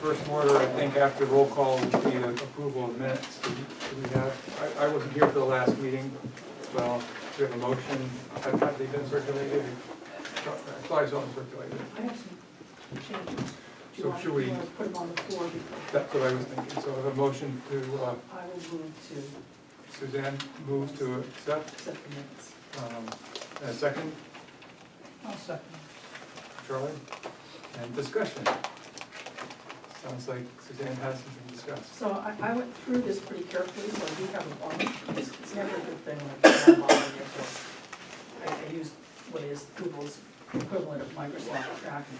First order, I think, after roll call would be the approval of minutes. Do we have, I wasn't here for the last meeting. Well, do we have a motion? Have they been circulated? I thought I saw them circulated. I have some changes. Do So you want, should do we- you want to put them on the floor before? That's what I was thinking. So I have a motion to, I will move to Suzanne moves to accept. accept the minutes. And a second, I'll second. Charlie. And discussion. Sounds like Suzanne has something to discuss. So I went through this pretty carefully, so I do have a warrant. It's never a good thing when I put online, therefore I use what is Google's equivalent of Microsoft tracking.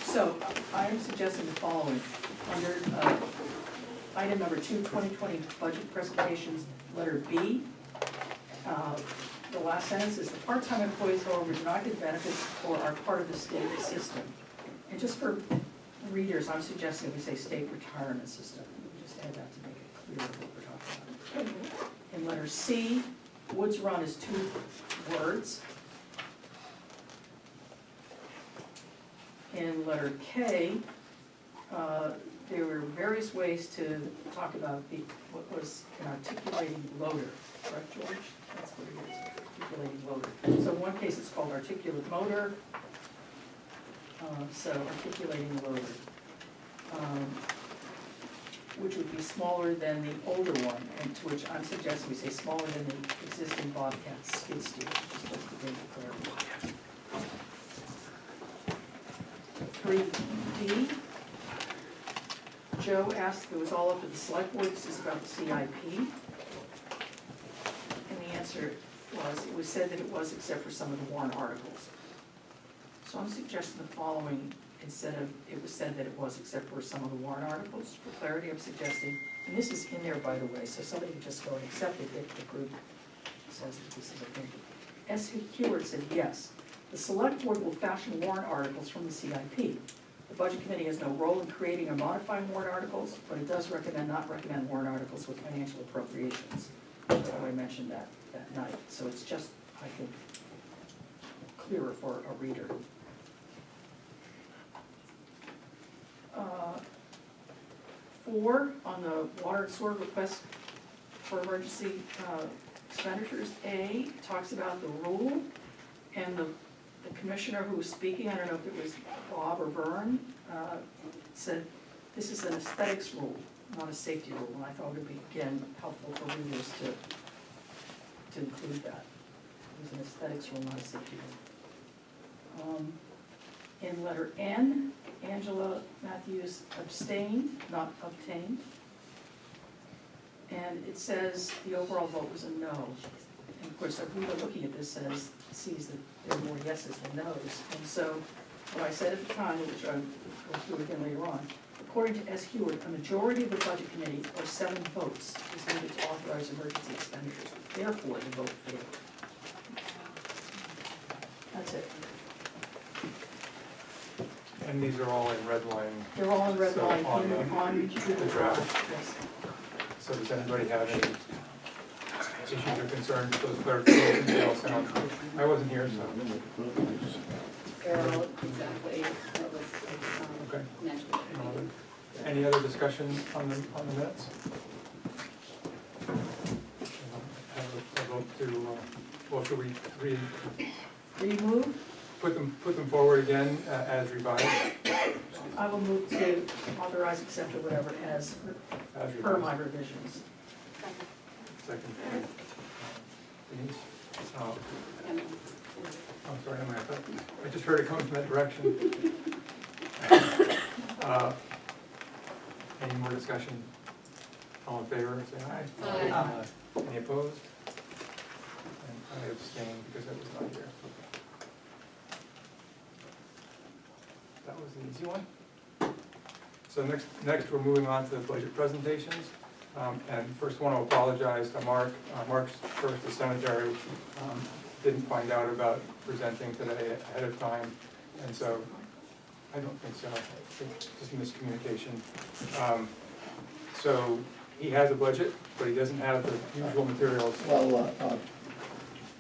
So I am suggesting the following. Under item number 2, 2020 budget presentations, letter B, the last sentence is, the part-time employees, however, do not get benefits or are part of the state system. And just for readers, I'm suggesting we say state retirement system. We can just add that to make it clear what we're talking about. In letter C, Woods Run is 2 words. In letter K, there were various ways to talk about what was an articulating loader, correct, George? That's what it is, articulating loader. So in one case, it's called articulate motor. So articulating loader, which would be smaller than the older one, and to which I'm suggesting we say smaller than the existing Bobcat skid steer, just to bring it clear. 3D, Joe asked if it was all up to the select board, this is about the CIP. And the answer was, it was said that it was except for some of the warrant articles. So I'm suggesting the following, instead of, it was said that it was except for some of the warrant articles. For clarity, I'm suggesting, and this is in there, by the way, so somebody can just go and accept it if the group says that this is a thing. S. Heward said, yes, the select board will fashion warrant articles from the CIP. The budget committee has no role in creating or modifying warrant articles, but it does not recommend warrant articles with financial appropriations. So I mentioned that night, so it's just, I think, clearer for a reader. 4, on the water and sewer request for emergency expenditures, A, talks about the rule, and the commissioner who was speaking, I don't know if it was Bob or Vern, said this is an aesthetics rule, not a safety rule, and I thought it would be, again, helpful for readers to include that. It was an aesthetics rule, not a safety rule. In letter N, Angela Matthews abstained, not obtained. And it says the overall vote was a no. And of course, everyone looking at this sees that there are more yeses than nos. And so what I said at the time, which I'll go through again later on, according to S. Heward, a majority of the budget committee, or 7 votes, is needed to authorize emergency expenditures. Therefore, the vote failed. That's it. And these are all in red line. They're all in red So line on on the draft. Yes. So does anybody have any issues or concerns, those clarifications, they all sound, I wasn't here, so. They're all exactly what was Okay. mentioned. Any other discussion on the minutes? Have a vote to, well, should we Remove, put them forward again as revised? I will move to authorize, accept, or whatever as As per my revised. revisions. Second. Denise? And I'm sorry, Emily, I just heard it come from that direction. Any more discussion? All in favor, say aye. Aye. Any opposed? And I abstain because I was not here. That was the easy one. So next we're moving on to the budget presentations. And first want to apologize to Mark. Mark's first to cemetery. Didn't find out about presenting today ahead of time. And so, I don't think so. I think just miscommunication. So he has a budget, but he doesn't have the usual materials. Well,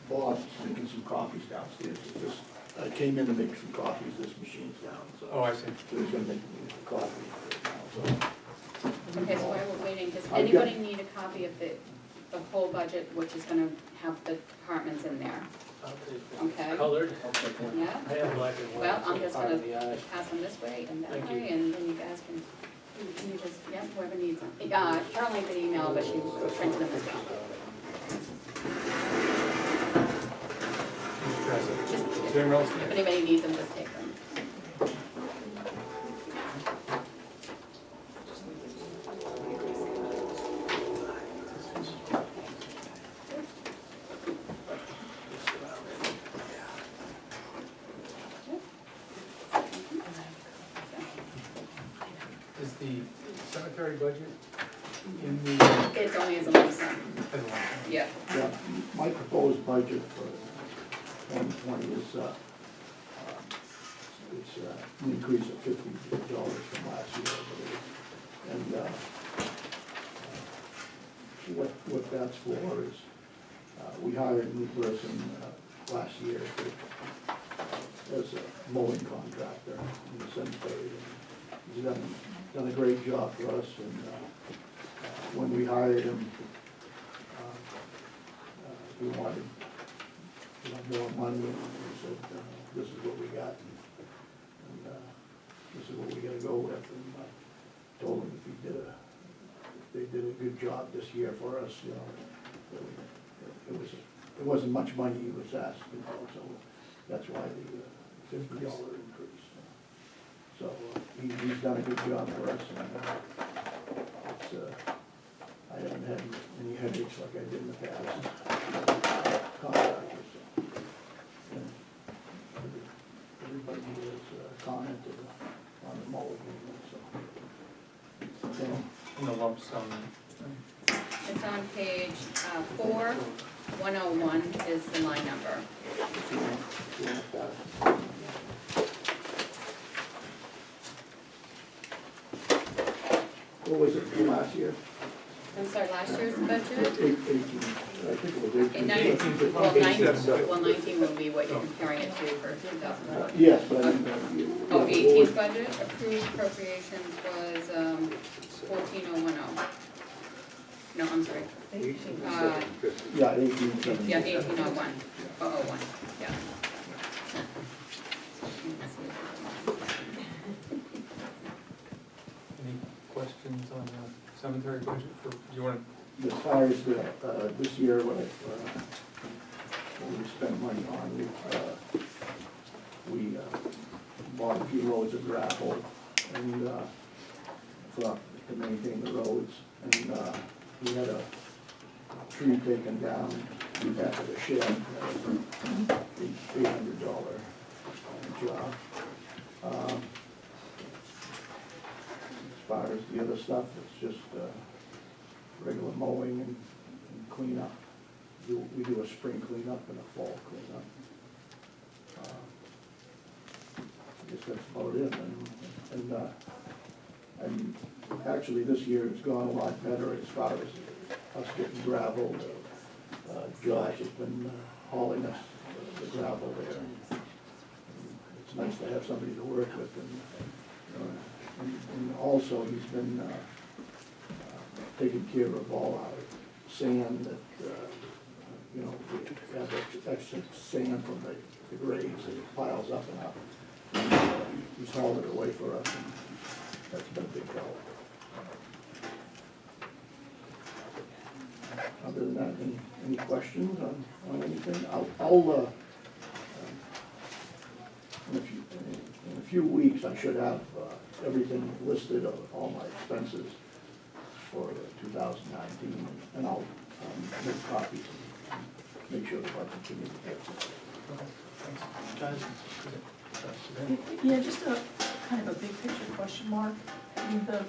Bob's making some copies downstairs, it's just I came in to make some copies, this machine's down, so. Oh, I see. So he's gonna make me a copy right now, so. Okay, so while we're waiting, does I've anybody need a copy of the whole budget, which is gonna have the departments in there? Okay. Colored? Yeah? I have black and white. Well, I'm so just part gonna of the eye. pass them this way and that Thank way, you. and then you guys can, you just, yeah, whoever needs them. Caroline did email, but she printed them as well. Pass it. Just, Does anyone else? if anybody needs them, just take them. Is the cemetery budget in the, It's only as a lump sum, as a line? yeah. Yeah, my proposed budget for 2020 is, it's an increase of $50 from last year, I believe. And what that's for is, we hired a new person last year as a mowing contractor in the cemetery. And he's done a great job for us, and when we hired him, we wanted, more money, and we said, this is what we got, and this is what we gotta go with, and told him if they did a good job this year for us, you know, it wasn't much money he was asking for, so that's why the $50 increase. So he's done a good job for us, and it's, I haven't had any headaches like I did in the past. Contractors, so. And everybody has commented on the mowing, so. In the lump sum? It's on page 4, 101 is the line number. What was it for last year? I'm sorry, last year's budget? 18, I think it was 18. 19, well, Page 19, seven. well, 19 will be what you're comparing it to for 2011. Yes, but I mean, Oh, 18's budget, approved appropriations was 14010. No, I'm sorry. Yeah, 18. Yeah, 1801, 001, yeah. Any questions on the cemetery budget for, do you want As far as this year, what we spent money on, we bought a few loads of gravel and to maintain the roads. And we had a tree taken down in the back of the shed, $800 job. As far as the other stuff, it's just regular mowing and cleanup. We do a spring cleanup and a fall cleanup. I guess that's about it. And actually, this year it's gone a lot better as far as us getting gravel. Josh has been hauling us the gravel there. And it's nice to have somebody to work with. And also, he's been taking care of all our sand that, you know, we have extra sand from the grades that it piles up and up. And, he's hauled it away for us, and that's been a big help. Other than that, any questions on anything? I'll in a few weeks, I should have everything listed of all my expenses for 2019, and I'll make copies and make sure the budget committee gets it. Yeah, just a kind of a big picture question, Mark. I mean, the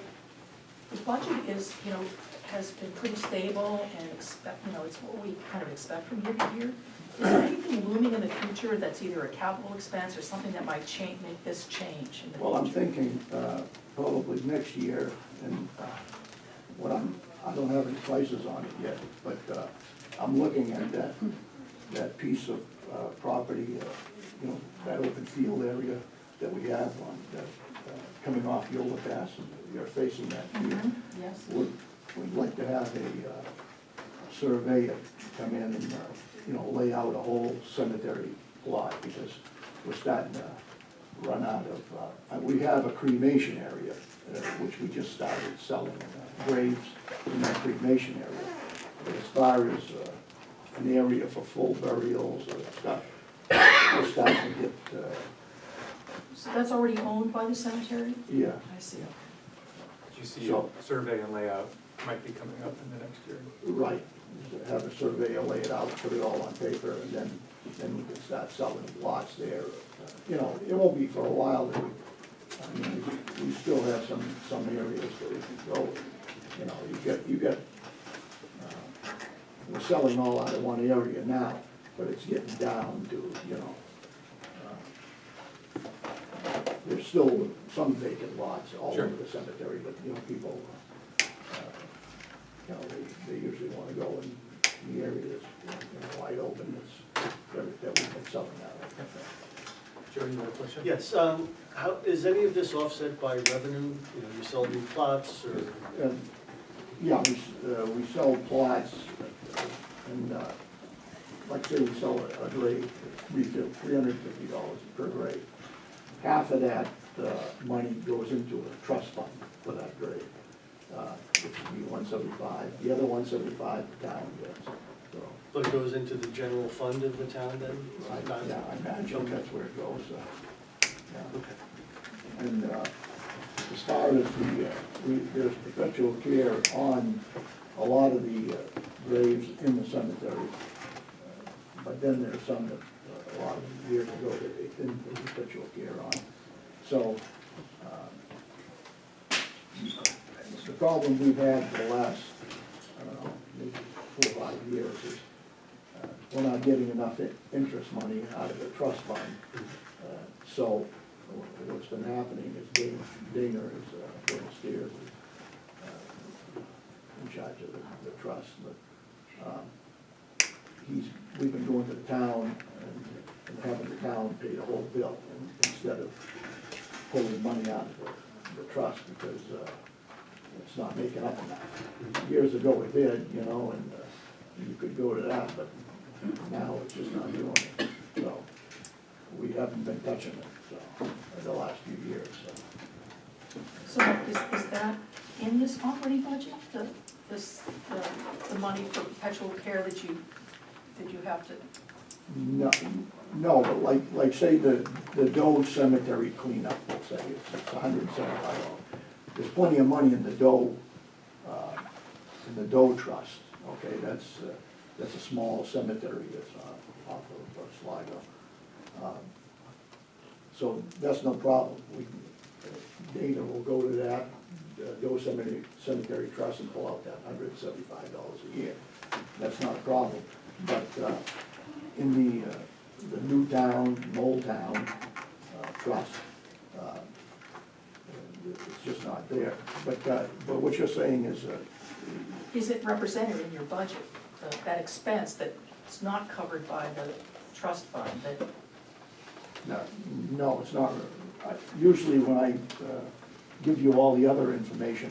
budget is, you know, has been pretty stable and it's what we kind of expect from year to year. Is there anything looming in the future that's either a capital expense or something that might make this change in the future? Well, I'm thinking probably next year, and I don't have any prices on it yet, but I'm looking at that piece of property you know, that open field area that we have on, that, coming off the overpass, you're facing that field. Yes. We'd like to have a surveyor come in and, you know, lay out a whole cemetery plot, because we're starting to run out of, we have a cremation area, which we just started selling graves in that cremation area. But as far as an area for full burials or stuff, we're starting to get, So that's already owned by the cemetery? yeah. I see. You see, So- a survey and layout might be coming up in the next year. Right, have a surveyor lay it out, put it all on paper, and then we can start selling lots there. You know, it won't be for a while, but I mean, we still have some areas that we can go. You know, you get, we're selling all out of one area now, but it's getting down to, you know, there's still some vacant lots all Sure. over the cemetery, but, you know, people, you know, they usually wanna go in the area that's, you know, wide open, that we've been selling out of. Joe, you have a question? Yes, how, is any of this offset by revenue? You know, you sell new plots or? And, yeah, we sell plots, and, like say we sell a grave, $350 per grave. Half of that, money goes into a trust fund for that grave, which would be $175. The other $175 the town gets, so. But it goes into the general fund of the town then? Yeah, I imagine that's where it goes, yeah. Okay. And as far as there's perpetual care on a lot of the graves in the cemetery, but then there's some that, a lot of years ago, that they didn't put perpetual care on. So, the problem we've had for the last, I don't know, maybe 4 or 5 years is we're not getting enough interest money out of the trust fund. So what's been happening is Dana is, downstairs, in charge of the trust, but we've been going to the town and having the town pay the whole bill instead of pulling money out of the trust, because it's not making up enough. Years ago it did, you know, and you could go to that, but now it's just not doing it. So we haven't been touching it, so, in the last few years, so. So is that in this operating budget, the money for perpetual care that you have to? No, but like say the Doe Cemetery cleanup, let's say, it's $175. There's plenty of money in the Doe Trust, okay, that's a small cemetery that's off of Sligo. So that's no problem. Dana will go to that Doe Cemetery Trust and pull out that $175 a year. That's not a problem. But in the Newtown, Moldtown Trust, it's just not there. But what you're saying is Is it represented in your budget, that expense that's not covered by the trust fund, that? no, it's not. Usually when I give you all the other information,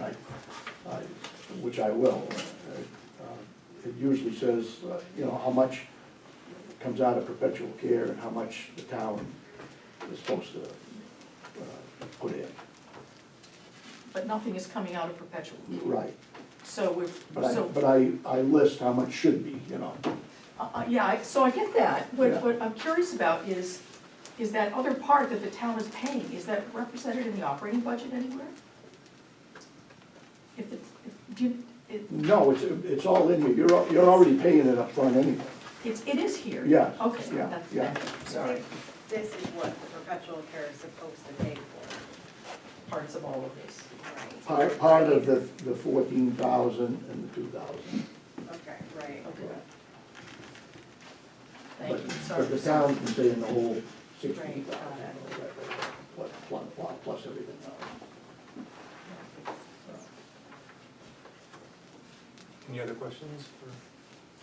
which I will, it usually says, you know, how much comes out of perpetual care and how much the town is supposed to put in. But nothing is coming out of perpetual care. Right. So But I list how much should be, you know. yeah, so I get that. Yeah. What I'm curious about is that other part that the town is paying, is that represented in the operating budget anywhere? If it's, No, it's all in here. You're already paying it up front anyway. it is here? Yes, Okay, yeah, that's, yeah. sorry, This is what the perpetual care is supposed to pay for. parts of all of this. Part of the 14,000 and the 2,000. Okay, right. Okay. Thank you, But sorry. the town can pay in the whole Right, 16,000, got plus everything else. Any other questions for?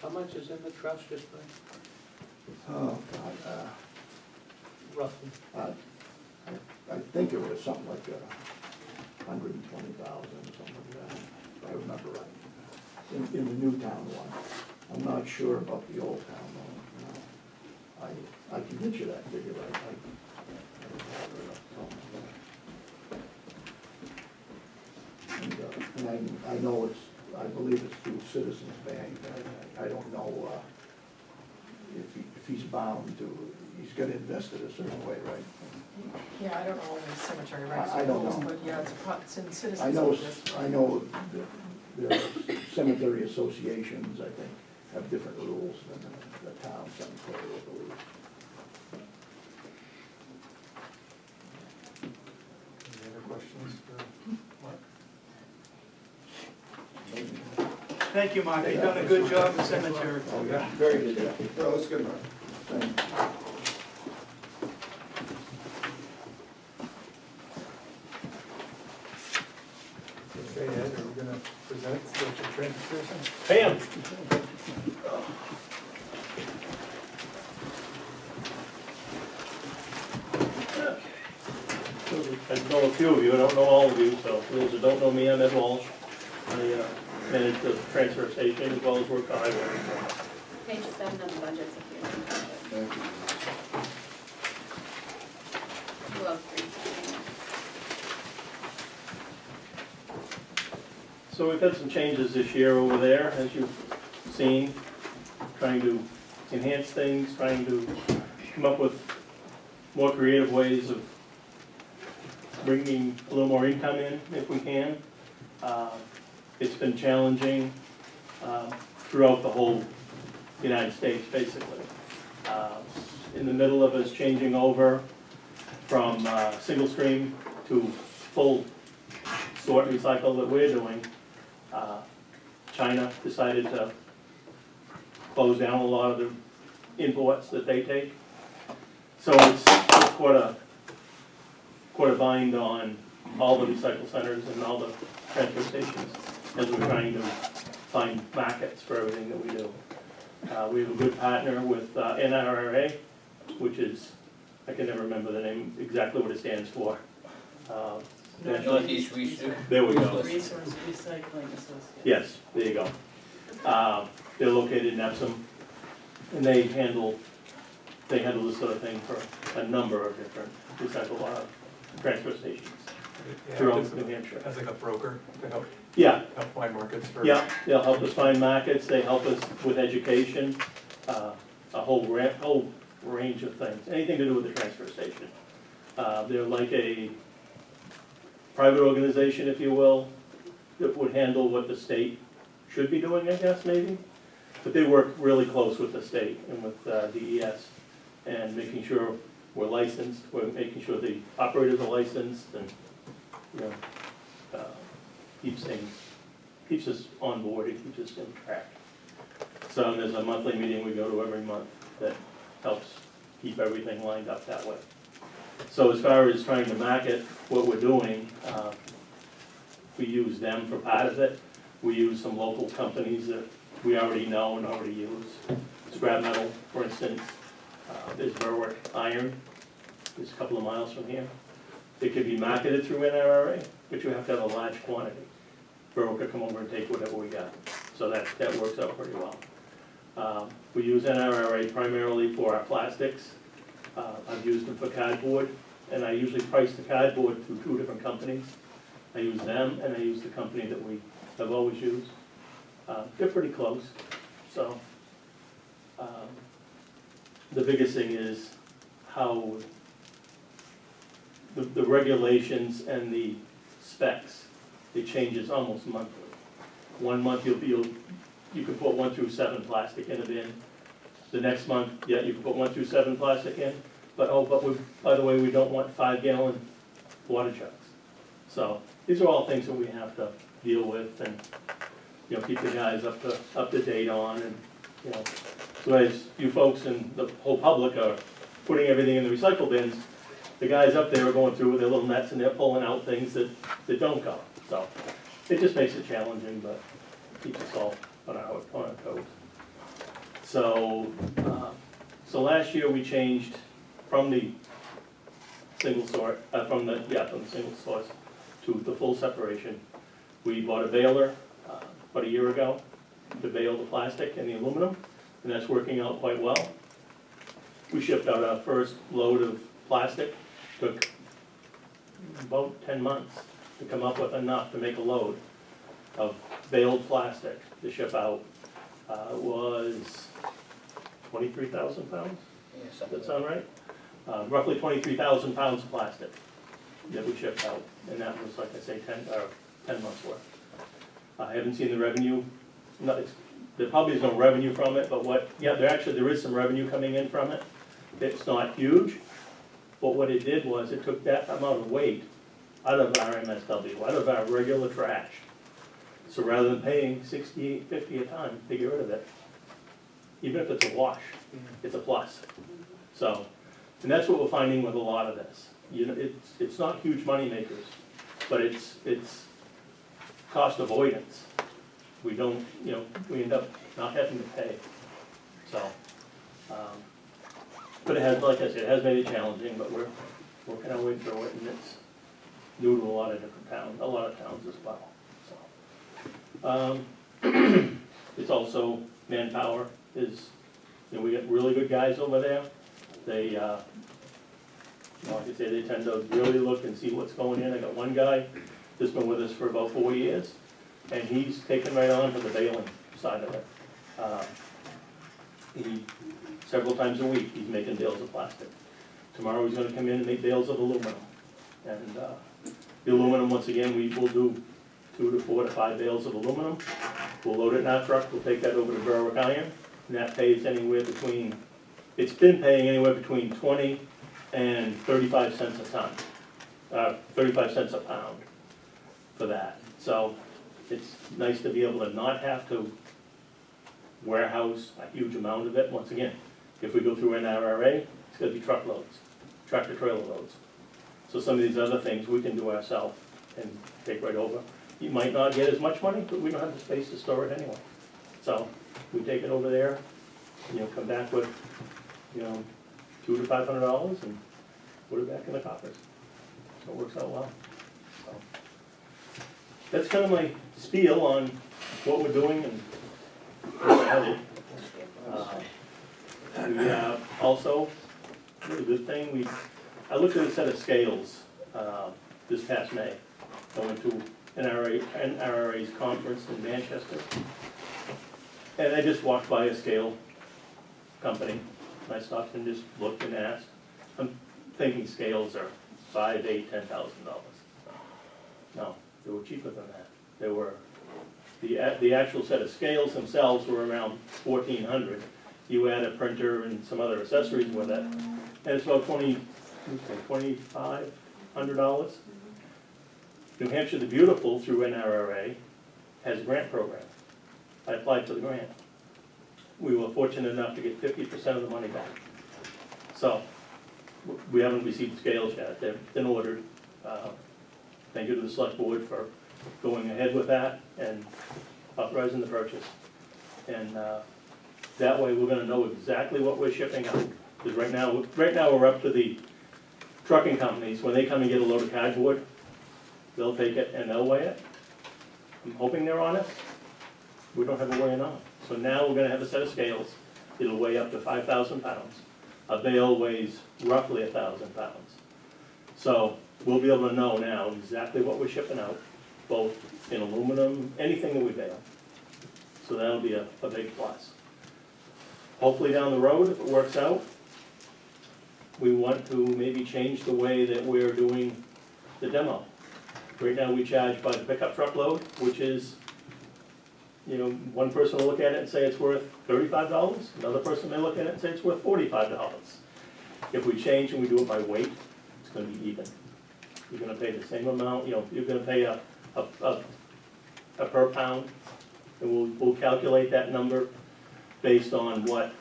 How much is in the trust, just by? Oh, God, roughly? I think it was something like 120,000, something like that, if I remember right, in the new town one. I'm not sure about the old town one, no. I can get you that figure, I don't have it up front. And I know I believe it's through Citizens Bank, I don't know if he's bound to, he's gonna invest it a certain way, right? Yeah, I don't know all the cemetery records, I don't know. but yeah, it's in Citizens. I know, Office. I know that there are cemetery associations, I think, have different rules than the town cemetery, I believe. Any other questions for Mark? Thank you, Mark, you've done a good job in the cemetery. Oh, yeah, very good, yeah. No, that's good, Mark. Thank you. Okay, Ed, are we gonna present the transfer station? Pam? I know a few of you, I don't know all of you, so for those that don't know me, I'm Ed Walsh. I manage the transfer station as well as work on highway. Page 7 of the budgets if you want. Thank you. Well, 3. So we've had some changes this year over there, as you've seen, trying to enhance things, trying to come up with more creative ways of bringing a little more income in if we can. It's been challenging throughout the whole United States, basically. In the middle of us changing over from single stream to full sort recycle that we're doing, China decided to close down a lot of the imports that they take. So it's quite a bind on all the recycle centers and all the transfer stations as we're trying to find markets for everything that we do. We have a good partner with NRRA, which is, I can never remember the name, exactly what it stands for. Northeast Research. There we go. Resource Recycling Association. Yes, there you go. They're located in Epsom, and they handle this sort of thing for a number of different recycle transfer stations Yeah, throughout just New Hampshire. as like a broker to help Yeah, find markets for. yeah, they'll help us find markets, they help us with education, a whole range of things, anything to do with the transfer station. They're like a private organization, if you will, that would handle what the state should be doing, I guess, maybe. But they work really close with the state and with DES and making sure we're licensed, we're making sure the operators are licensed and, you know, keeps us on board, it keeps us in track. So there's a monthly meeting we go to every month that helps keep everything lined up that way. So as far as trying to market what we're doing, we use them for part of it. We use some local companies that we already know and already use. Scrap metal, for instance, there's Berwick Iron, it's a couple of miles from here. It can be marketed through NRRA, but you have to have a large quantity. Berwick will come over and take whatever we got. So that works out pretty well. We use NRRA primarily for our plastics. I've used them for cardboard, and I usually price the cardboard through 2 different companies. I use them, and I use the company that we have always used. They're pretty close, so. The biggest thing is how the regulations and the specs, it changes almost monthly. 1 month you can put 1 through 7 plastic in a bin. The next month, yeah, you can put 1 through 7 plastic in, but by the way, we don't want 5-gallon water jugs. So these are all things that we have to deal with and, you know, keep the guys up to date on and, you know. So as you folks and the whole public are putting everything in the recycle bins, the guys up there are going through with their little nets and they're pulling out things that don't go. So it just makes it challenging, but keeps us all on our toes. So, so last year we changed from the single source, from the single source to the full separation. We bought a baler, about a year ago to bale the plastic and the aluminum, and that's working out quite well. We shipped out our first load of plastic, took about 10 months to come up with enough to make a load of baled plastic to ship out. It was 23,000 pounds, does that sound right? Roughly 23,000 pounds of plastic that we shipped out, and that was, like I say, 10 months worth. I haven't seen the revenue, there probably is no revenue from it, but there is some revenue coming in from it. It's not huge, but what it did was it took that amount of weight out of our MSW, out of our regular trash. So rather than paying $68.50 a ton to get rid of it, even if it's a wash, it's a plus. So, and that's what we're finding with a lot of this. You know, it's not huge money makers, but it's cost avoidance. We don't, we end up not having to pay. So, but it has, like I said, it has made it challenging, but we're working our way through it, and it's new to a lot of different towns, as well. So, it's also manpower is, we get really good guys over there. They, like I say, they tend to really look and see what's going in. I got one guy that's been with us for about 4 years, and he's taken right on to the baling side of it. Several times a week, he's making bales of plastic. Tomorrow he's gonna come in and make bales of aluminum. And the aluminum, once again, we will do 2 to 4 to 5 bales of aluminum. We'll load it in our truck, we'll take that over to Berwick Iron, and that pays anywhere between, it's been paying anywhere between 20 and 35 cents a ton, 35 cents a pound for that. So it's nice to be able to not have to warehouse a huge amount of it. Once again, if we go through NRRA, it's gonna be truckloads, tractor trailer loads. So some of these other things we can do ourselves and take right over. You might not get as much money, but we don't have the space to store it anyway. So we take it over there, come back with, $200 to $500 and put it back in the coffers. So it works out well. So that's kind of my spiel on what we're doing and where we're headed. We also, really good thing, I looked at a set of scales this past May. I went to NRRA's conference in Manchester, and I just walked by a scale company. I stopped and just looked and asked. I'm thinking scales are $5,000, $8,000, $10,000. No, they were cheaper than that. They were, the actual set of scales themselves were around $1,400. You add a printer and some other accessories with it, and it's about $2,500. New Hampshire the Beautiful, through NRRA, has a grant program. I applied for the grant. We were fortunate enough to get 50% of the money back. So, we haven't received scales yet. They've been ordered. Thank you to the select board for going ahead with that and authorizing the purchase. And that way we're gonna know exactly what we're shipping out. Because right now we're up to the trucking companies. When they come and get a load of cardboard, they'll take it and they'll weigh it. I'm hoping they're honest. We don't have a way of knowing. So now we're gonna have a set of scales. It'll weigh up to 5,000 pounds. A bale weighs roughly 1,000 pounds. So we'll be able to know now exactly what we're shipping out, both in aluminum, anything that we bale. So that'll be a big plus. Hopefully down the road, if it works out, we want to maybe change the way that we're doing the demo. Right now we charge by the pickup truckload, which is, one person will look at it and say it's worth $35. Another person may look at it and say it's worth $45. If we change and we do it by weight, it's gonna be even. You're gonna pay the same amount, you're gonna pay a per pound, and we'll calculate that number based on what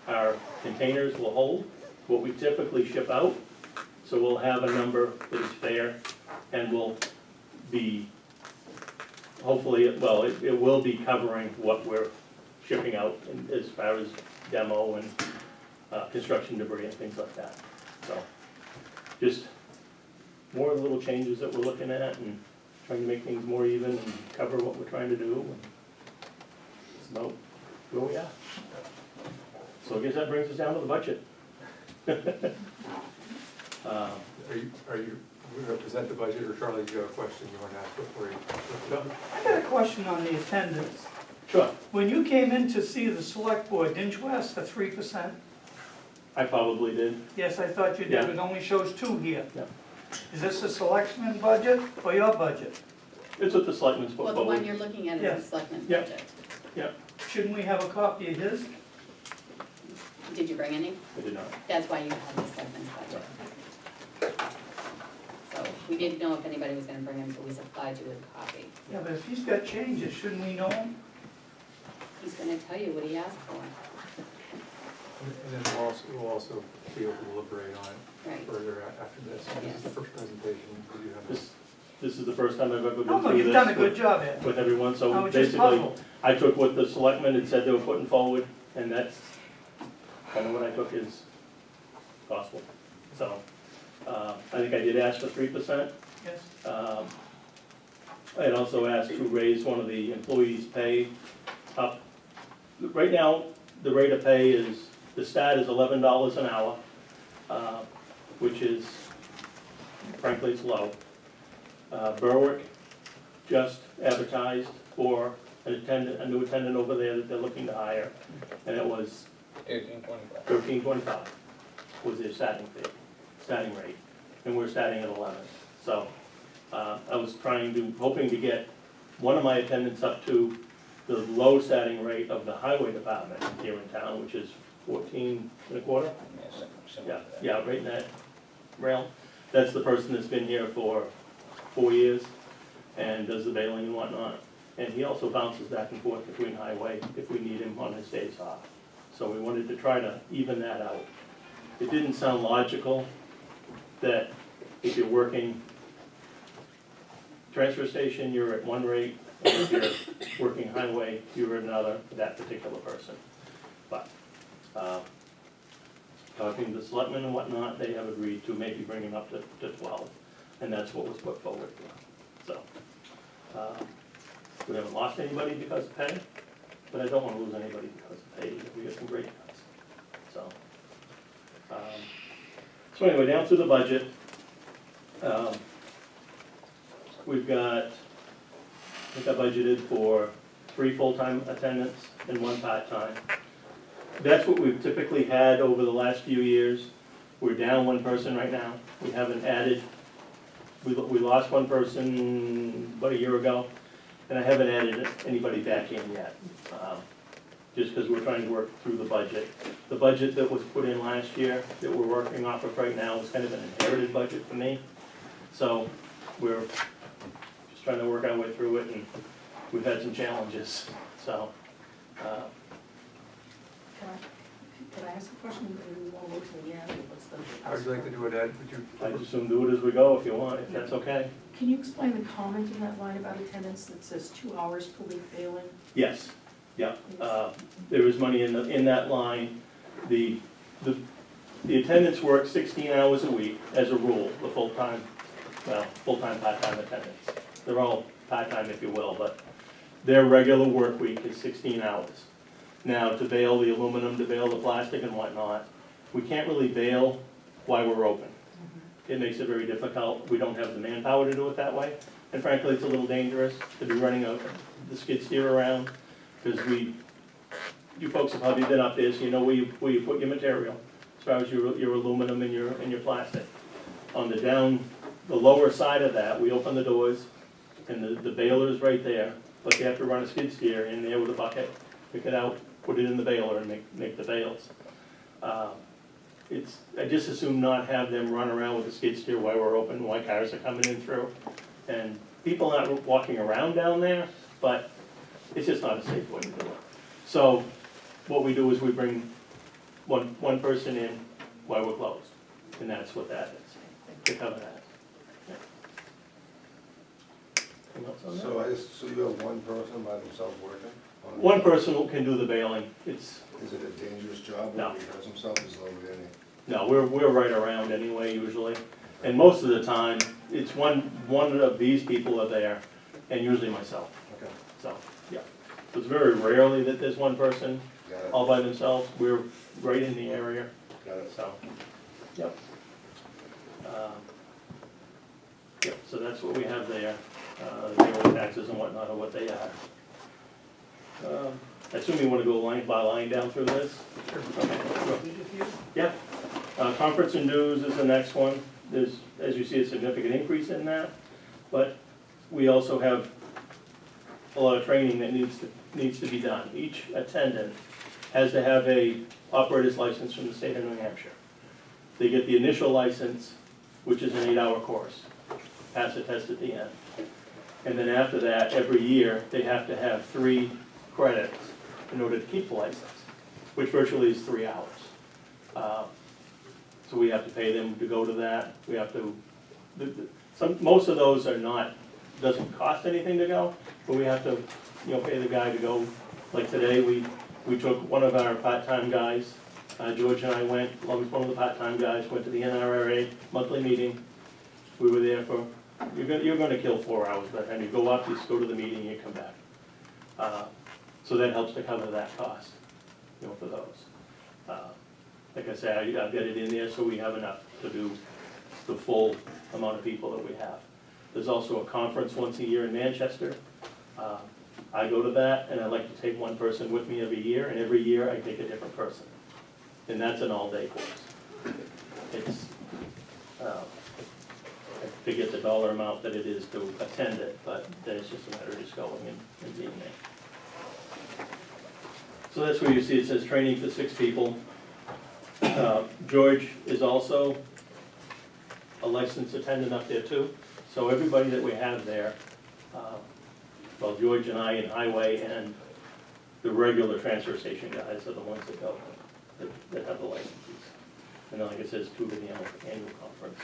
our containers will hold, what we typically ship out. So we'll have a number that is fair and will be, hopefully, it will be covering what we're shipping out as far as demo and construction debris and things like that. So just more little changes that we're looking at and trying to make things more even and cover what we're trying to do. And it's about where we are. So I guess that brings us down to the budget. Are you going to present the budget, or Charlie, do you have a question you want to ask before you? I got a question on the attendance. Sure, When you came in to see the select board, didn't you ask for 3%? I probably did. Yes, I thought you did, Yeah. it only shows 2 here. Yeah. Is this the selectmen budget or your budget? It's what the selectmen's put Well, the one forward. you're looking at Yeah. is the selectmen's Yeah. budget. Shouldn't we have a copy of his? Did you bring any? I did not. That's why you have the selectmen's budget. So we didn't know if anybody was gonna bring them, so we supplied you with a copy. Yeah, but if he's got changes, shouldn't we know him? He's gonna tell you what he asked for, And then we'll also be able to deliberate on it right? further after this. This is the first presentation. We do have this. This is the first time I've ever been No, through you've done a this good job, Ed. with everyone, I so was just basically, puzzled. I took what the selectmen had said they were putting forward, and that's kind of what I took as gospel. So, I think I did ask for 3%. Yes. I had also asked to raise one of the employees' pay up. Right now, the rate of pay is, the stat is $11 an hour, which is, frankly, it's low. Berwick just advertised for an attendant, a new attendant over there that they're looking to hire, and it was $13.25 was their starting fee, starting rate, and we're starting at 11. So, I was hoping to get one of my attendants up to the low starting rate of the highway department here in town, which is 14 and a quarter. Yeah, right in that realm. That's the person that's been here for 4 years and does the bailing and whatnot. And he also bounces back and forth between highway if we need him on his days off. So we wanted to try to even that out. It didn't sound logical that if you're working transfer station, you're at one rate, and if you're working highway, you're at another for that particular person. But, talking to the selectmen and whatnot, they have agreed to maybe bring him up to 12, and that's what was put forward. So, we haven't lost anybody because of pay, but I don't want to lose anybody because of pay, we got some great guys. So anyway, down to the budget. We've got, I think I budgeted for 3 full-time attendants and 1 part-time. That's what we've typically had over the last few years. We're down 1 person right now. We haven't added, we lost 1 person about a year ago, and I haven't added anybody back in yet. Just because we're trying to work through the budget. The budget that was put in last year, that we're working off of right now, is kind of an inherited budget for me. So we're just trying to work our way through it, and we've had some challenges, so. Can I ask a question, maybe we won't go to the end, what's the? How would you like to do it, Ed? Would you? I just assume do it as we go if you want, if that's okay. Can you explain the comment in that line about attendance that says 2 hours per week failing? Yes, yeah, there is money in that line. The attendants work 16 hours a week as a rule, the full-time, part-time attendants. They're all part-time if you will, but their regular work week is 16 hours. Now, to bale the aluminum, to bale the plastic and whatnot, we can't really bale while we're open. It makes it very difficult. We don't have the manpower to do it that way. And frankly, it's a little dangerous to be running the skid steer around, because you folks have probably been up there, so you know where you put your material, as far as your aluminum and your plastic. On the lower side of that, we open the doors, and the baler's right there, but you have to run a skid steer in there with a bucket, pick it out, put it in the baler and make the bales. I just assume not have them run around with a skid steer while we're open, while cars are coming in through. And people aren't walking around down there, but it's just not a safe way to do it. So what we do is we bring one person in while we're closed, and that's what that is, to cover that. Anything else on that? So you have 1 person by themselves working? One person can do the bailing. Is it a dangerous job No. when he hurts himself, is nobody in it? No, we're right around anyway usually. And most of the time, it's one of these people are there, and usually myself, Okay, so, yeah. It's very rarely that there's one person got it, all by themselves, we're right in the area, got it. so, yep. Yep, so that's what we have there, the payroll taxes and whatnot are what they are. I assume you wanna go line by line down through this? Okay, sure. Yeah, conference and dues is the next one. There's, as you see, a significant increase in that, but we also have a lot of training that needs to be done. Each attendant has to have a operator's license from the state of New Hampshire. They get the initial license, which is an 8-hour course, pass the test at the end. And then after that, every year, they have to have 3 credits in order to keep the license, which virtually is 3 hours. So we have to pay them to go to that. We have to, most of those are not, doesn't cost anything to go, but we have to, pay the guy to go. Like today, we took one of our part-time guys, George and I went, along with one of the part-time guys, went to the NRRA monthly meeting. We were there for, you're gonna kill 4 hours by the time you go up, you just go to the meeting, you come back. So that helps to cover that cost, for those. Like I said, I've got it in there so we have enough to do the full amount of people that we have. There's also a conference once a year in Manchester. I go to that, and I like to take one person with me every year, and every year I take a different person. And that's an all-day course. It's, I forget the dollar amount that it is to attend it, but then it's just a matter of just going and being there. So that's where you see it says training for 6 people. George is also a licensed attendant up there too. So everybody that we have there, well, George and I in highway and the regular transfer station guys are the ones that go, that have the licenses. And then, like it says, 2 to the annual conference.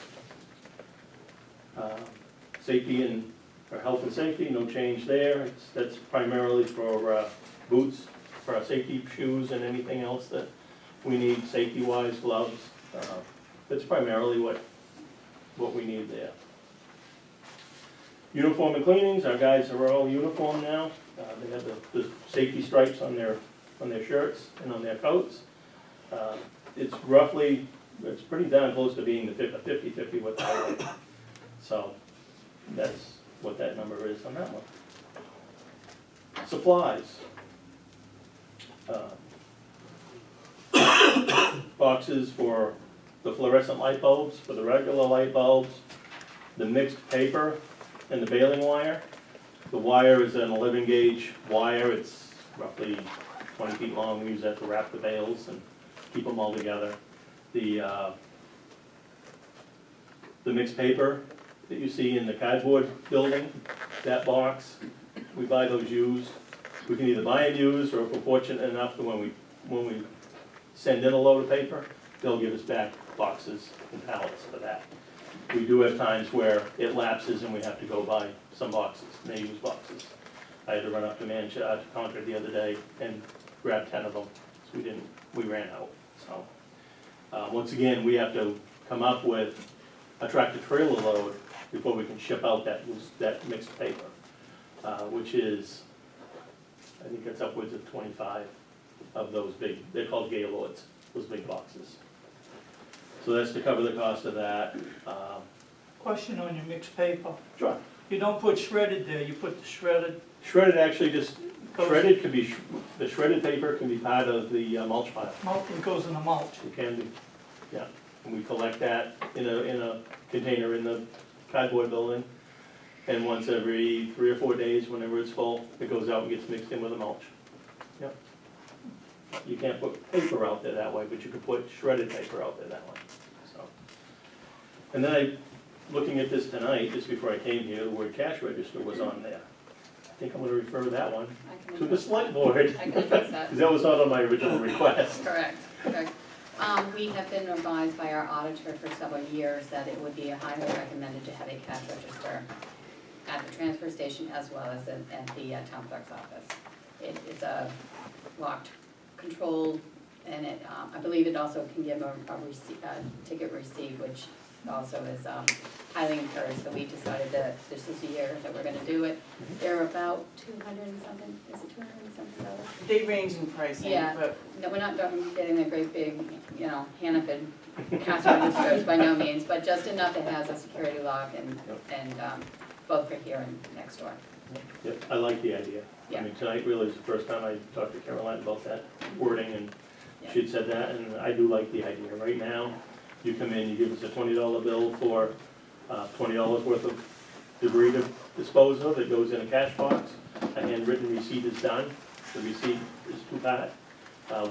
Safety and, or health and safety, no change there. That's primarily for boots, for our safety shoes and anything else that we need safety-wise, gloves. That's primarily what we need there. Uniform and cleanings, our guys are all uniform now. They have the safety stripes on their shirts and on their coats. It's roughly, it's pretty darn close to being the 50-50 with the highway. So that's what that number is on that one. Supplies. Boxes for the fluorescent light bulbs, for the regular light bulbs, the mixed paper, and the baling wire. The wire is an 11 gauge wire. It's roughly 20 feet long. We use that to wrap the bales and keep them all together. The mixed paper that you see in the cardboard building, that box, we buy those used. We can either buy them used, or if we're fortunate enough that when we send in a load of paper, they'll give us back boxes and pallets for that. We do have times where it lapses and we have to go buy some boxes, may use boxes. I had to run up to Manchester, Concord the other day and grab 10 of them, so we ran out, so. Once again, we have to come up with a tractor trailer load before we can ship out that mixed paper, which is, I think it's upwards of 25 of those big, they're called Gaylords, those big boxes. So that's to cover the cost of that. Question on your mixed paper. Sure. You don't put shredded there, you put the shredded. Shredded actually just, shredded could be, the shredded paper can be part of the mulch pile. It goes in the mulch. It can be, yeah. And we collect that in a container in the cardboard building. And once every 3 or 4 days, whenever it's full, it goes out and gets mixed in with the mulch. Yep. You can't put paper out there that way, but you could put shredded paper out there that way, so. And then looking at this tonight, just before I came here, the word cash register was on there. I think I'm gonna refer that one I can to the address select board. I can address that. Because that was not on my original request. Correct. We have been advised by our auditor for several years that it would be highly recommended to have a cash register at the transfer station as well as at the town clerk's office. It's a locked, controlled, and I believe it also can give a ticket receipt, which also is highly encouraged, so we decided that this is the year that we're gonna do it. They're about 200 and something, is it 200 and something dollars? They range in pricing, Yeah. but No, we're not getting the great big, you know, Hannaford cash registers by no means, but just enough it has a security lock and both for here and next door. Yep, I like the idea. Yeah. I mean, tonight really is the first time I talked to Caroline about that wording, and she'd said that, and I do like the idea. Right now, you come in, you give us a $20 bill for $20 worth of debris to dispose of, it goes in a cash box, a handwritten receipt is done, the receipt is two-part.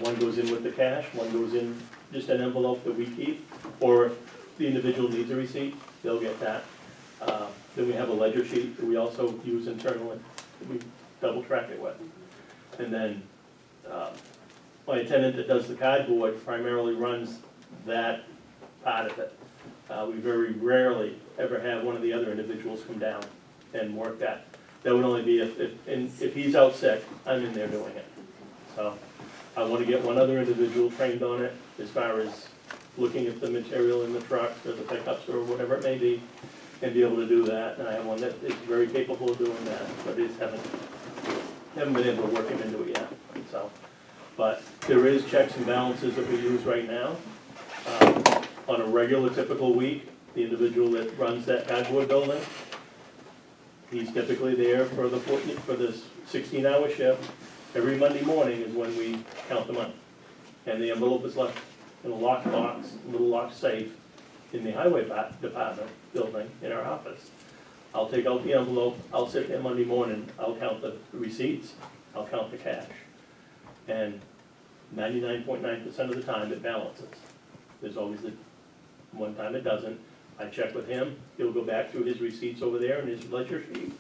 One goes in with the cash, one goes in just an envelope that we keep, or if the individual needs a receipt, they'll get that. Then we have a ledger sheet that we also use internally, that we double track it with. And then, my attendant that does the cardboard primarily runs that part of it. We very rarely ever have one of the other individuals come down and work that. That would only be if he's out sick, I'm in there doing it. So, I wanna get one other individual trained on it, as far as looking at the material in the trucks or the pickups or whatever it may be, and be able to do that. And I have one that is very capable of doing that, but haven't been able to work him into it yet, so. But there is checks and balances that we use right now. On a regular typical week, the individual that runs that cardboard building, he's typically there for the 16-hour shift. Every Monday morning is when we count the money. And the envelope is left in a locked box, a little locked safe, in the highway department building in our office. I'll take out the envelope, I'll sit there Monday morning, I'll count the receipts, I'll count the cash. And 99.9% of the time it balances. There's always the one time it doesn't. I check with him, he'll go back through his receipts over there and his ledger sheet,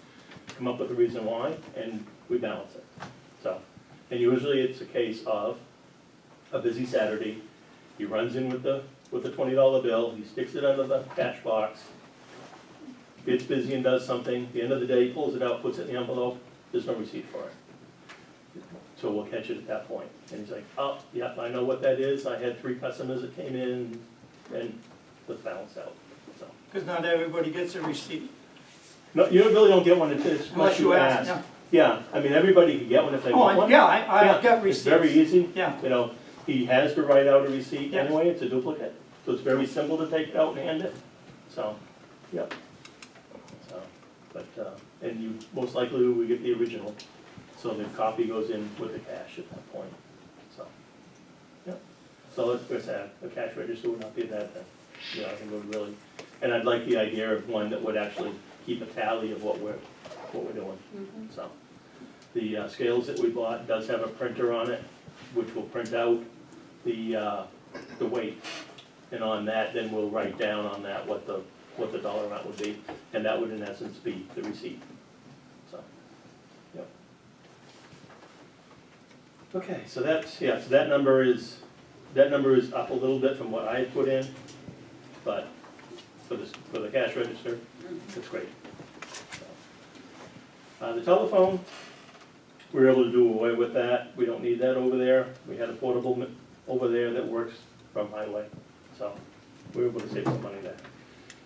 come up with the reason why, and we balance it. So, and usually it's a case of a busy Saturday, he runs in with the $20 bill, he sticks it under the cash box, gets busy and does something, at the end of the day, he pulls it out, puts it in the envelope, there's no receipt for it. So we'll catch it at that point. And he's like, oh, yeah, I know what that is, I had 3 customers that came in, and let's balance out, so. Because not everybody gets a receipt. No, you really don't get one unless you ask. yeah. Yeah, I mean, everybody can get one if they Oh, want one. yeah, I've got It's receipts. very easy. Yeah. You know, he has to write out a receipt Yeah. anyway, it's a duplicate, so it's very simple to take it out and hand it, so, yep. So, but, and you, most likely we get the original, so the copy goes in with the cash at that point, so, yep. So let's go say, a cash register would not be a bad thing, you know, I think it would really, and I'd like the idea of one that would actually keep a tally of what we're doing, so. The scales that we bought does have a printer on it, which will print out the weight. And on that, then we'll write down on that what the dollar amount would be, and that would in essence be the receipt, so, yep. Okay, so that's, yeah, so that number is up a little bit from what I had put in, but for the cash register, it's great. The telephone, we were able to do away with that, we don't need that over there. We had a portable over there that works from highway, so we were able to save some money there.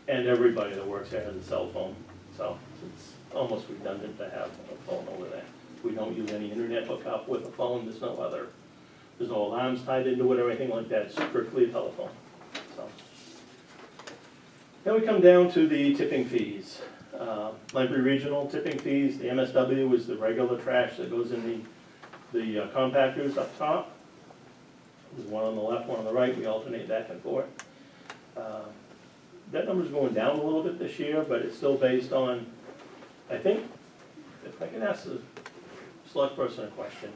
And everybody that works there has a cell phone, so it's almost redundant to have a phone over there. We don't use any internet hookup with a phone, there's no alarms tied into it or anything like that, it's strictly a telephone, so. Then we come down to the tipping fees. Lamprey Regional tipping fees, the MSW is the regular trash that goes in the compactors up top. There's one on the left, one on the right, we alternate back and forth. That number's going down a little bit this year, but it's still based on, I think, if I can ask the select person a question,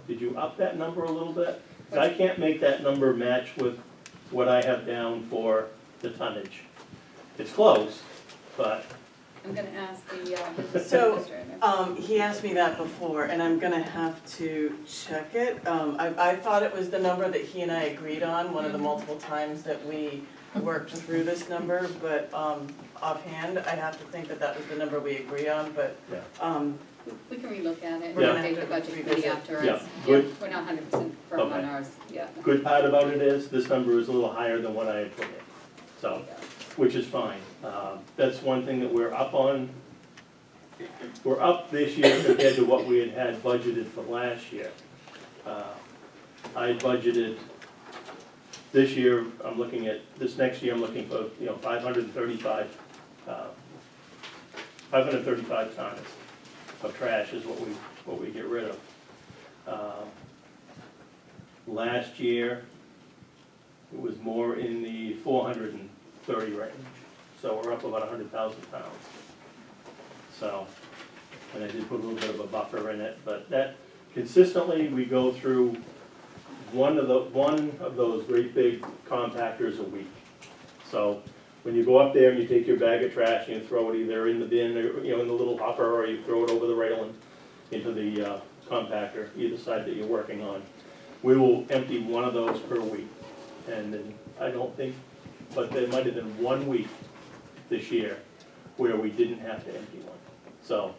did you up that number a little bit? 'Cause I can't make that number match with what I have down for the tonnage. It's close, but I'm gonna ask the So, administrator. he asked me that before, and I'm gonna have to check it. I thought it was the number that he and I agreed on, one of the multiple times that we worked through this number, but, offhand, I have to think that that was the number we agree on, but, Yeah. We can relook at it, We're we'll gonna take have the to budget committee revisit. afterwards. Yeah, good. We're not 100% firm on Okay. ours, yeah. good part about it is, this number is a little higher than what I had put in. So, which is fine. That's one thing that we're up on. We're up this year compared to what we had budgeted for last year. I budgeted, this year, I'm looking at, this next year, I'm looking for, 535 tons of trash is what we get rid of. Last year, it was more in the 430 range, so we're up about 100,000 pounds. So, and I did put a little bit of a buffer in it, but that, consistently, we go through one of those great big compactors a week. So, when you go up there and you take your bag of trash and you throw it either in the bin or, in the little hopper, or you throw it over the railing into the compactor, either side that you're working on, we will empty one of those per week. And then, I don't think, but there might have been 1 week this year where we didn't have to empty one. So,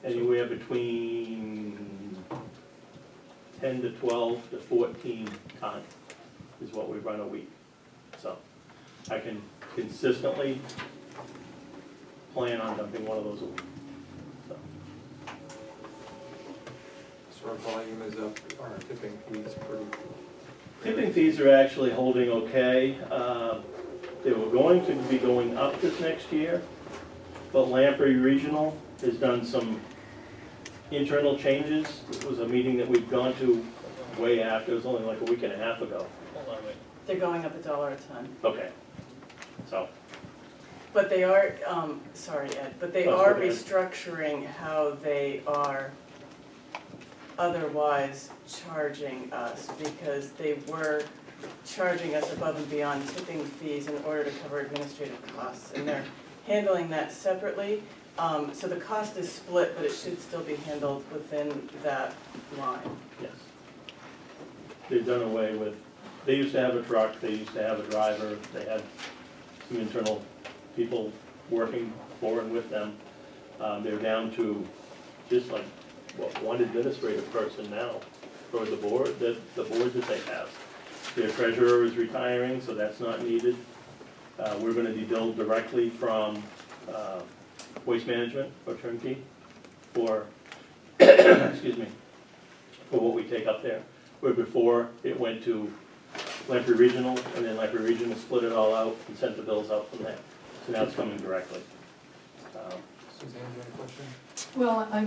anywhere between 10 to 12 to 14 tons is what we run a week. So, I can consistently plan on dumping one of those a week. So, So our volume is up, our tipping fees pretty. tipping fees are actually holding okay. They were going to be going up this next year, but Lamprey Regional has done some internal changes. It was a meeting that we'd gone to way after, it was only like a week and a half ago. They're going up $1 a ton. Okay, so, But they are, sorry Ed, but they Oh, are okay. restructuring how they are otherwise charging us, because they were charging us above and beyond tipping fees in order to cover administrative costs, and they're handling that separately. So the cost is split, but it should still be handled within that line. yes. They've done away with, they used to have a truck, they used to have a driver, they had some internal people working for and with them. They're down to just like, one administrative person now for the board that they have. Their treasurer is retiring, so that's not needed. We're gonna be billed directly from Waste Management or Turnkey for, excuse me, for what we take up there. Where before, it went to Lamprey Regional, and then Lamprey Regional split it all out and sent the bills out from there. So now it's coming directly. Suzanne, do you have a question? Well, I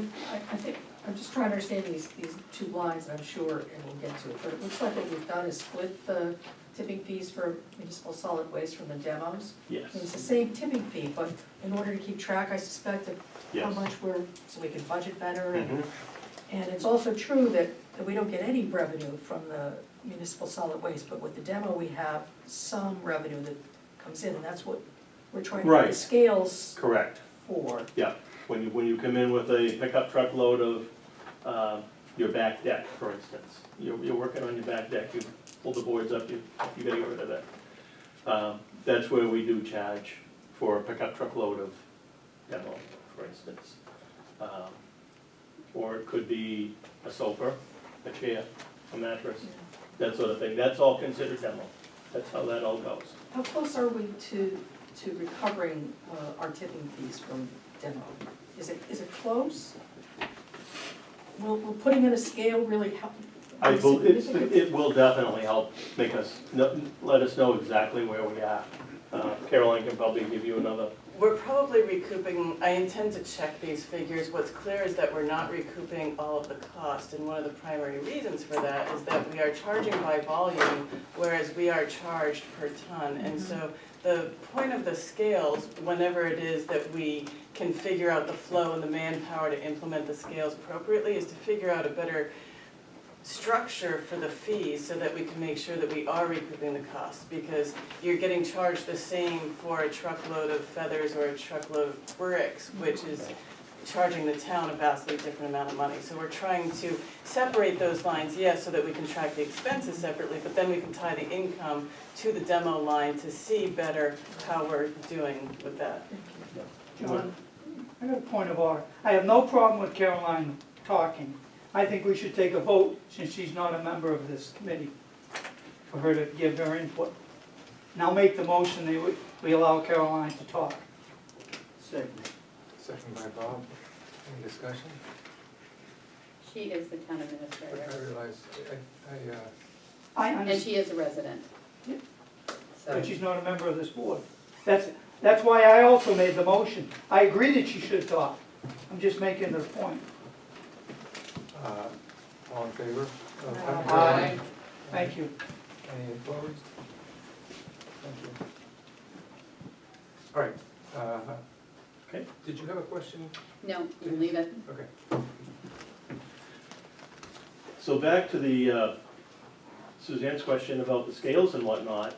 think, I'm just trying to understand these two lines, and I'm sure, and we'll get to it, but it looks like what we've done is split the tipping fees for municipal solid waste from the demos. Yes, And it's the same tipping fee, but in order to keep track, I suspect, of how yes. much so we can budget better. Mhm. And it's also true that we don't get any revenue from the municipal solid waste, but with the demo, we have some revenue that comes in, and that's what we're trying to get the Right. scales Correct. for. Yeah, when you come in with a pickup truck load of your back deck, for instance, you're working on your back deck, you pull the boards up, you gotta get rid of that. That's where we do charge for a pickup truck load of demo, for instance. Or it could be a sofa, a chair, a mattress, that sort of thing. That's all considered demo. That's how that all goes. How close are we to recovering our tipping fees from demo? Is it close? Will putting in a scale really help? It will definitely help make us, let us know exactly where we are. Caroline can probably give you another. We're probably recouping, I intend to check these figures. What's clear is that we're not recouping all of the cost, and one of the primary reasons for that is that we are charging by volume, whereas we are charged per ton. And so the point of the scales, whenever it is that we can figure out the flow and the manpower to implement the scales appropriately, is to figure out a better structure for the fees so that we can make sure that we are recouping the costs, because you're getting charged the same for a truckload of feathers or a truckload of bricks, which is charging the town a vastly different amount of money. So we're trying to separate those lines, yes, so that we can track the expenses separately, but then we can tie the income to the demo line to see better how we're doing with that. John, I got a point of order. I have no problem with Caroline talking. I think we should take a vote, since she's not a member of this committee, for her to give her input. And I'll make the motion that we allow Caroline to talk. Second. Second by Bob. Any discussion? She is the town I administrator, realize, I and understand, she is a resident. Yeah. So, but she's not a member of this board. That's why I also made the motion. I agree that she should talk. I'm just making the point. all in favor? of having Aye. Caroline? Thank you. Any opposed? Thank you. All right. Okay. Did you have a question? no, you leave it. Okay. So back to the, Suzanne's question about the scales and whatnot,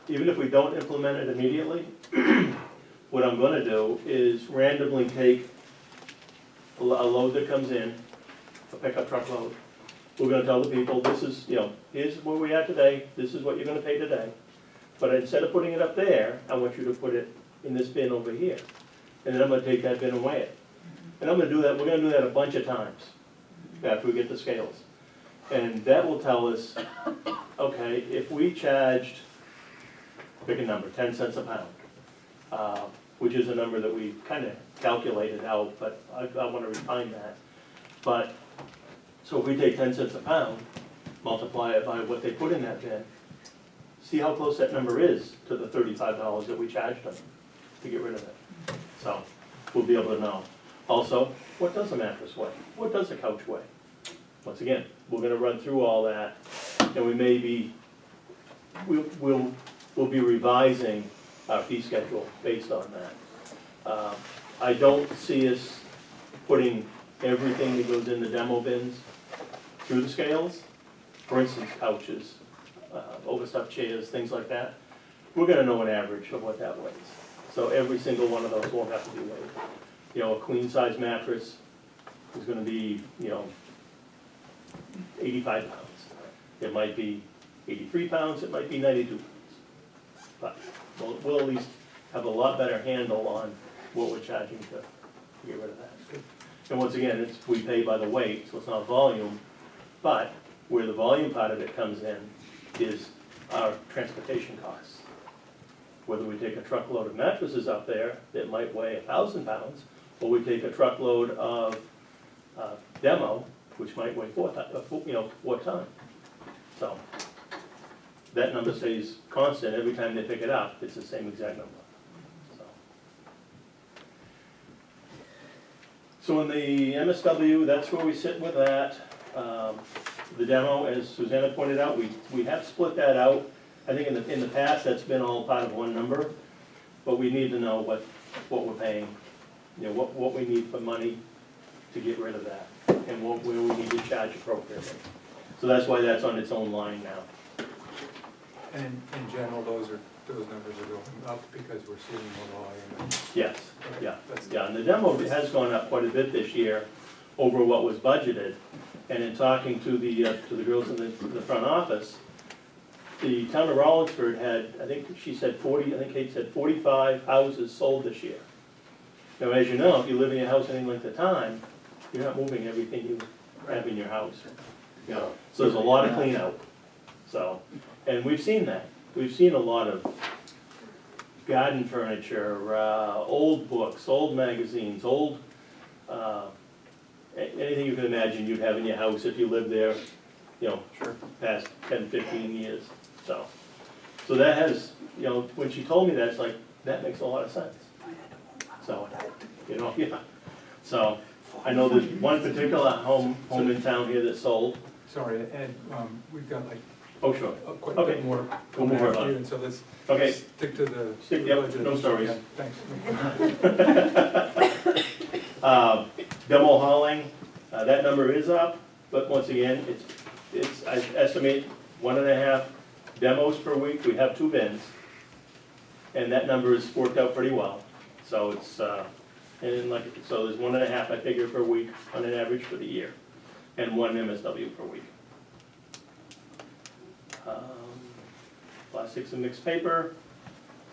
even if we don't implement it immediately, what I'm gonna do is randomly take a load that comes in, a pickup truck load. We're gonna tell the people, this is, here's where we are today, this is what you're gonna pay today. But instead of putting it up there, I want you to put it in this bin over here. And then I'm gonna take that bin and weigh it. And I'm gonna do that, we're gonna do that a bunch of times after we get the scales. And that will tell us, okay, if we charged, pick a number, 10 cents a pound, which is a number that we kind of calculated out, but I want to refine that. But, so if we take 10 cents a pound, multiply it by what they put in that bin, see how close that number is to the $35 that we charged them to get rid of it. So, we'll be able to know. Also, what does a mattress weigh? What does a couch weigh? Once again, we're gonna run through all that, and we may be, we'll be revising our fee schedule based on that. I don't see us putting everything that goes in the demo bins through the scales. For instance, couches, overstuffed chairs, things like that. We're gonna know an average of what that weighs. So every single one of those won't have to be weighed. A queen size mattress is gonna be, 85 pounds. It might be 83 pounds, it might be 92 pounds. But we'll at least have a lot better handle on what we're charging to get rid of that. And once again, we pay by the weight, so it's not volume, but where the volume part of it comes in is our transportation costs. Whether we take a truckload of mattresses up there that might weigh 1,000 pounds, or we take a truckload of demo, which might weigh 4 tons. So that number stays constant every time they pick it up. It's the same exact number. So in the MSW, that's where we sit with that. The demo, as Susanna pointed out, we have split that out. I think in the past, that's been all part of one number, but we need to know what we're paying, what we need for money to get rid of that, and where we need to charge appropriately. So that's why that's on its own line now. And in general, those numbers are going up because we're seeing more volume. Yes, yeah, That's- yeah, and the demo has gone up quite a bit this year over what was budgeted. And in talking to the girls in the front office, the town of Rollinsford had, I think she said 40, I think Kate said 45 houses sold this year. Now, as you know, if you live in your house any length of time, you're not moving everything you have in your house. So there's a lot of clean out. So, and we've seen that. We've seen a lot of garden furniture, old books, old magazines, old, anything you can imagine you'd have in your house if you lived there, Sure. past 10, 15 years. So that has, when she told me that, it's like, that makes a lot of sense. So, yeah. So, I know there's one particular home in town here that sold. Sorry, Ed, we've got like Oh, sure. quite a bit Okay. more We'll coming move after on. you, and so let's Okay. stick to the Yep, budget. no stories. Yeah, Thanks. Demo hauling, that number is up, but once again, it's, I estimate 1.5 demos per week. We have 2 bins. And that number is worked out pretty well. So it's, so there's 1.5, I figure, per week on an average for the year, and 1 MSW per week. Plastics and mixed paper,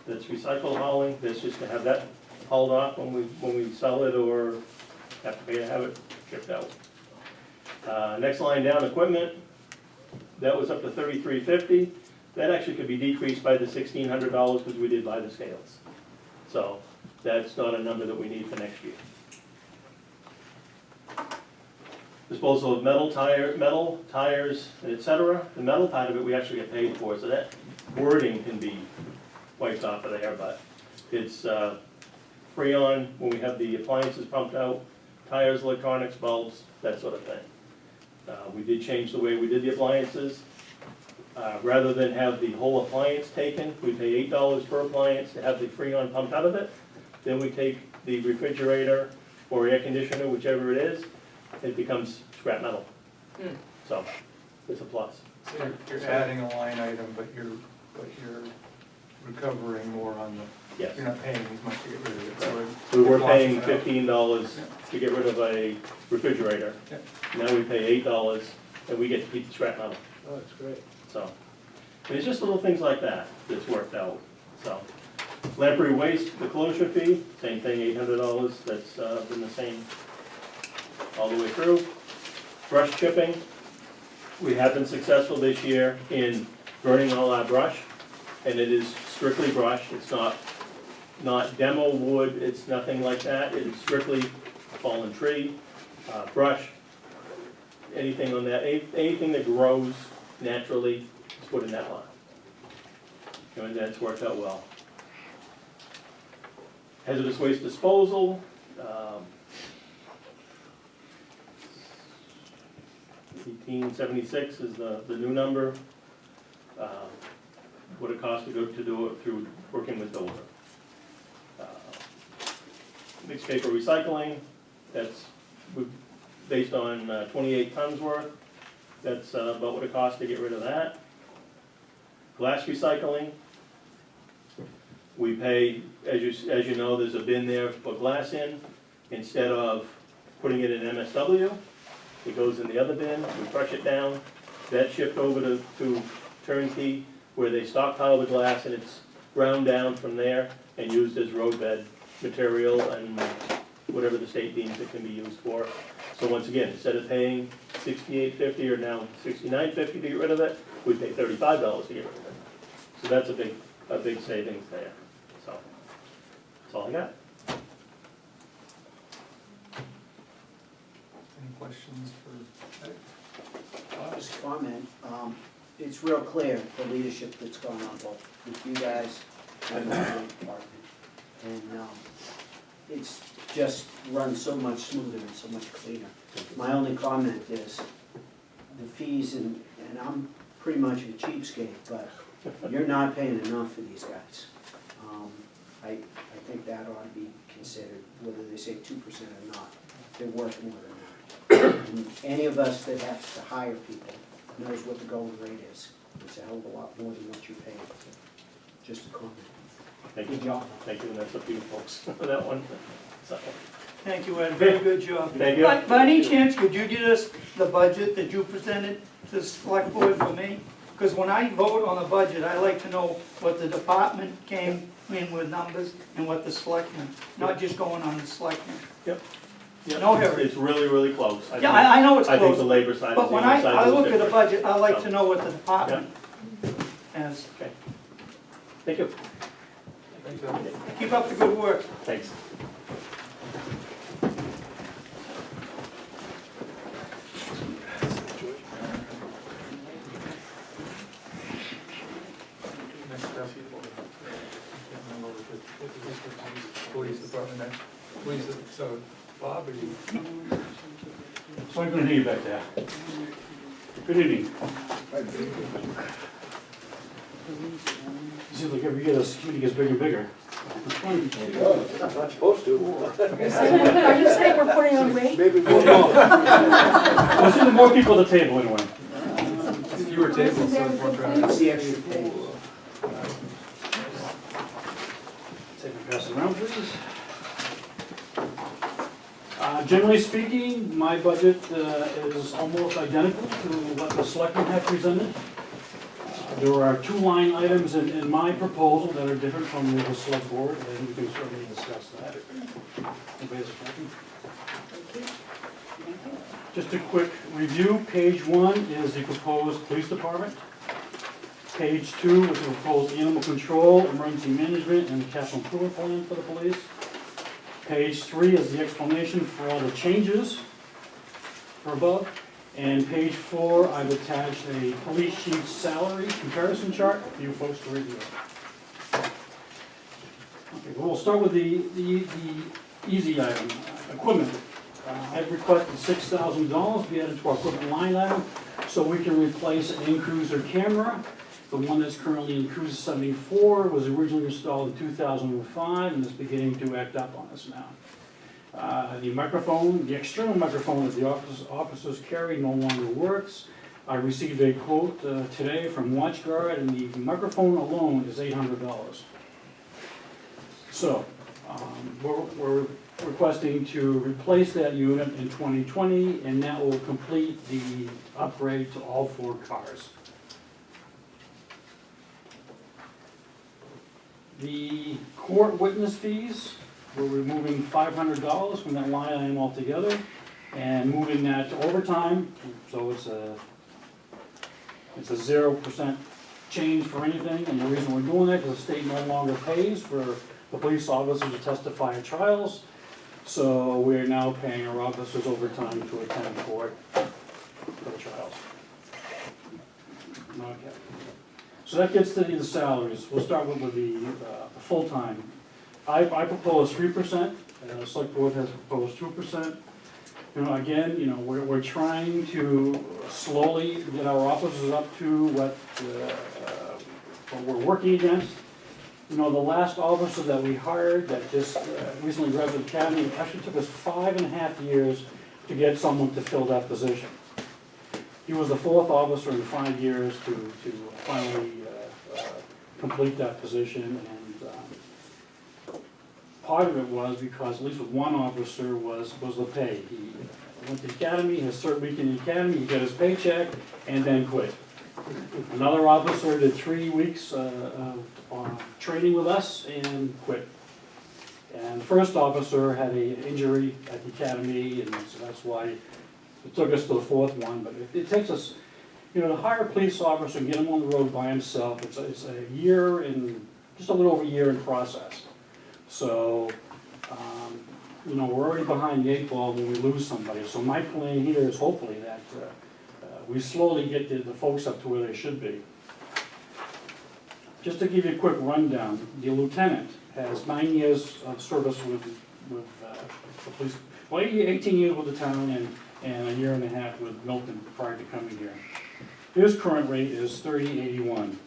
that's recycle hauling, that's just to have that hauled off when we sell it or have to pay to have it shipped out. Next line down, equipment, that was up to $33.50. That actually could be decreased by the $1,600 because we did buy the scales. So that's not a number that we need for next year. Disposal of metal, tires, et cetera. The metal part of it, we actually get paid for, so that wording can be wiped off of there, but it's Freon when we have the appliances pumped out, tires, electronics, bulbs, that sort of thing. We did change the way we did the appliances. Rather than have the whole appliance taken, we pay $8 per appliance to have the Freon pumped out of it. Then we take the refrigerator or air conditioner, whichever it is, it becomes scrap metal. So, it's a plus. So you're adding a line item, but you're recovering more on the, Yes. you're not paying as much to get rid of it, so. We were it paying washes out. $15 to get rid of a refrigerator. Yep. Now we pay $8 and we get to keep the scrap metal. Oh, that's great. So, and it's just little things like that that's worked out, so. Lamprey waste, the closure fee, same thing, $800, that's been the same all the way through. Brush chipping, we have been successful this year in burning all our brush, and it is strictly brush, it's not demo wood, it's nothing like that, it is strictly fallen tree, brush, anything on that, anything that grows naturally is put in that line. And that's worked out well. Hazardous waste disposal, 1876 is the new number. What it costs to do it through working with Dover. Mixed paper recycling, that's based on 28 tons worth. That's about what it costs to get rid of that. Glass recycling, we pay, as you know, there's a bin there to put glass in. Instead of putting it in MSW, it goes in the other bin, we crush it down. That's shipped over to Turnkey, where they stockpile the glass, and it's ground down from there and used as roadbed material and whatever the state deems it can be used for. So once again, instead of paying $68.50 or now $69.50 to get rid of it, we pay $35 to get rid of it. So that's a big savings there. So that's all I got. Any questions for Ed? I'll just comment, it's real clear, the leadership that's gone on both with you guys and the highway department. And, it's just run so much smoother and so much cleaner. My only comment is the fees, and I'm pretty much a cheapskate, but you're not paying enough for these guys. I think that ought to be considered, whether they say 2% or not, they're worth more than that. And any of us that has to hire people knows what the going rate is. It's a hell of a lot more than what you're paying. Just a comment. Thank you. Good job. Thank you, and that's up to you folks for that one. So, Thank you, Ed, very good job. Thank you. By any chance, could you give us the budget that you presented to the select board for me? Because when I vote on a budget, I like to know what the department came in with numbers and what the selectmen, not just going on the selectmen. Yep. No hurry. It's really, really close. Yeah, I know it's I think the close, labor side is the but when only side I that's look at a different. budget, I like to know what the department has. Okay. Thank you. Thanks, Ed. Keep up the good work. Thanks. Next up, police department next. Police, so Bob, are you? So I couldn't hear you back there. Good evening. It seems like every year the security gets bigger and bigger. Not supposed to. Are you saying we're putting on weight? Maybe Well, no. I see the more people at the table anyway. Fewer tables, so it's more crowded. It's the extra pay. Take and pass it around, please. Generally speaking, my budget is almost identical to what the selectmen have presented. There are 2 line items in my proposal that are different from the select board, and we can certainly discuss that. Anybody has a question? Just a quick review, page 1 is the proposed police department. Page 2 was the proposed animal control, emergency management, and capital improvement plan for the police. Page 3 is the explanation for all the changes for above. And page 4, I've attached a police chief salary comparison chart for you folks to review. Okay, well, we'll start with the easy item, equipment. I've requested $6,000 be added to our equipment line item so we can replace an in-cruiser camera. The one that's currently in Cruiser 74 was originally installed in 2005 and is beginning to act up on us now. The microphone, the external microphone that the officers carry no longer works. I received a quote today from WatchGuard, and the microphone alone is $800. So, we're requesting to replace that unit in 2020, and that will complete the upgrade to all 4 cars. The court witness fees, we're removing $500 from that line item altogether and moving that to overtime, so it's a 0% change for anything. And the reason we're doing that is the state no longer pays for the police officers to testify at trials, so we're now paying our officers overtime to attend court for the trials. Okay. So that gets to the salaries. We'll start with the full-time. I propose 3%, the select board has proposed 2%. You know, again, you know, we're trying to slowly get our officers up to what we're working against. You know, the last officer that we hired that just recently graduated the academy, it actually took us 5.5 years to get someone to fill that position. He was the 4th officer in 5 years to finally complete that position, and part of it was because, at least with one officer, was the pay. He went to the academy, his 3rd week in the academy, he got his paycheck, and then quit. Another officer did 3 weeks of training with us and quit. And the 1st officer had an injury at the academy, and so that's why it took us to the 4th one. But it takes us, you know, to hire a police officer and get him on the road by himself, it's a year and just a little over a year in process. So, you know, we're already behind the 8 ball when we lose somebody. So my plan here is hopefully that we slowly get the folks up to where they should be. Just to give you a quick rundown, the lieutenant has 9 years of service with the police, well, 18 years with the town and a year and a half with Milton prior to coming here. His current rate is $30.81.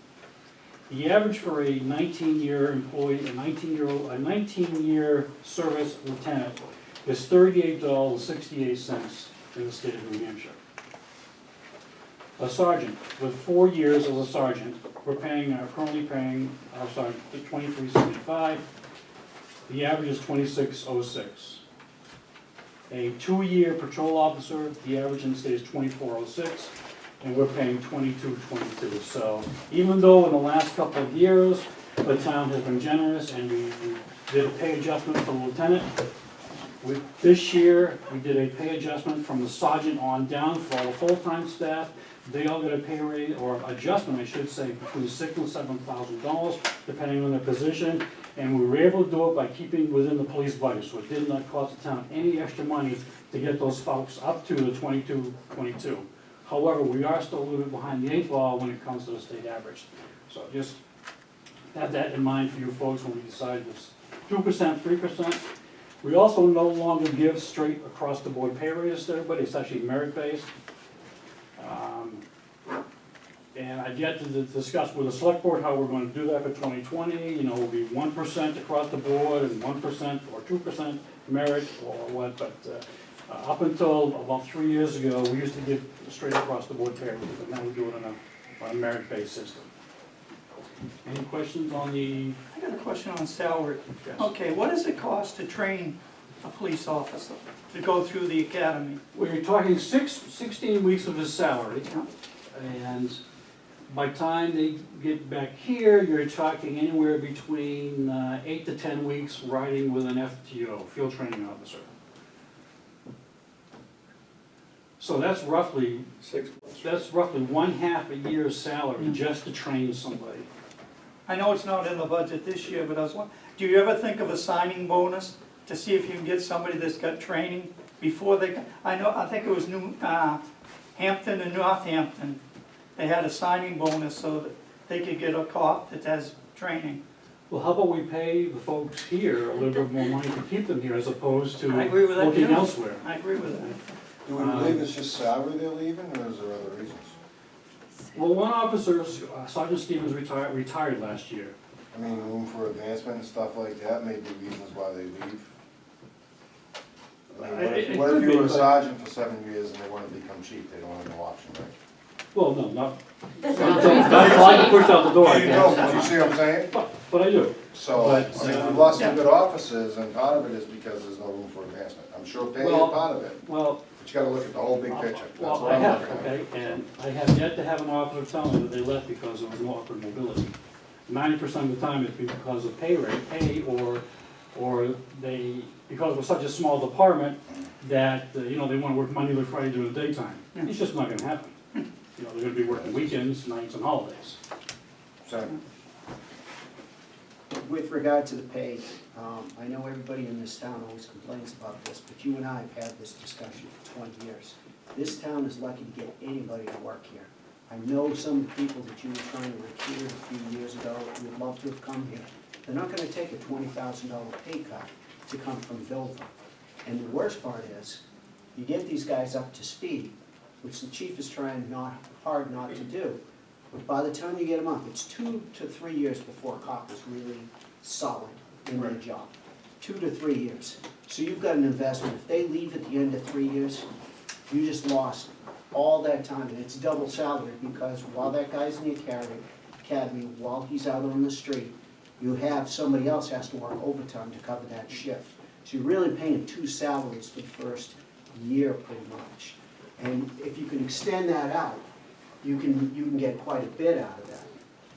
The average for a 19-year employee, a 19-year service lieutenant is $38.68 in the state of New Hampshire. A sergeant with 4 years as a sergeant, we're currently paying our sergeant $23.75. The average is $26.06. A 2-year patrol officer, the average in the state is $24.06. And we're paying $22.22. So even though in the last couple of years, the town has been generous and we did a pay adjustment for the lieutenant, this year, we did a pay adjustment from the sergeant on down for all the full-time staff. They all get a pay rate, or adjustment, I should say, between $6,000 and $7,000, depending on their position. And we were able to do it by keeping within the police budget, so it did not cost the town any extra money to get those folks up to the $22.22. However, we are still a little bit behind the 8 ball when it comes to the state average. So just have that in mind for you folks when we decide this 2%, 3%. We also no longer give straight across the board pay raises to everybody, it's actually merit based. And I've yet to discuss with the select board how we're going to do that for 2020. You know, it'll be 1% across the board and 1% or 2% merit or what, but up until about 3 years ago, we used to give straight across the board pay raises, but now we do it on a merit-based system. Any questions on the? I got a question on salary. Yes. Okay, what does it cost to train a police officer to go through the academy? We're talking 16 weeks of his salary, and by the time they get back here, you're talking anywhere between 8 to 10 weeks riding with an FTO, field training officer. So that's roughly 6 plus. that's roughly 1/2 a year's salary just to train somebody. I know it's not in the budget this year, but I was wondering, do you ever think of a signing bonus to see if you can get somebody that's got training before they, I think it was Hampton and Northampton. They had a signing bonus so that they could get a cop that has training. Well, how about we pay the folks here a little bit more money to keep them here as opposed to I agree with that, looking too. elsewhere? I agree with that. Do we believe it's just salary they're leaving, or is there other reasons? Well, one officer, Sergeant Stevens retired last year. I mean, room for advancement and stuff like that may be reasons why they leave. I mean, It what could if you be, were a but- sergeant for 7 years and they wanna become chief, they don't have no option, right? Well, no, not, Not not until I get pushed out the door, I You know, guess. but you see what I'm saying? But I do. So, But, I mean, we've lost some good officers, and part of it is because there's no room for advancement. I'm sure pay is Well- part of it, Well, but you gotta look at the whole big picture. That's well, what I I'm have, looking at. okay, and I have yet to have an officer tell me that they left because there was no upward mobility. 90% of the time it's because of pay, or they, because we're such a small department that, you know, they wanna work Monday through Friday during the daytime. It's just not gonna happen. You know, they're gonna be working weekends, nights, and holidays. So, With regard to the pay, I know everybody in this town always complains about this, but you and I have had this discussion for 20 years. This town is lucky to get anybody to work here. I know some of the people that you were trying to recruit a few years ago who would love to have come here. They're not gonna take a $20,000 pay cut to come from Billville. And the worst part is, you get these guys up to speed, which the chief is trying hard not to do. But by the time you get them up, it's 2 to 3 years before a cop is really solid in their job. 2 to 3 years. So you've got an investment. If they leave at the end of 3 years, you just lost all that time. And it's double salary because while that guy's in the academy, while he's out on the street, you have somebody else has to work overtime to cover that shift. So you're really paying 2 salaries for the first year pretty much. And if you can extend that out, you can get quite a bit out of that.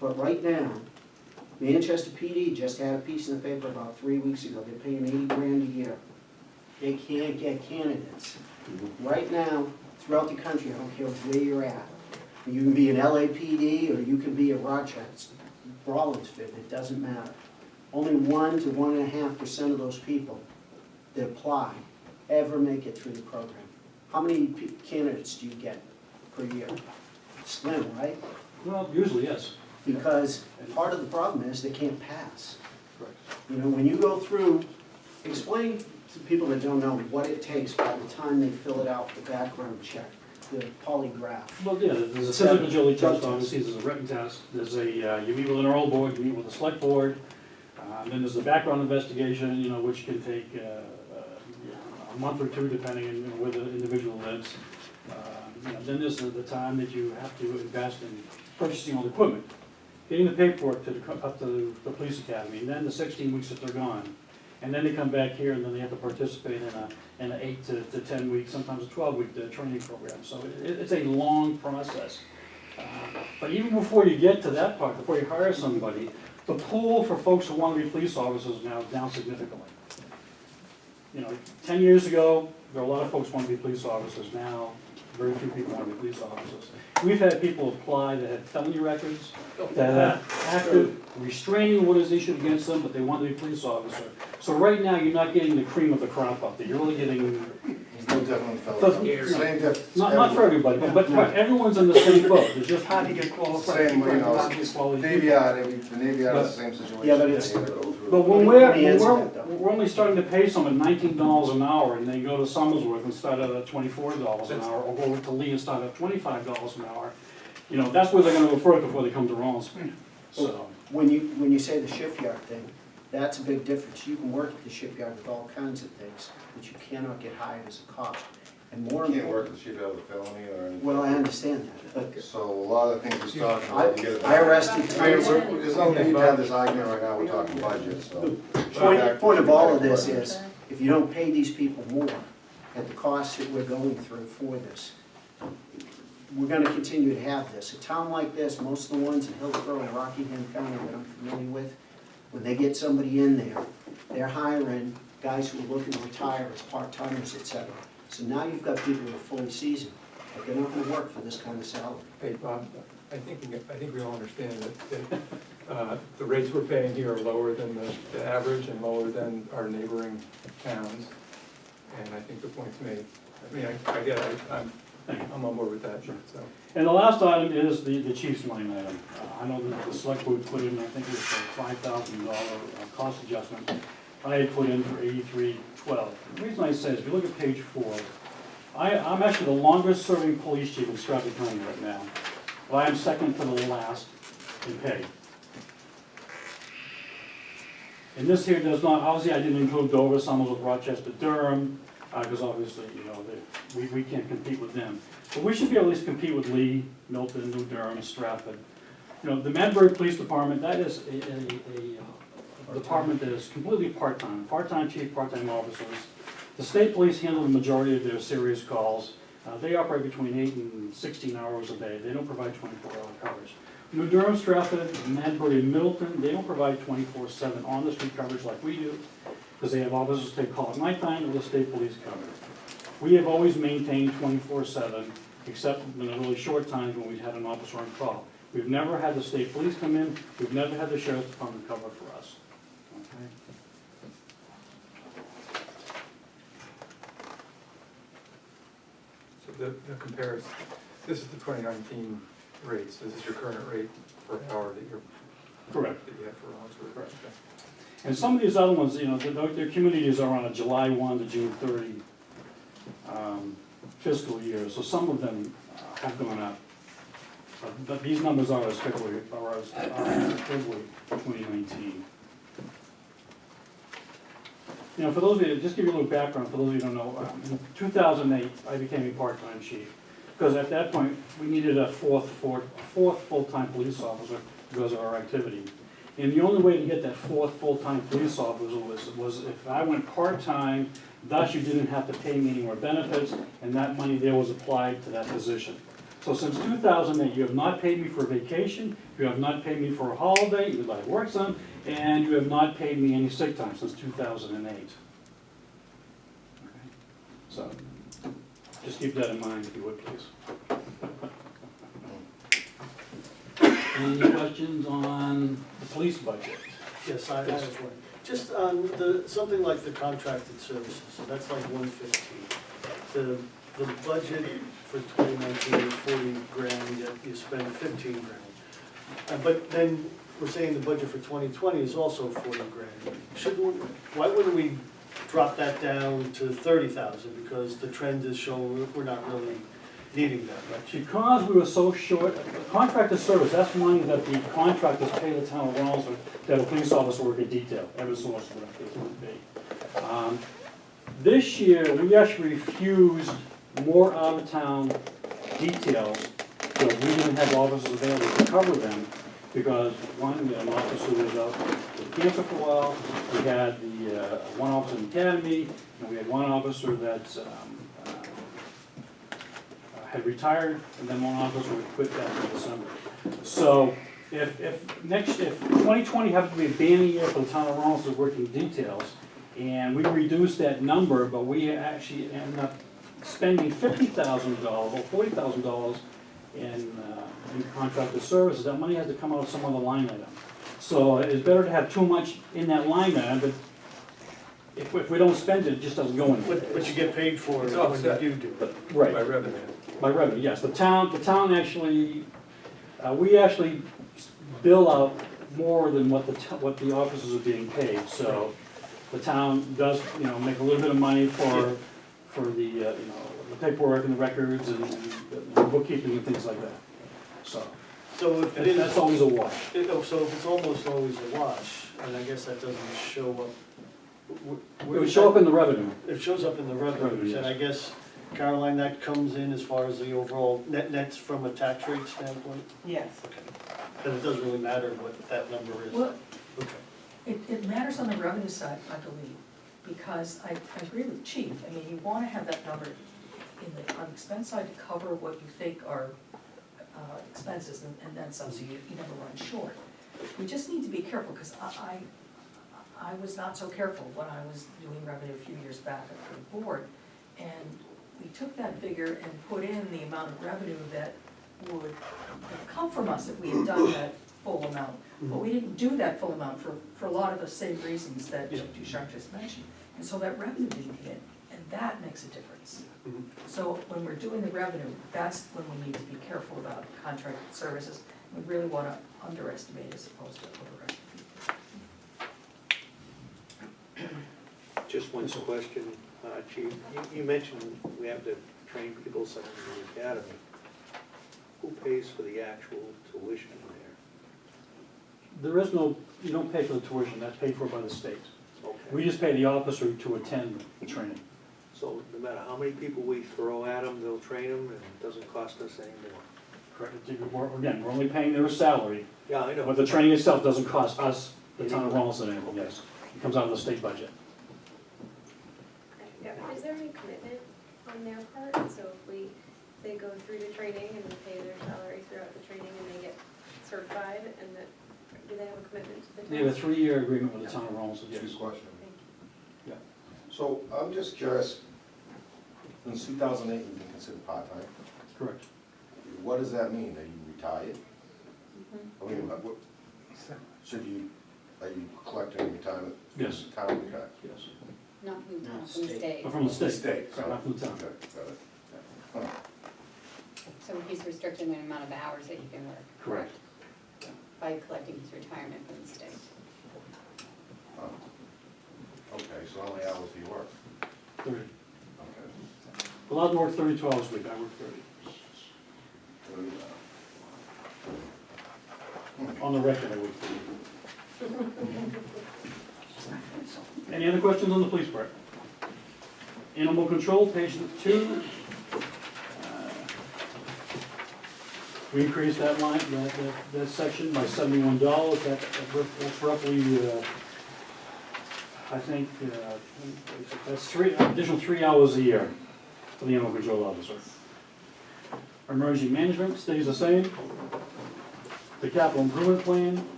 But right now, Manchester PD just had a piece in the paper about 3 weeks ago, they're paying 80 grand a year. They can't get candidates. Right now, throughout the country, I don't care where you're at. You can be an LAPD or you can be a Rochester, Rollinsford, it doesn't matter. Only 1 to 1.5% of those people that apply ever make it through the program. How many candidates do you get per year? Slim, right? Well, usually, yes. Because part of the problem is they can't pass. Correct. You know, when you go through, explain to people that don't know what it takes by the time they fill it out, the background check, the polygraph. Well, yeah, there's a physical agility test, obviously, there's a written test, there's a, you meet with an enroll board, you meet with a select board, then there's the background investigation, you know, which can take a month or two, depending on, you know, where the individual lives. You know, then there's the time that you have to invest in purchasing all the equipment, getting the paperwork up to the police academy, and then the 16 weeks that they're gone. And then they come back here, and then they have to participate in an 8 to 10 week, sometimes a 12-week training program. So it's a long process. But even before you get to that part, before you hire somebody, the pool for folks who want to be police officers is now down significantly. You know, 10 years ago, there were a lot of folks who wanted to be police officers. Now, very few people want to be police officers. We've had people apply that had felony records, that have active restraining orders issued against them, but they want to be a police officer. So right now, you're not getting the cream of the crop out there. You're really getting, it's no different than Doesn't- fellas. Same difference. not for everybody, but everyone's in the same boat. It's just Hard to get qualified. Same, you know, hard to get quality Navy people. Yard, the Navy Yard is the same situation. Yeah, but it's- They had to go through. But when Let me answer that, though. we're only starting to pay someone $19 an hour, and they go to Somersworth and start at $24 an hour, or go to Lee and start at $25 an hour, you know, that's where they're gonna go first before they come to Rollinsford. So, When you say the shipyard thing, that's a big difference. You can work at the shipyard with all kinds of things, but you cannot get hired as a cop. And more You can't important, work the ship out of a felony or anything. well, I understand that, but So a lot of the things he's talking about, you get. I arrested I mean, three. there's no need to have this argument right now, we're talking budget, so. Point of all of this is, if you don't pay these people more at the cost that we're going through for this, we're gonna continue to have this. A town like this, most of the ones in Hillsborough and Rockingham County that I'm familiar with, when they get somebody in there, they're hiring guys who are looking to retire as part-timers, et cetera. So now you've got people who are fully seasoned. but they're not gonna work for this kind of salary. Hey, Bob, I think we all understand that the rates we're paying here are lower than the average and lower than our neighboring towns. And I think the point's made. I mean, I get it, I'm on board with that, so. And the last item is the chief's line item. I know that the select board put in, I think it was a $5,000 cost adjustment. I had put in for $83.12. The reason I say is, if you look at page 4, I'm actually the longest serving police chief in Stratford County right now. But I am second to the last in pay. And this here does not, obviously I didn't include Dover, Somersville, Rochester, Durham, because obviously, you know, we can't compete with them. But we should be able to at least compete with Lee, Milton, New Durham, and Stratford. You know, the Madbury Police Department, that is a department that is completely part-time. Part-time chief, part-time officers. The state police handle the majority of their serious calls. They operate between 8 and 16 hours a day. They don't provide 24-hour coverage. New Durham, Stratford, Madbury, and Middleton, they don't provide 24/7 on-the-street coverage like we do, because they have officers take call at nighttime or the state police cover. We have always maintained 24/7, except in the really short times when we've had an officer on call. We've never had the state police come in, we've never had the sheriff's department cover for us. Okay? So the comparison, this is the 2019 rates, this is your current rate per hour that Correct. you have for Rollinsford. Correct. And some of these other ones, you know, their communities are on a July 1 to June 30 fiscal year, so some of them have gone up. But these numbers are as February 2019. You know, for those of you, just give you a little background, for those of you who don't know, in 2008, I became a part-time chief. Because at that point, we needed a fourth full-time police officer because of our activity. And the only way to get that fourth full-time police officer was if I went part-time, thus you didn't have to pay me any more benefits, and that money there was applied to that position. So since 2008, you have not paid me for vacation, you have not paid me for a holiday, even though I worked some, and you have not paid me any sick time since 2008. Okay. So, just keep that in mind if you would, please. Any questions on the police budget? Yes, I have one. Just on something like the contracted services, so that's like 115. The budget for 2019 is 40 grand, yet you spend 15 grand. But then we're saying the budget for 2020 is also 40 grand. Why wouldn't we drop that down to 30,000? Because the trend is showing we're not really needing that much. Because we were so short, contracted service, that's money that the contractors pay the town of Rollinsford to have a police officer work in detail, every source of that case would be. This year, we actually refused more out-of-town details, so we didn't have officers available to cover them, because one, we had an officer who was out with cancer for a while, we had the one officer in the academy, and we had one officer that had retired, and then one officer would quit back in December. So if 2020 happened to be a banner year for the town of Rollinsford working details, and we reduced that number, but we actually ended up spending $50,000 or $40,000 in contracted services, that money has to come out of some other line item. So it's better to have too much in that line item, but if we don't spend it, it just doesn't go anywhere. But you get paid for It's it when offset. you do. Right. By revenue. By revenue, yes. The town actually, we actually bill out more than what the officers are being paid. So the town does, you know, make a little bit of money for the, you know, the paperwork and the records and the bookkeeping and things like that. So So if it is, that's always a wash. so if it's almost always a wash, and I guess that doesn't show up. It would show up in the revenue. It shows up in the revenues, and I guess, Caroline, that comes in as far as the overall nets from a tax rate standpoint? Yes. Then it doesn't really matter what that number is? Well, Okay. it matters on the revenue side, I believe, because I agree with Chief. I mean, you wanna have that number on the expense side to cover what you think are expenses, and then some, so you never run short. We just need to be careful, because I was not so careful when I was doing revenue a few years back for the board, and we took that figure and put in the amount of revenue that would have come from us if we had done that full amount. But we didn't do that full amount for a lot of the same reasons that Yeah. Ducharme just mentioned. And so that revenue didn't hit, and that makes a difference. Mhm. So when we're doing the revenue, that's when we need to be careful about contracted services. We really wanna underestimate as opposed to overestimate. Just one question, Chief. You mentioned we have to train people such as the academy. Who pays for the actual tuition there? There is no, you don't pay for the tuition, that's paid for by the state. We Okay, just pay the officer to attend the training. so no matter how many people we throw at them, they'll train them and it doesn't cost us any more? Correct. Again, we're only paying their salary, Yeah, I know. but the training itself doesn't cost us, the town of Rollinsford, anything, yes. It comes out of the state budget. Yeah, is there any commitment on their part? So if they go through the training and we pay their salary throughout the training and they get certified, and that, do they have a commitment to the town? They have a 3-year agreement with the town of Rollinsford, yes. Good question. Thank you. So I'm just curious, since 2008, you've been considered part-time. Correct. What does that mean? Are you retired? Mhm. I mean, are you collecting retirement? Yes. Town retirement? Yes. Not from the town, No, from the state. state. But from the state. State, sorry. Not from the town. Okay, got it. Huh. So he's restricted in the amount of hours that he can work. Correct. By collecting his retirement from the state. Huh. Okay, so how many hours do you work? 30. Okay. Allowed to work 32 hours a week, I work 30. On the record, I work 30. Any other questions on the police part? Animal control, page 2. We increased that line, that section by $71. That's roughly, I think, that's additional 3 hours a year for the animal control officer. Emergency management stays the same. The capital improvement plan,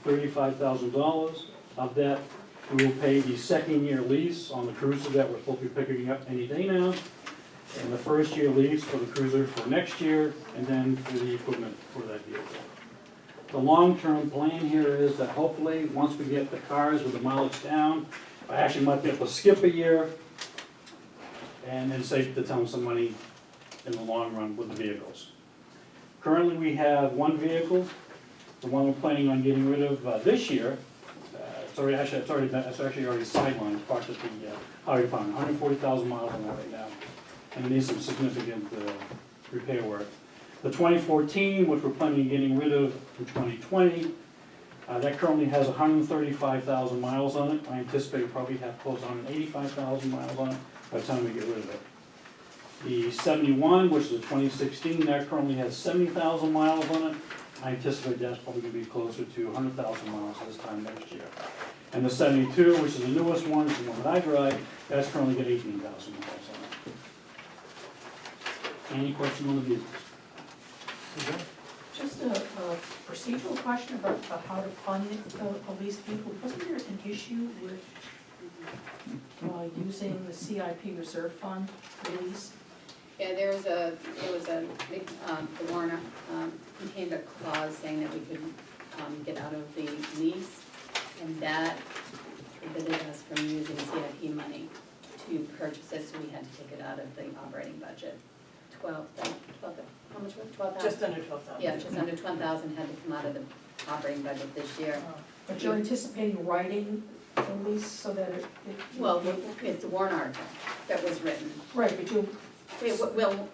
$35,000. Of that, we will pay the 2nd-year lease on the cruiser that we're supposed to be picking up any day now, and the 1st-year lease for the cruiser for next year, and then for the equipment for that vehicle. The long-term plan here is that hopefully, once we get the cars with the mileage down, I actually might be able to skip a year and then save the town some money in the long run with the vehicles. Currently, we have one vehicle, the one we're planning on getting rid of this year. It's actually already sidelined, parked at the highway department, 140,000 miles on that right now. And it needs some significant repair work. The 2014, which we're planning on getting rid of in 2020, that currently has 135,000 miles on it. I anticipate we'll probably have close to 185,000 miles on it by the time we get rid of it. The 71, which is a 2016, that currently has 70,000 miles on it. I anticipate that's probably going to be closer to 100,000 miles this time next year. And the 72, which is the newest one, the one that I drive, that's currently got 18,000 miles on it. Any question on the vehicles? Just a procedural question about how to fund the police vehicle. Wasn't there an issue with using the CIP reserve fund release? Yeah, there was a big, the warrant contained a clause saying that we could get out of the lease, and that prevented us from using CIP money to purchase it, so we had to take it out of the operating budget. 12, how much was it, 12,000? Just under 12,000. Yeah, just under 12,000 had to come out of the operating budget this year. But you're anticipating writing the lease so that it. Well, it's the warrant article that was written. Right, but you, We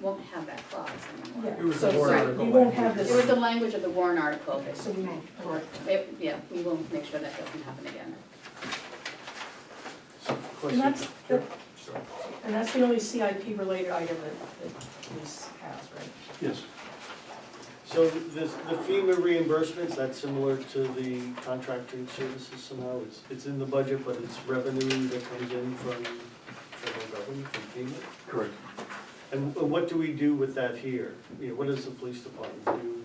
won't have that clause anymore. yeah, It was so the warrant so article you won't language. have this. It was the language of the warrant article. So we won't correct that. Yeah, we will make sure that doesn't happen again. And that's, and that's the only CIP related item that police has, right? Yes. So the FEMA reimbursements, that's similar to the contracting services somehow? It's in the budget, but it's revenue that comes in from federal government, from FEMA? Correct. And what do we do with that here? You know, what does the police department do?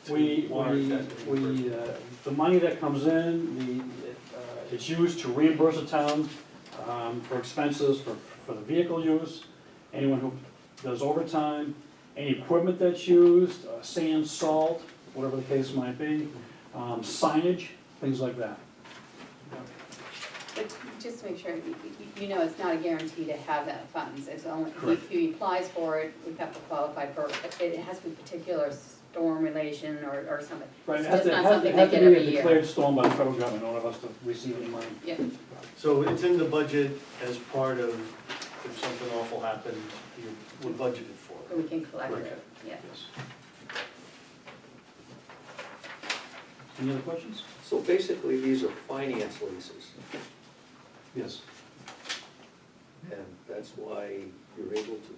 to warrant that reimbursement? The money that comes in, it's used to reimburse the town for expenses for the vehicle use, anyone who does overtime, any equipment that's used, sand, salt, whatever the case might be, signage, things like that. But just to make sure, you know, it's not a guarantee to have that funds, it's only, Correct. if he applies for it, we have to qualify for it, it has to be particular storm relation or something. Right, it It's has just to, not has something to, they has to get be every a year. declared storm by the federal government in order for us to receive any money. Yeah, So it's in the budget as part of, if something awful happens, we're budgeted for so it. we can collect Right. it, yeah. Yes. Any other questions? So basically, these are finance leases, Yes. and that's why you're able to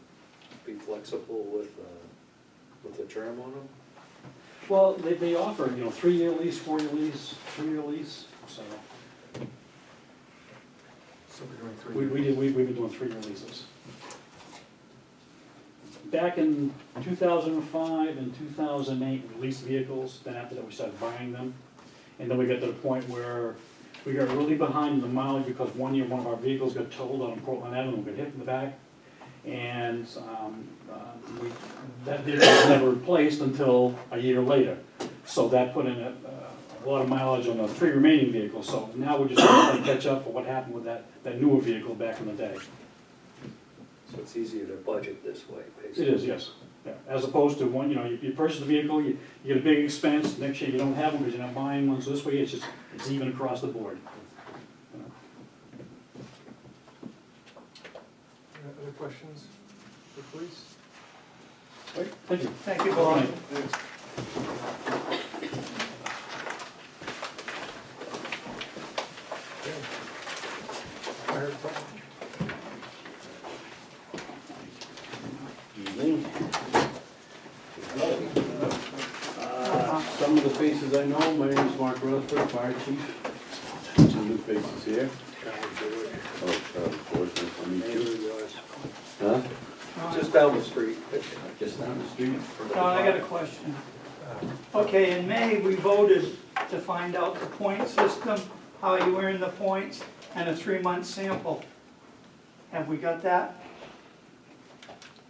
be flexible with the term on them? Well, they offer, 3-year lease, 4-year lease, 3-year lease, so So we're doing three. we've been doing 3-year leases. Back in 2005 and 2008, we leased vehicles, then after that, we started buying them. And then we got to the point where we got really behind the mileage because one year, one of our vehicles got totaled on Portland Avenue, got hit in the back. And that vehicle was never replaced until a year later. So that put in a lot of mileage on the 3 remaining vehicles. So now we're just trying to catch up for what happened with that newer vehicle back in the day. So it's easier to budget this way, It basically. is, yes. Yeah. As opposed to one, you purchase the vehicle, you get a big expense, next year you don't have one because you're not buying one, so this way it's even across the board. Any other questions for police? Right, thank you. Thank you, Bob. Fire department? Evening. Some of the faces I know, my name is Mark Rutherford, Fire Chief. Two new faces here. Oh, Charlie George, nice to meet you. Huh? Just down the street. Just down the street. Don, I got a question. Okay, in May, we voted to find out the point system, how you earn the points, and a 3-month sample. Have we got that?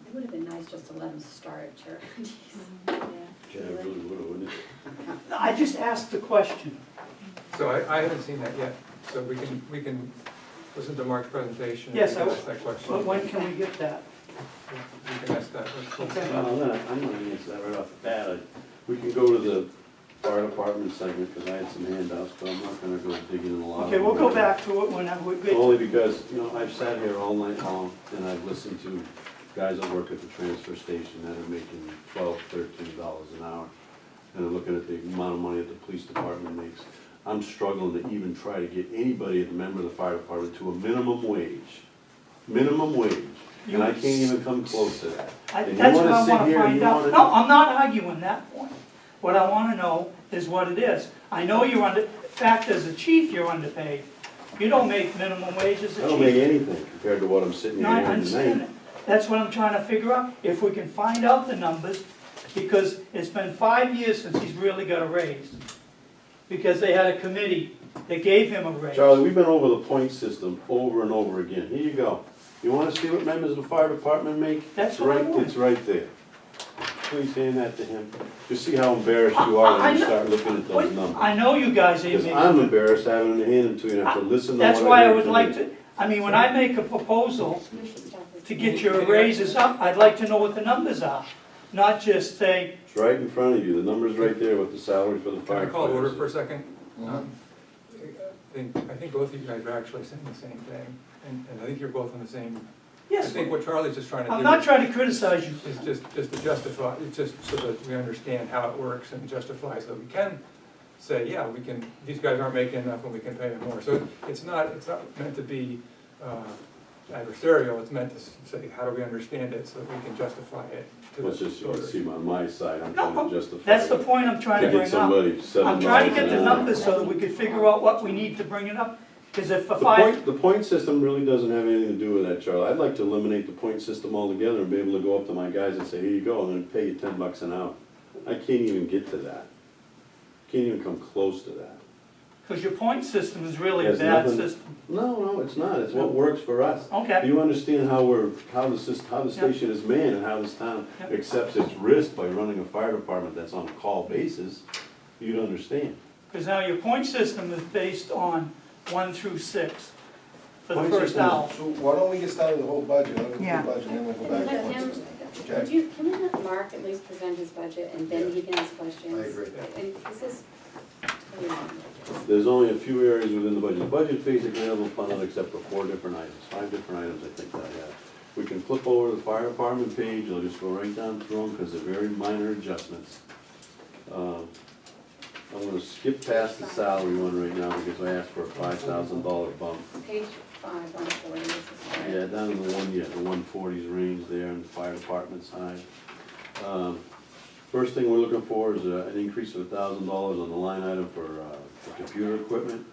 It would have been nice just to let him start, sure. Yeah, it really would, wouldn't it? I just asked the question. So I haven't seen that yet, so we can listen to Mark's presentation and we Yes, can I ask that question. But when can we get that? We can ask that. Okay. Well, I'm gonna answer that right off the bat. We can go to the fire department segment, because I had some handouts, but I'm not gonna go digging in a lot of Okay, them. we'll go back to it whenever we get. Only because, I've sat here all night long and I've listened to guys that work at the transfer station that are making $12, $13 an hour. And I'm looking at the amount of money that the police department makes. I'm struggling to even try to get anybody, a member of the fire department, to a minimum wage. Minimum wage. And I can't even come close to that. And you That's what wanna I sit wanna here and find you out. wanna- No, I'm not arguing that point. What I wanna know is what it is. I know you're in fact, as a chief, you're underpaid. You don't make minimum wage as a chief. I don't make anything compared to what I'm sitting No, here I hearing understand tonight. it. That's what I'm trying to figure out, if we can find out the numbers, because it's been 5 years since he's really got a raise. Because they had a committee that gave him a raise. Charlie, we've been over the point system over and over again. Here you go. You wanna see what members of the fire department make? That's It's what I right- want. It's right there. Please hand that to him. You see how embarrassed you are I when you know- start looking at those numbers. I know you guys ain't Because making. I'm embarrassed having to hand them to you and have to listen to what I That's why I heard would like today. to, I mean, when I make a proposal We should start with- to get your raises up, I'd like to know what the numbers are. Not just say, It's right in front of you. The number's right there with the salary for the Can I call order firefighters. for a second? I think both of you guys are actually saying the same thing, and I think you're both on the same. I yes, think what Charlie's just trying to do. I'm not trying to criticize you. Is just to justify, it's just so that we understand how it works and justify, so we can say, yeah, we can, these guys aren't making enough and we can pay them more. So it's not meant to be adversarial, it's meant to say, how do we understand it so that we can justify it to the It's just, you can voters. see on my side, I'm No, trying to justify. That's the it. point I'm trying to To bring get up. somebody $7 I'm trying to get the an hour. numbers so that we could figure out what we need to bring it up. Because if for The point system really doesn't have anything to do with that, Charlie. I'd like to eliminate the point system altogether and be able to go up to my guys and say, here you go, I'm gonna pay you $10 an hour. I can't even get to that. Can't even come close to that. Because your point system is really a There's bad nothing- system. No, it's not, it's what works for us. Okay, You understand how the station is manned and how this town Yep. accepts its risk by running a fire department that's on a call basis, you'd understand. because now your point system is based on 1 through 6 for the Point first system- hour. So why don't we get started with the whole budget, let me Yeah. do the budget, and then we'll go Can we back to let one him, system. would Okay? you, can we let Mark at least present his budget and then he can ask questions? I agree. And this is totally wrong. There's only a few areas within the budget. The budget's basically available funded except for 4 different items, 5 different items I think that I have. We can flip over to the fire department page, I'll just go right down through them because they're very minor adjustments. I'm gonna skip past the salary one right now because I asked for a $5,000 bump. Page 5, 140 is the start. Yeah, down in the 140s range there on the fire department side. First thing we're looking for is an increase of $1,000 on the line item for computer equipment.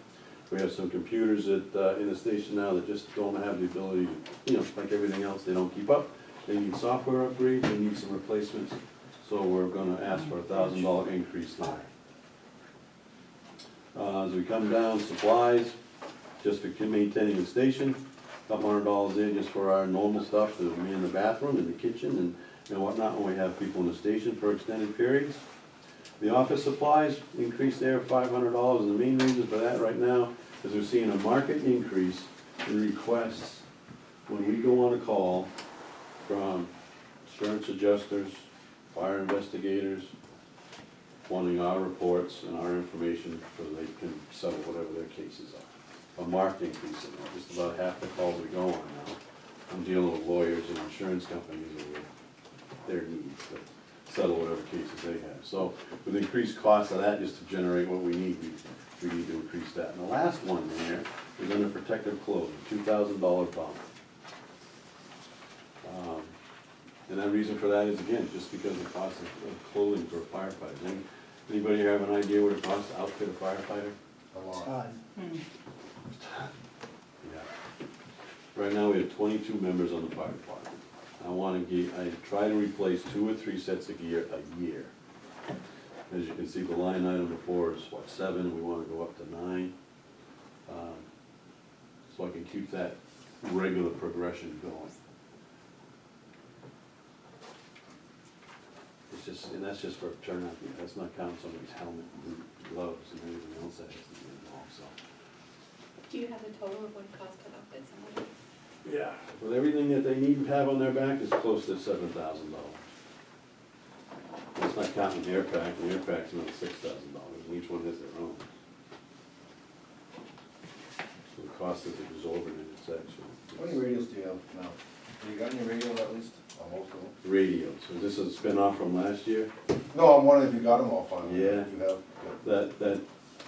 We have some computers in the station now that just don't have the ability to, like everything else, they don't keep up. They need software upgrades, they need some replacements, so we're gonna ask for a $1,000 increase there. As we come down, supplies, just for maintaining the station, couple $100 there just for our normal stuff, to man the bathroom and the kitchen and whatnot, when we have people in the station for extended periods. The office supplies, increase there of $500, and the main reason for that right now is we're seeing a market increase in requests when we go on a call from insurance adjusters, fire investigators, wanting our reports and our information so they can settle whatever their cases are. A marked increase in that, just about half the calls we go on now. I'm dealing with lawyers and insurance companies with their needs to settle whatever cases they have. So with increased costs of that, just to generate what we need, we need to increase that. And the last one there is under protective clothing, $2,000 bump. And the reason for that is, again, just because of the cost of clothing for firefighters. Anybody have an idea what it costs to outfit a firefighter? A lot. Yeah. Right now, we have 22 members on the fire department. I try to replace 2 or 3 sets of gear a year. As you can see, the line item before is, 7, we wanna go up to 9. So I can keep that regular progression going. And that's just for turnout gear, that's not counting somebody's helmet, boot, gloves, and everything else that has to be involved, so. Do you have a total of what it costs to outfit somebody? Yeah. With everything that they need to have on their back, it's close to $7,000. That's not counting the air pack, the air pack's another $6,000, and each one has their own. So the cost is exorbitant, it's actually. How many radios do you have now? Have you got any radios at least, on most of them? Radios, so this is a spin-off from last year. No, I'm wondering if you got them all finally. Yeah. You have? Good.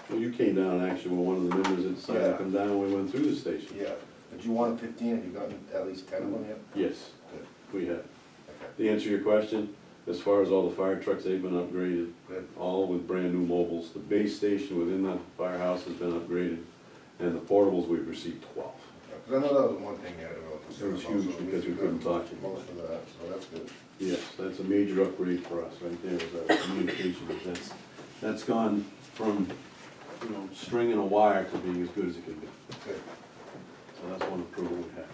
Well, you came down actually, with one of the members that decided to Yeah. come down when we went through the station. Yeah. Did you want 15? Have you gotten at least 10 of them yet? Yes, Good. we have. Okay. To answer your question, as far as all the fire trucks, they've been upgraded, Good. all with brand-new mobiles. The base station within the firehouse has been upgraded, and the portables, we've received 12. Because I know that was one thing you had to really It consider. was huge because we couldn't talk to Most of that, so that's good. Yes, that's a major upgrade for us, right there, is our communication. That's gone from, stringing a wire to being as good as it can be. Good. So that's one approval we have.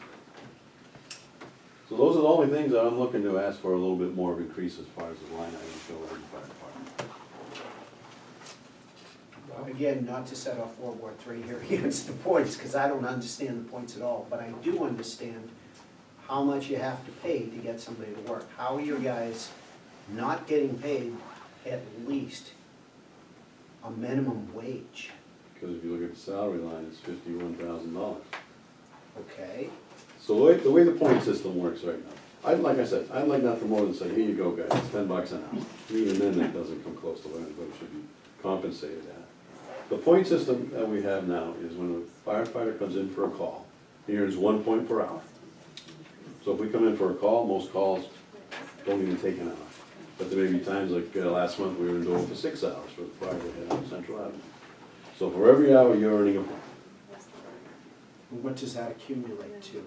So those are the only things that I'm looking to ask for a little bit more of increase as far as the line items go in the fire department. Again, not to set off World War III here against the points, because I don't understand the points at all, but I do understand how much you have to pay to get somebody to work. How are you guys not getting paid at least a minimum wage? Because if you look at the salary line, it's $51,000. Okay? So the way the point system works right now, like I said, I'd like nothing more than say, here you go, guys, it's $10 an hour. Even then, that doesn't come close to what anybody should be compensated at. The point system that we have now is when a firefighter comes in for a call, he earns 1 point per hour. So if we come in for a call, most calls don't even take an hour. But there may be times, like last month, we were in Dover for 6 hours for the fire we had on Central Avenue. So for every hour, you're earning a point. What does that accumulate to?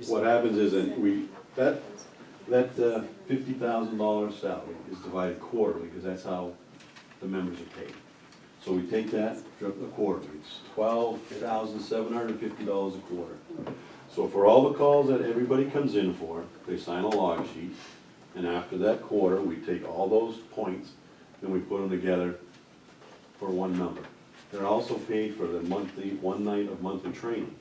What happens is that $50,000 salary is divided quarterly, because that's how the members are paid. So we take that a quarter, it's $12,750 a quarter. So for all the calls that everybody comes in for, they sign a log sheet, and after that quarter, we take all those points and we put them together for one number. They're also paid for the monthly, one night of monthly training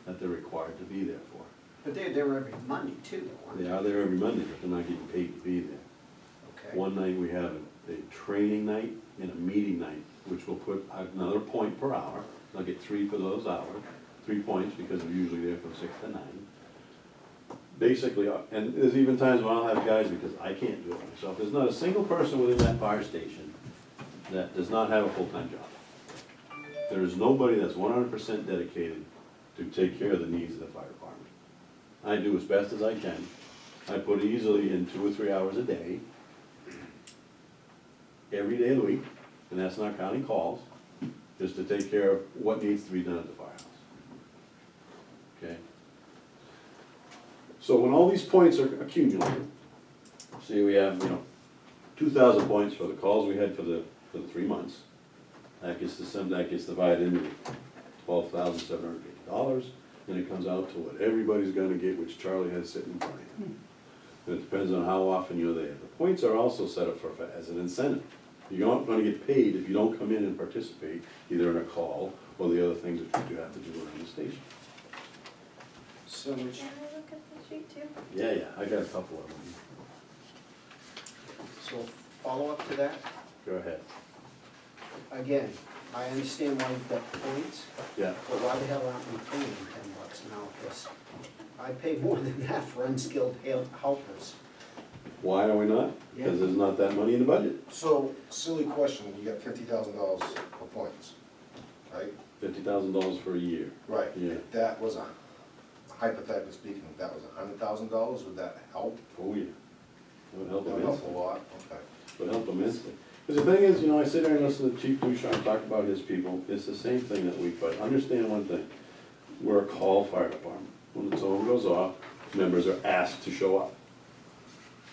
that they're required to be there for. But they're there every Monday too, though, aren't They they? are there every Monday, but they're not getting paid to be there. Okay. One night we have a training night and a meeting night, which will put another point per hour. They'll get 3 for those hours, 3 points because they're usually there from 6 to 9. Basically, and there's even times when I'll have guys, because I can't do it myself, there's not a single person within that fire station that does not have a full-time job. There is nobody that's 100% dedicated to take care of the needs of the fire department. I do as best as I can. I put easily in 2 or 3 hours a day, every day of the week, and that's not counting calls, just to take care of what needs to be done at the firehouse. Okay? So when all these points are accumulated, say we have, 2,000 points for the calls we had for the 3 months, that gets divided into $12,750, and it comes out to what everybody's gonna get, which Charlie has sitting in front of him. And it depends on how often you're there. The points are also set up as an incentive. You're not gonna get paid if you don't come in and participate, either in a call or the other things that you have to do around the station. So which, Can I look at the sheet too? Yeah, I got a couple of them. so follow up to that, Go ahead. again, I understand why you've got points, Yeah. but why the hell aren't we paying them $10 an hour? Because I pay more than that for unskilled helpers. Why are we not? Because there's not that money in the budget. So, silly question, you got $50,000 for points, right? $50,000 for a year. Right. Yeah. If that was hypothetically speaking, if that was $100,000, would that help? Oh, yeah. That would help That would help immensely. a lot, okay. Would help immensely. Because the thing is, I sit there and listen to Chief Ducharme talk about his people. It's the same thing that we, but understand one thing. We're a call fire department. When the phone goes off, members are asked to show up.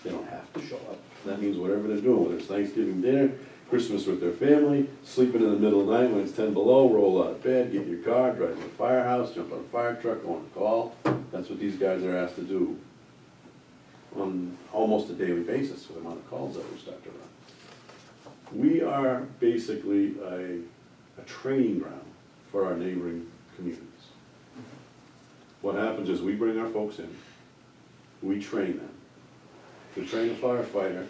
They don't have to show up. That means whatever they're doing, whether it's Thanksgiving dinner, Christmas with their family, sleeping in the middle of the night when it's 10 below, roll out of bed, get in your car, drive to the firehouse, jump on a fire truck, go on a call. That's what these guys are asked to do on almost a daily basis for the amount of calls that we start to run. We are basically a training ground for our neighboring communities. What happens is we bring our folks in, we train them. To train a firefighter,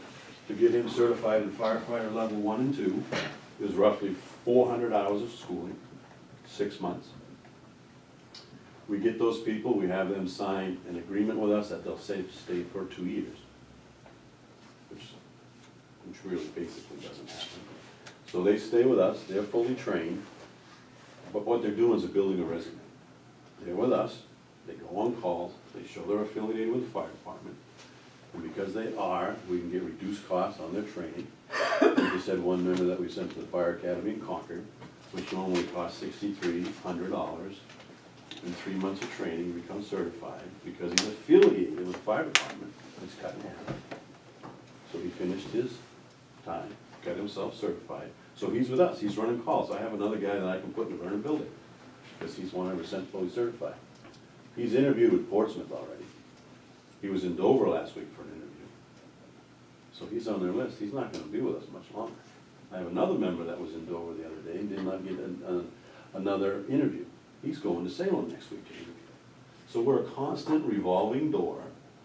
to get him certified in firefighter level 1 and 2, is roughly 400 hours of schooling, 6 months. We get those people, we have them sign an agreement with us that they'll stay for 2 years, which really basically doesn't happen. So they stay with us, they're fully trained, but what they're doing is they're building a resume. They're with us, they go on calls, they show they're affiliated with the fire department, and because they are, we can get reduced costs on their training. We just had one member that we sent to the fire academy in Concord, which normally costs $6,300. In 3 months of training, he becomes certified. Because he's affiliated with the fire department, he's cut in half. So he finished his time, got himself certified. So he's with us, he's running calls. I have another guy that I can put in the Vernon building, because he's 100% fully certified. He's interviewed with Portsmouth already. He was in Dover last week for an interview. So he's on their list, he's not gonna be with us much longer. I have another member that was in Dover the other day and did not get another interview. He's going to Salem next week to interview. So we're a constant revolving door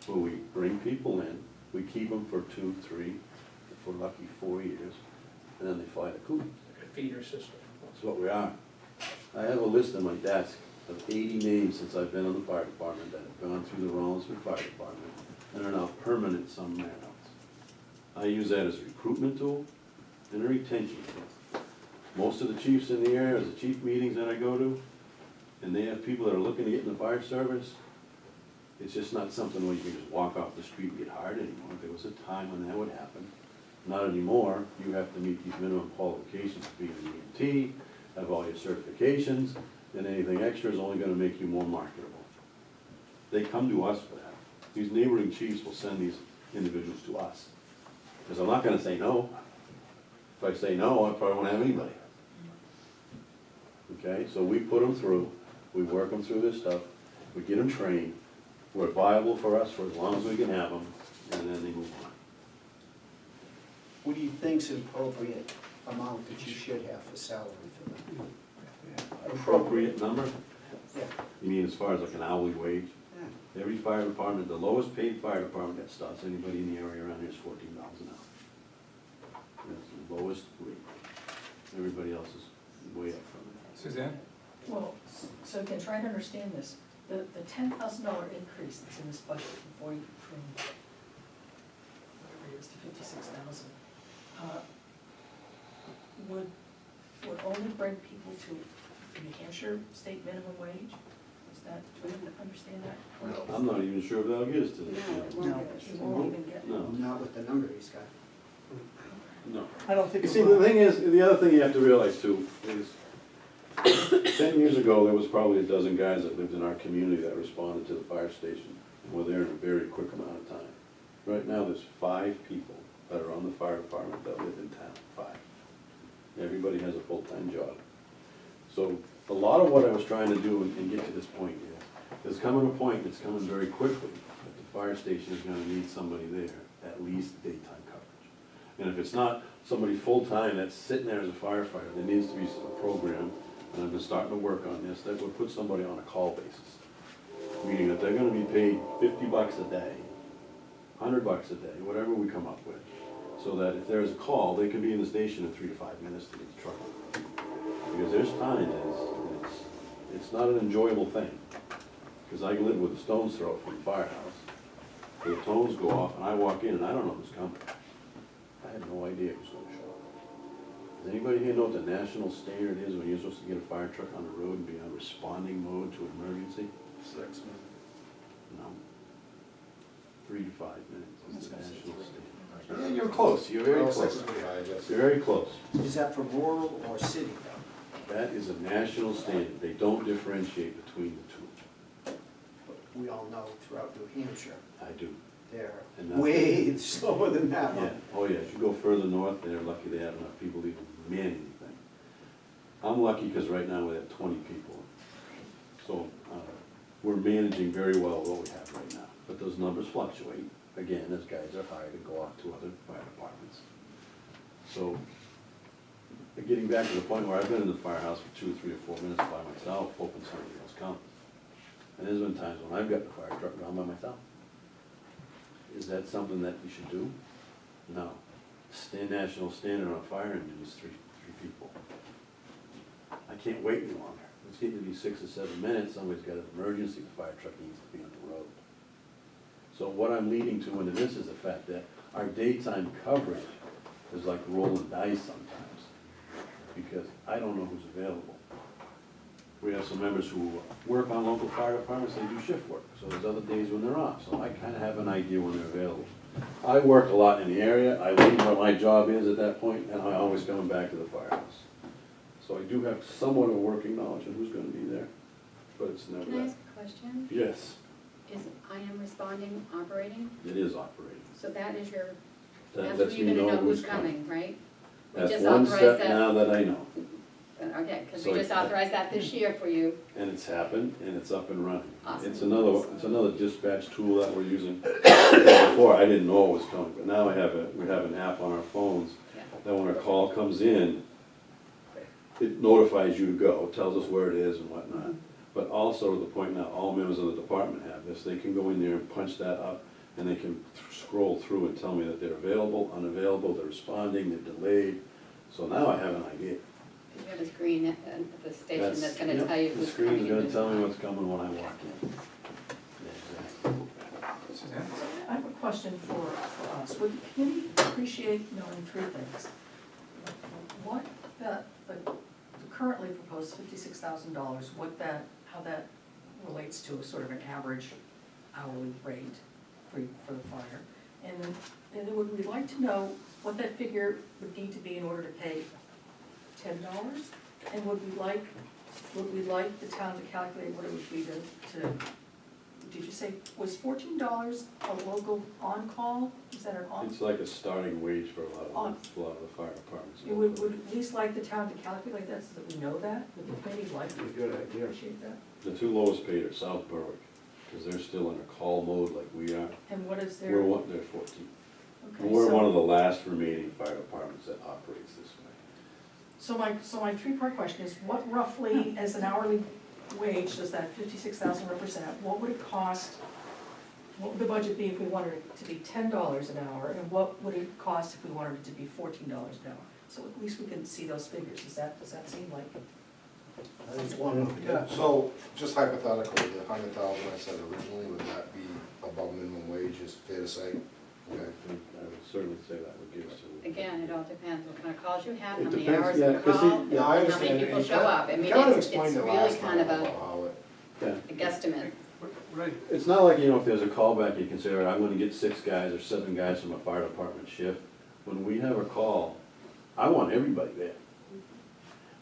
where we bring people in, we keep them for 2, 3, if we're lucky 4 years, and then they fly to Coop. Like a feeder system. That's what we are. I have a list on my desk of 80 names since I've been on the fire department that have gone through the Rollinsford Fire Department and are now permanent somewhere else. I use that as a recruitment tool and a retention tool. Most of the chiefs in the area, the chief meetings that I go to, and they have people that are looking to get in the fire service, it's just not something where you can just walk off the street and get hired anymore. There was a time when that would happen. Not anymore. You have to meet these minimum qualifications of being an EMT, have all your certifications, and anything extra is only gonna make you more marketable. They come to us for that. These neighboring chiefs will send these individuals to us. Because I'm not gonna say no. If I say no, I probably won't have anybody. okay? So we put them through, we work them through this stuff, we get them trained, we're viable for us for as long as we can have them, and then they move on. What do you think's an appropriate amount that you should have for salary for them? Appropriate number? Yeah. You mean as far as like an hourly wage? Yeah. Every fire department, the lowest paid fire department that starts anybody in the area around here is $14 an hour. That's the lowest rate. Everybody else is way up from it. Suzanne? Well, so again, trying to understand this, the $10,000 increase that's in this budget from 40, from whatever it is, to 56,000, would only bring people to New Hampshire state minimum wage? Is that, do we understand that correctly? I'm not even sure if that'll get us to this. No, it won't No. get us. You won't even get, No, Not with the number he's got. no. I don't think You it see, will. the thing is, the other thing you have to realize too, is 10 years ago, there was probably a dozen guys that lived in our community that responded to the fire station, and were there in a very quick amount of time. Right now, there's 5 people that are on the fire department that live in town, 5. Everybody has a full-time job. So, a lot of what I was trying to do and get to this point is, there's coming a point, it's coming very quickly, that the fire station is gonna need somebody there, at least daytime coverage. And if it's not somebody full-time that's sitting there as a firefighter, there needs to be a program, and I've been starting to work on this, that would put somebody on a call basis. Meaning that they're gonna be paid $50 a day, $100 a day, whatever we come up with. So that if there's a call, they can be in the station in 3 to 5 minutes to get the truck. Because there's times, it's not an enjoyable thing. Because I live with a stone's throw from the firehouse. The tones go off and I walk in and I don't know who's coming. I have no idea who's gonna show up. Does anybody here know what the national standard is when you're supposed to get a fire truck on the road and be on responding mode to an emergency? 6 minutes. No. 3 to 5 minutes is the national standard. Yeah, You're close, you're very Well, 6 close. is pretty high, I guess. You're very close. Is that for rural or city? That is a national standard. They don't differentiate between the two. We all know throughout New Hampshire, I do. they're And that's- way slower than that Yeah, one. oh yeah, if you go further north, they're lucky they have enough people to even man anything. I'm lucky because right now we have 20 people. So, we're managing very well what we have right now. But those numbers fluctuate, again, as guys are hired and go off to other fire departments. So, getting back to the point where I've been in the firehouse for 2 or 3 or 4 minutes by myself, hoping somebody else comes. And there's been times when I've got the fire truck gone by myself. Is that something that we should do? No. National standard on fire engine is three people. I can't wait any longer. It's getting to be 6 or 7 minutes, somebody's got an emergency, the fire truck needs to be on the road. So what I'm leading to into this is the fact that our daytime coverage is like rolling dice sometimes, because I don't know who's available. We have some members who work on local fire departments, they do shift work, so there's other days when they're off, so I kinda have an idea when they're available. I work a lot in the area, I leave what my job is at that point, and I always come back to the firehouse. So I do have somewhat of a working knowledge of who's gonna be there, but it's never Can I that. ask a question? Yes, Is I am responding operating? it is operating. So that is your, That that's lets where you're me gonna know know who's coming, right? We That's just one authorized step that. now that I know, Okay, because So we just I- authorized that this year for you. and it's happened, and it's up and running. Awesome. It's another dispatch tool that we're using. Before, I didn't know it was coming, but now we have an app on our phones, Yeah. that when a call comes in, it notifies you to go, tells us where it is and whatnot. But also to the point now, all members of the department have this, they can go in there and punch that up, and they can scroll through and tell me that they're available, unavailable, they're responding, they're delayed. So now I have an idea. You have a screen at the station that's gonna yep, tell you who's coming. The screen's and gonna who's tell me not. what's coming when I walk in. Exactly. Suzanne? I have a question for us. Would the committee appreciate knowing 3 things? What the currently proposed $56,000, how that relates to a sort of an average hourly rate for the fire? And then would we like to know what that figure would need to be in order to pay $10? And would we like the town to calculate what it would be to did you say, was $14 a local on-call? Is that an on? It's like a starting wage for a lot On- of the fire departments. You would at least like the town to calculate like that so that we know that? Would the committee like to Good idea. appreciate that? The two lowest paid are South Berwick, because they're still in a call mode like we are. And what is They're their? one, they're 14. Okay, And we're so- one of the last remaining fire departments that operates this way. So my three-part question is, what roughly, as an hourly wage, does that 56,000 represent? What would it cost, what would the budget be if we wanted it to be $10 an hour? And what would it cost if we wanted it to be $14 an hour? So at least we can see those figures. Does that seem like? I think one, Yeah. So, just hypothetically, the 100,000 I said originally, would that be above minimum wage, is fair to say? Okay. I would certainly say that would give us a. Again, it all depends what kind of calls you have, It how many depends, hours yeah, you 'cause see- call, Yeah, I and how understand. many people You show up. I mean, kind of it's explained it really last kind of time a about how it, Yeah. guesstimate. Right, It's not like, if there's a callback, you can say, all right, I'm gonna get 6 guys or 7 guys from a fire department shift. When we have a call, I want everybody there.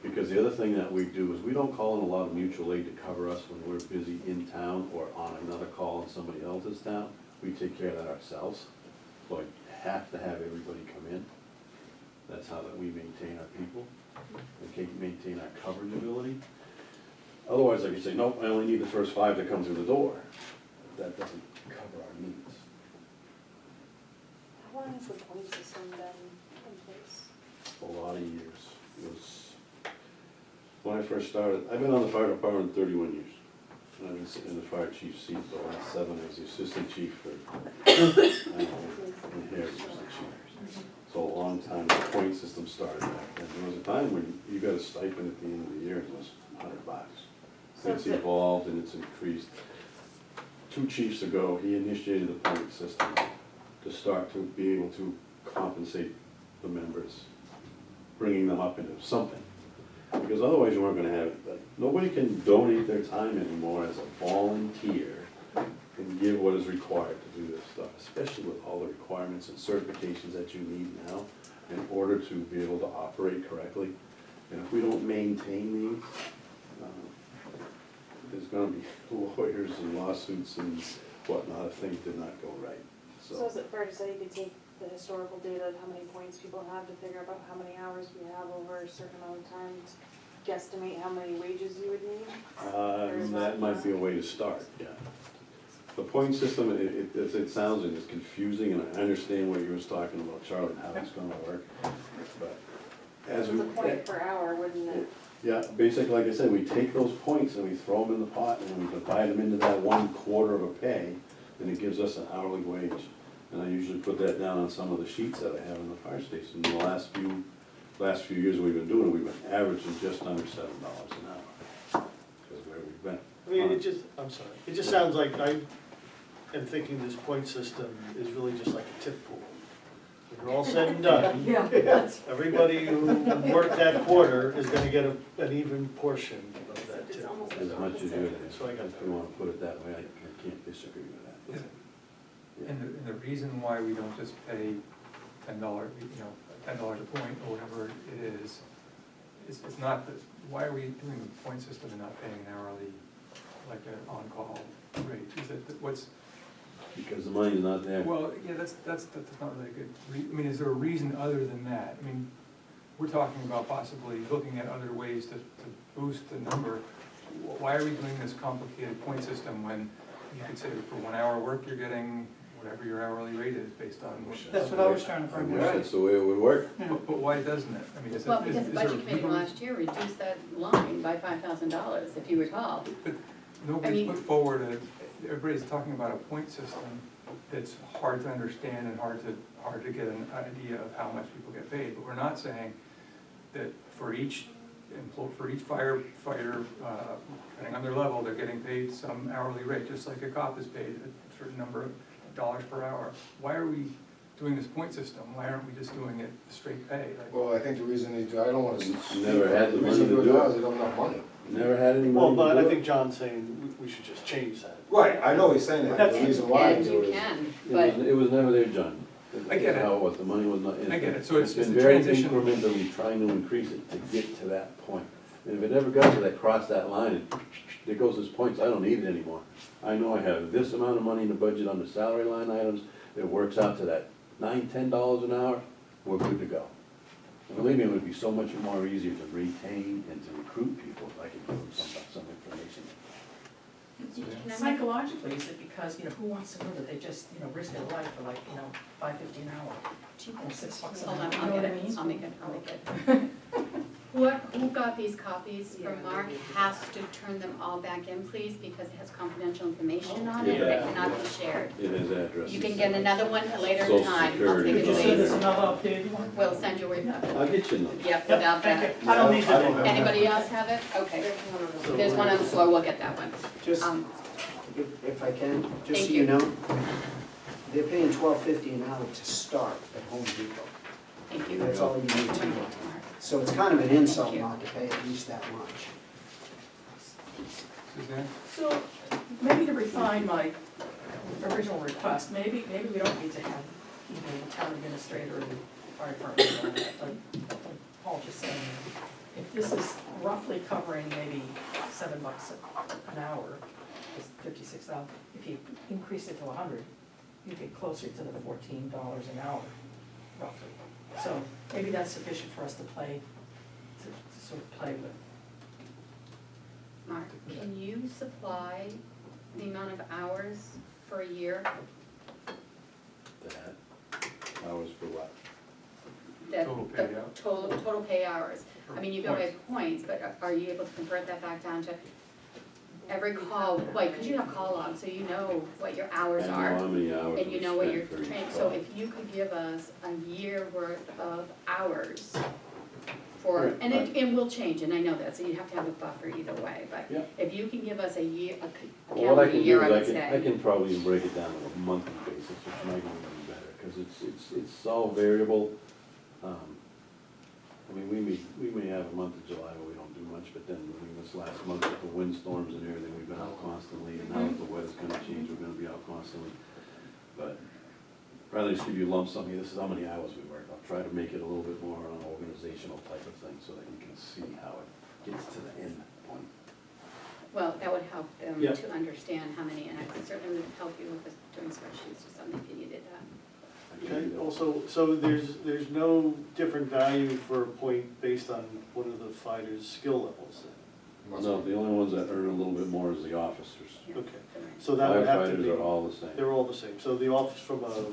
Because the other thing that we do is we don't call in a lot of mutual aid to cover us when we're busy in town or on another call in somebody else's town. We take care of that ourselves. So I have to have everybody come in. That's how that we maintain our people. We can maintain our coverage ability. Otherwise, I could say, nope, I only need the first 5 to come through the door. That doesn't cover our needs. How long has the point system been in place? A lot of years. It was, when I first started, I've been on the fire department 31 years. And I've been sitting in the fire chief seat for the last 7 as the assistant chief for, I don't know, and here, assistant chief. So a long time, the point system started back then. There was a time when you got a stipend at the end of the year, and it was $100. So It's is it- evolved and it's increased. 2 chiefs ago, he initiated the point system to start to be able to compensate the members, bringing them up into something. Because otherwise you weren't gonna have it. Like, nobody can donate their time anymore as a volunteer and give what is required to do this stuff, especially with all the requirements and certifications that you need now in order to be able to operate correctly. And if we don't maintain these, there's gonna be lawyers and lawsuits and whatnot if things did not go right, So is it fair to say you could take the historical data of how many points people have to figure out how many hours we have over a certain amount of time, to guesstimate how many wages you would need? That might be a way to start, yeah. The point system, it sounds and it's confusing, and I understand what you was talking about, Charlotte, how it's gonna work, but as It's we. a point per hour, wouldn't it? Yeah, basically, like I said, we take those points and we throw them in the pot and we divide them into that 1/4 of a pay, and it gives us an hourly wage. And I usually put that down on some of the sheets that I have in the fire station. In the last few years we've been doing it, we've been averaging just under $7 an hour. Because where we've been. I mean, I'm sorry, it just sounds like I am thinking this point system is really just like a tip pool. When you're all said and done, Yeah, that's, everybody who worked that quarter is gonna get an even portion of that It's tip. almost As much as you, So I got if you wanna put it that way, I can't disagree with that. Is- and the reason why we don't just pay $10, $10 a point or whatever it is, it's not that, why are we doing the point system and not paying an hourly, like an on-call rate? Is it, what's, Because the money's not there. well, yeah, that's not really good. I mean, is there a reason other than that? I mean, we're talking about possibly looking at other ways to boost the number. Why are we doing this complicated point system when you could say for 1 hour work, you're getting whatever your hourly rate is based on? That's what I was trying to I bring wish up. that's the way it would work. But why doesn't it? I mean, is it? Well, because the is there a budget committee legal- last year reduced that line by $5,000, if you recall. But I nobody's mean- put forward everybody's talking about a point system that's hard to understand and hard to get an idea of how much people get paid. But we're not saying that for each firefighter, depending on their level, they're getting paid some hourly rate, just like a cop is paid a certain number of dollars per hour. Why are we doing this point system? Why aren't we just doing it straight pay? Like, well, I think the reason they do, I don't wanna. Never had the The money reason to they do now it. is they don't have money. Never had any money Well, to but I do think it. John's saying we should just change that. Right, I know he's saying that, the reason why And they you do it is. can, but It was never there, John. I get it. How it was, the money was not. I get it. So it's been a very transition. incrementally trying to increase it to get to that point. And if it ever got to that, cross that line, and there goes his points, I don't need it anymore. I know I have this amount of money in the budget under salary line items, it works out to that $9, $10 an hour, we're good to go. And believe me, it would be so much more easier to retain and to recruit people if I could give them some information. Can I make- Psychologically, is it because, who wants to know that they just, risk their life for like, $5.50 an hour? Or $6 an Hold hour, on, you I'll know what get I it, mean? I'll make it. Who got these copies from Mark has to turn them all back in, please, because it has confidential information on it that cannot be shared. It has addresses. You can get another one at a later Social time, I'll Security. take Could it you send us away. another updated one? We'll send you a, I'll get you another. yep, without Thank that. you. I don't need I don't to. have Anybody else have it? Okay. There's one on the floor, we'll get that one. Just, if I can, just so you know, they're paying $12.50 an hour to start at Home Depot. Thank you. That's all you need to know. Mark. So it's kind of an insult Thank you. not to pay at least that much. Suzanne? So, maybe to refine my original request, maybe we don't need to have either the town administrator or the fire department or that, like Paul just saying. If this is roughly covering maybe $7 an hour, it's 56,000, if you increase it to 100, you get closer to the $14 an hour, roughly. So maybe that's sufficient for us to play, to sort of play with. Mark, can you supply the amount of hours for a year That, hours for what? that? Total the paid hours. Total pay hours. I mean, you go by points, but are you able to convert that back down to every call, like, because you have call logs, so you know what your hours I know are. how many hours And you we know what spent you're for each trained, so call. if you could give us a year worth of hours for, Right, and right. it will change, and I know that, so you have to have a buffer either way, but Yeah. if you can give us a year, a Well, what I calendar can do year, I would is I say. can probably break it down on a monthly basis, which might even be better, because it's all variable. I mean, we may have a month of July where we don't do much, but then, I mean, this last month with the windstorms and everything, we've been out constantly, and now that the weather's gonna change, we're gonna be out constantly. But rather just give you a lump sum, this is how many hours we work, I'll try to make it a little bit more on an organizational type of thing, so that you can see how it gets to the end point. Well, that would help them Yeah. to understand how many, and I could certainly would help you with doing spreadsheets or something if you needed that. I can do that. Also, so there's no different value for a point based on one of the fighters' skill levels then? No, the only ones that earn a little bit more is the officers. Yeah, Okay. right. So that would have to Firefighters be, are all the same. they're all the same, so the office from a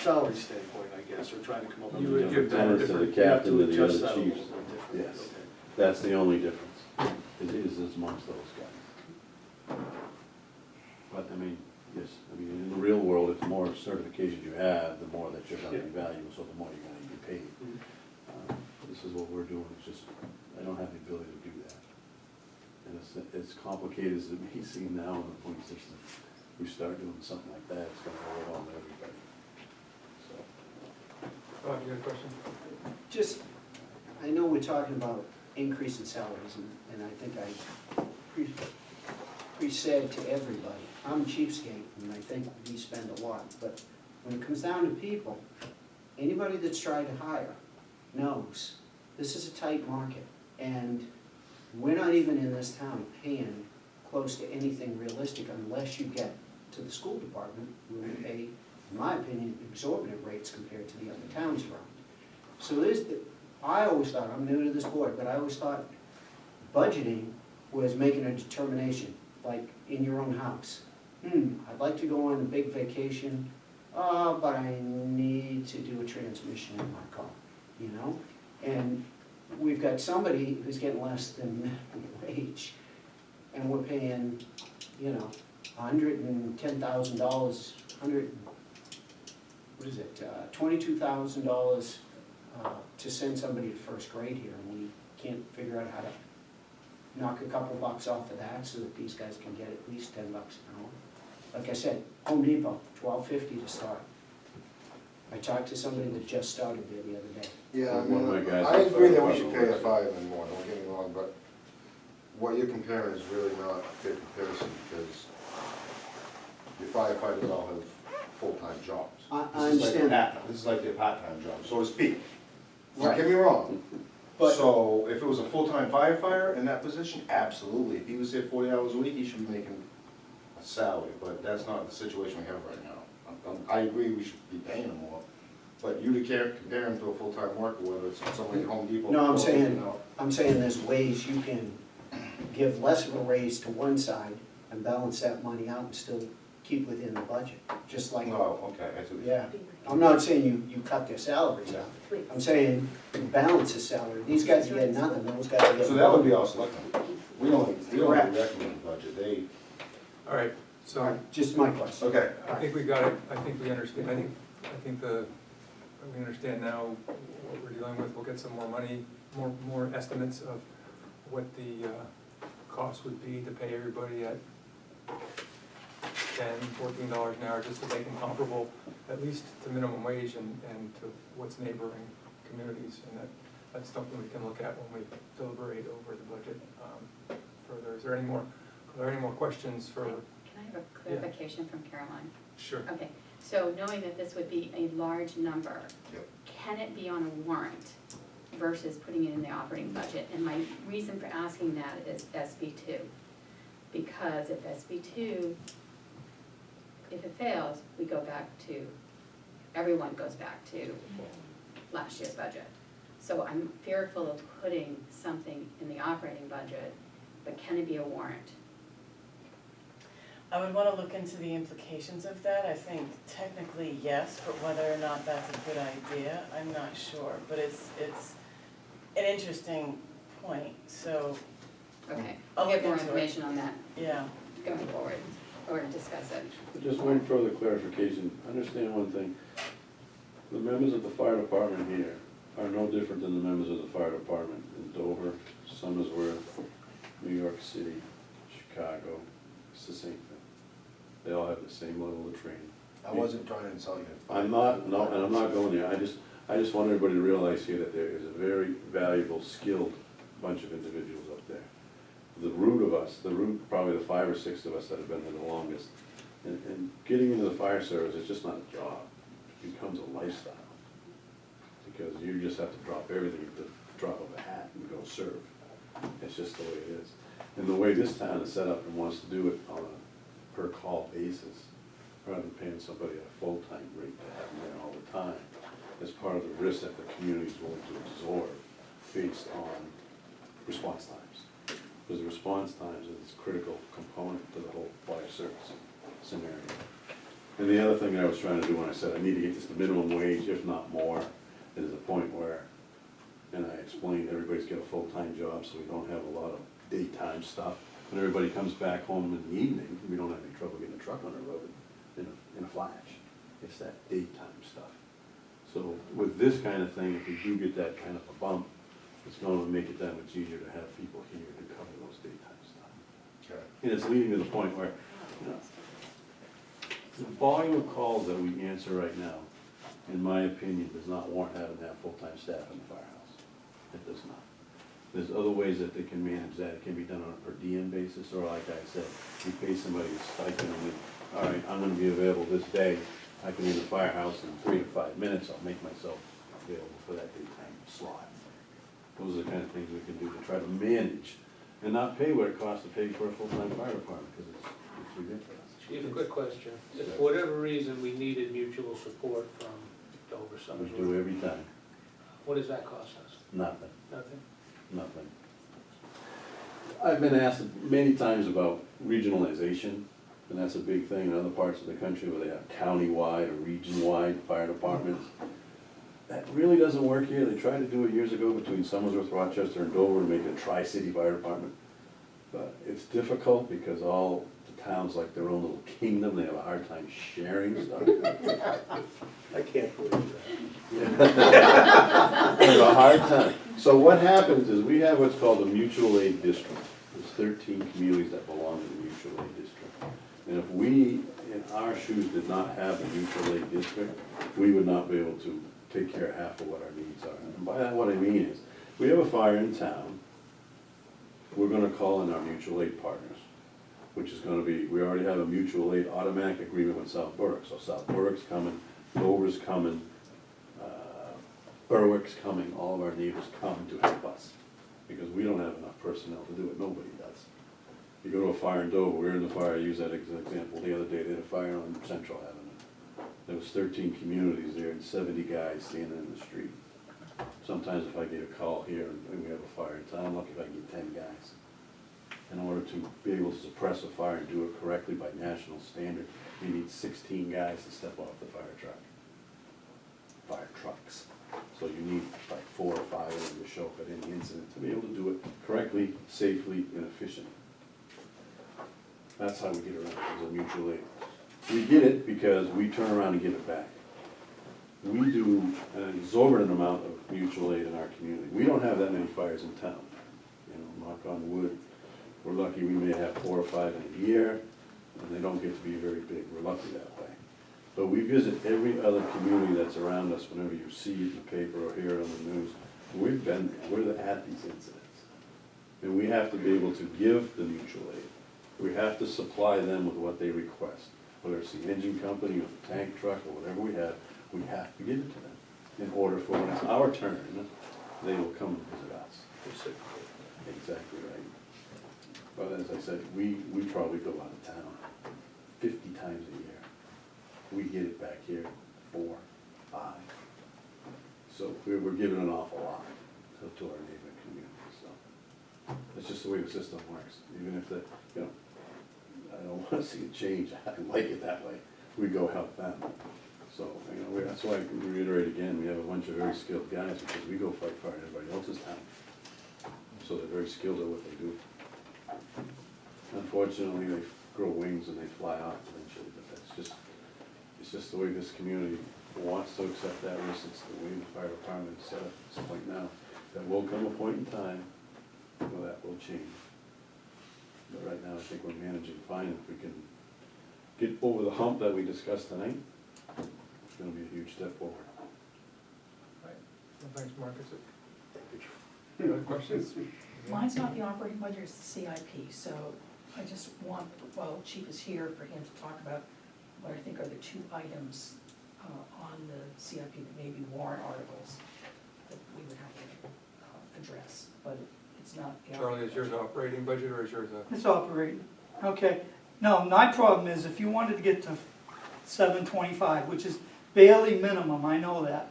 salary standpoint, I guess, or trying to come up with You a would different. give them a Lieutenants to the different, You have captain to to the adjust other that a little chiefs. bit differently. Yes. Okay. That's the only difference, is amongst those guys. But, I mean, yes, I mean, in the real world, if the more certifications you have, the more that you're gonna be valuable, so the more you're gonna be paid. Mhm. This is what we're doing, it's just, I don't have the ability to do that. And it's as complicated as it may seem now in the point system, we start doing something like that, it's gonna roll on to everybody. So, Bob, you got a question? Just, I know we're talking about increase in salaries, and I think I pre-said to everybody, I'm cheapskate, and I think we spend a lot, but when it comes down to people, anybody that's tried to hire knows this is a tight market, and we're not even in this town paying close to anything realistic unless you get to the school department, where we pay, in my opinion, exorbitant rates compared to the other towns around. So I always thought, I'm new to this board, but I always thought budgeting was making a determination, like in your own house. I'd like to go on a big vacation, but I need to do a transmission in my car, you know? And we've got somebody who's getting less than minimum wage, and we're paying, $110,000, $22,000 to send somebody to first grade here, and we can't figure out how to knock a couple bucks off of that so that these guys can get at least $10 an hour. Like I said, Home Depot, $12.50 to start. I talked to somebody that just started there the other day. Yeah, I One of my mean, guys I is agree that we firefighter should pay a works. five and more, don't get me wrong, but what you're comparing is really not a fair comparison, because your firefighters all have full-time jobs. I This is like understand their that. part- This is like their part-time job, so to speak. Don't Right. get me wrong, But- So if it was a full-time firefighter in that position, absolutely. If he was here 40 hours a week, he should be making a salary, but that's not the situation we have right now. I agree we should be paying him more, but you to compare him to a full-time worker, whether it's somebody at Home Depot. No, I'm or, saying- you know, I'm saying there's ways you can give less of a raise to one side and balance that money out and still keep within the budget, just like, Oh, okay, I see. yeah. I'm not saying you cut their salaries out. Please. I'm saying balance the salary. These guys are getting nothing, those guys are getting. So that would be our selectmen. We don't Correct. recommend the budget, they, All right, so Just my question. okay. I think we got it, I think we understand, I think we understand now what we're dealing with. We'll get some more money, more estimates of what the cost would be to pay everybody at $10, $14 an hour, just to make them comparable, at least to minimum wage and to what's neighboring communities. And that's something we can look at when we deliberate over the budget further. Are there any more questions for? Can I have a clarification from Caroline? Sure. Okay, so knowing that this would be a large number, Yep. can it be on a warrant versus putting it in the operating budget? And my reason for asking that is SB2. Because if SB2, if it fails, we go back to, everyone goes back to last year's budget. So I'm fearful of putting something in the operating budget, but can it be a warrant? I would wanna look into the implications of that. I think technically yes, but whether or not that's a good idea, I'm not sure. But it's an interesting point, so, Okay, I'll I'll get look more into it. information on that yeah. going forward, or discuss it. Just one further clarification, understand one thing. The members of the fire department here are no different than the members of the fire department in Dover, Somersworth, New York City, Chicago. It's the same thing. They all have the same level of training. I wasn't trying to insult you. I'm not, no, and I'm not going there, I just want everybody to realize here that there is a very valuable, skilled bunch of individuals up there. The root of us, probably the 5 or 6 of us that have been there the longest, and getting into the fire service is just not a job, it becomes a lifestyle. Because you just have to drop everything at the drop of a hat and go serve. It's just the way it is. And the way this town is set up and wants to do it on a per call basis, rather than paying somebody a full-time rate to have them there all the time, is part of the risk that the community is willing to absorb based on response times. Because the response times is a critical component to the whole fire service scenario. And the other thing that I was trying to do when I said I need to get this to minimum wage, if not more, is the point where, and I explained, everybody's got a full-time job, so we don't have a lot of daytime stuff. When everybody comes back home in the evening, we don't have any trouble getting a truck on the road in a flash. It's that daytime stuff. So with this kind of thing, if we do get that kind of a bump, it's going to make it that much easier to have people here to cover those daytime stuff. Okay. And it's leading to the point where, you know, the volume of calls that we answer right now, in my opinion, does not warrant having to have full-time staff in the firehouse. It does not. There's other ways that they can manage that. It can be done on a per diem basis, or like I said, you pay somebody a stipend, and all right, I'm gonna be available this day. I can be in the firehouse in 3 to 5 minutes. I'll make myself available for that daytime slot. Those are the kind of things we can do to try to manage and not pay what it costs to pay for a full-time fire department, because it's ridiculous. Chief, a quick question. If for whatever reason we needed mutual support from Dover, We do Somersworth, every time. what does that cost us? Nothing. Nothing? Nothing. I've been asked many times about regionalization, and that's a big thing in other parts of the country where they have county-wide or region-wide fire departments. That really doesn't work here. They tried to do it years ago between Somersworth, Rochester, and Dover to make a tri-city fire department. But it's difficult because all the towns like their own little kingdom. They have a hard time sharing stuff. I can't believe that. They have a hard time. So what happens is we have what's called a mutual aid district. There's 13 communities that belong to the mutual aid district. And if we, in our shoes, did not have the mutual aid district, we would not be able to take care of half of what our needs are. And by that, what I mean is, we have a fire in town, we're gonna call in our mutual aid partners, which is gonna be, we already have a mutual aid automatic agreement with South Berwick. So South Berwick's coming, Dover's coming, Berwick's coming, all of our neighbors come to help us, because we don't have enough personnel to do it, nobody does. You go to a fire in Dover, we were in the fire, I use that as an example, the other day, they had a fire on Central Avenue. There was 13 communities there and 70 guys standing in the street. Sometimes if I get a call here and we have a fire in town, I'm lucky if I can get 10 guys. In order to be able to suppress a fire and do it correctly by national standard, you need 16 guys to step off the fire trucks. So you need like 4 or 5 of them to show up at any incident to be able to do it correctly, safely, and efficiently. That's how we get around it, as a mutual aid. We get it because we turn around and give it back. We do an exorbitant amount of mutual aid in our community. We don't have that many fires in town. You know, knock on wood, we're lucky we may have 4 or 5 in a year, and they don't get to be very big. We're lucky that way. But we visit every other community that's around us whenever you see it in the paper or hear it on the news. We've been there. We're at these incidents. And we have to be able to give the mutual aid. We have to supply them with what they request. Whether it's the engine company or the tank truck or whatever we have to give it to them. In order for when it's our turn, they will come and visit us. Exactly right. But as I said, we probably go out of town 50 times a year. We get it back here 4, 5. So we're giving an awful lot to our neighboring community, so. That's just the way the system works. Even if I don't want to see it change, I like it that way. We go help them. So, that's why I can reiterate again, we have a bunch of very skilled guys, because we go fight fire in everybody else's town. So they're very skilled at what they do. Unfortunately, they grow wings and they fly off eventually, but it's just the way this community wants to accept that risk. It's the way the fire department is set up at this point now. There will come a point in time where that will change. But right now, I think we're managing fine. If we can get over the hump that we discussed tonight, it's gonna be a huge step forward. Right. Well, thanks, Mark. Any other questions? Mine's not the operating budget, it's the CIP, so I just want, while Chief is here, for him to talk about what I think are the 2 items on the CIP that may be warrant articles that we would have to address, but it's not. Charlie, is yours operating budget or is yours a? It's operating. Okay. No, my problem is if you wanted to get to 725, which is barely minimum, I know that.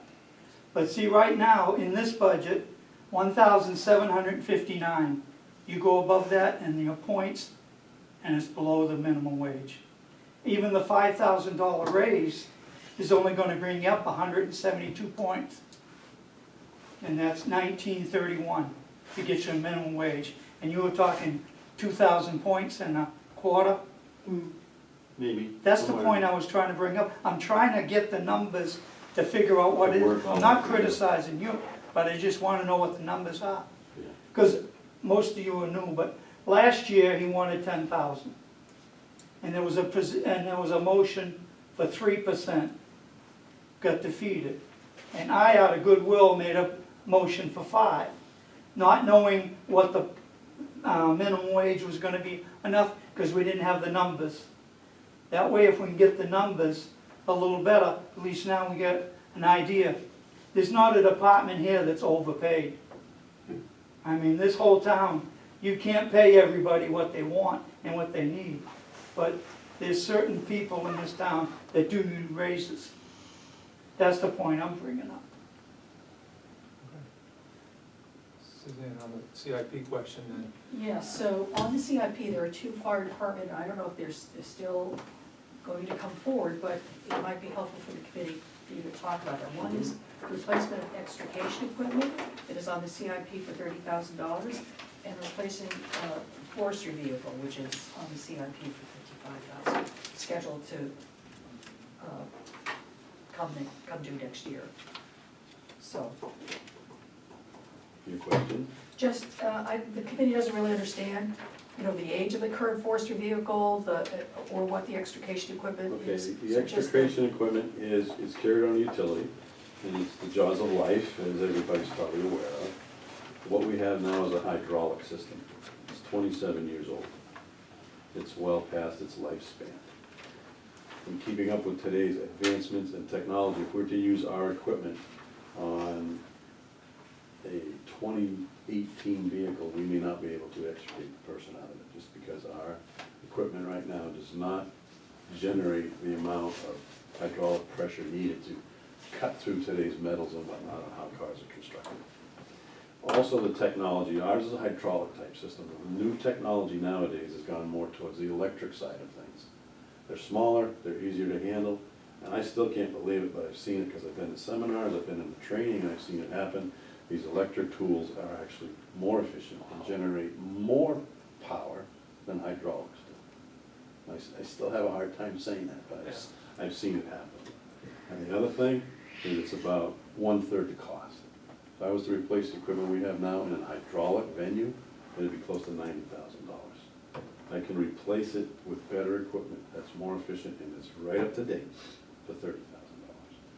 But see, right now, in this budget, 1,759. You go above that and your points, and it's below the minimum wage. Even the $5,000 raise is only going to bring you up 172 points. And that's 1931 to get you a minimum wage. And you were talking 2,000 points in a quarter? Maybe. That's the point I was trying to bring up. I'm trying to get the numbers to figure out what it is. I'm not criticizing you, but I just want to know what the numbers are. Because most of you are new, but last year he wanted 10,000. And there was a motion for 3%, got defeated. And I, out of goodwill, made a motion for 5, not knowing what the minimum wage was going to be enough, because we didn't have the numbers. That way, if we can get the numbers a little better, at least now we get an idea. There's not a department here that's overpaid. I mean, this whole town, you can't pay everybody what they want and what they need. But there's certain people in this town that do need raises. That's the point I'm bringing up. Suzanne, on the CIP question then. Yeah, so on the CIP, there are 2 fire department, I don't know if they're still going to come forward, but it might be helpful for the committee for you to talk about it. One is replacement of extrication equipment, it is on the CIP for $30,000, and replacing a forestry vehicle, which is on the CIP for $55,000, scheduled to come due next year. So. Your question? Just, the committee doesn't really understand, the age of the current forestry vehicle, or what the extrication equipment Okay, is. the So just extrication equipment is carried on utility, and it's the jaws of life, as everybody's probably aware of. What we have now is a hydraulic system. It's 27 years old. It's well past its lifespan. In keeping up with today's advancements in technology, if we're to use our equipment on a 2018 vehicle, we may not be able to extricate the person out of it, just because our equipment right now does not generate the amount of hydraulic pressure needed to cut through today's metals and whatnot on how cars are constructed. Also the technology, ours is a hydraulic type system. The new technology nowadays has gone more towards the electric side of things. They're smaller, they're easier to handle, and I still can't believe it, but I've seen it because I've been in seminars, I've been in the training, and I've seen it happen. These electric tools are actually more efficient and generate more power than hydraulics do. I still have a hard time saying that, but I've seen it happen. And the other thing is it's about 1/3 the cost. If I was to replace the equipment we have now in a hydraulic venue, it'd be close to $90,000. I can replace it with better equipment that's more efficient and it's right up to date for $30,000.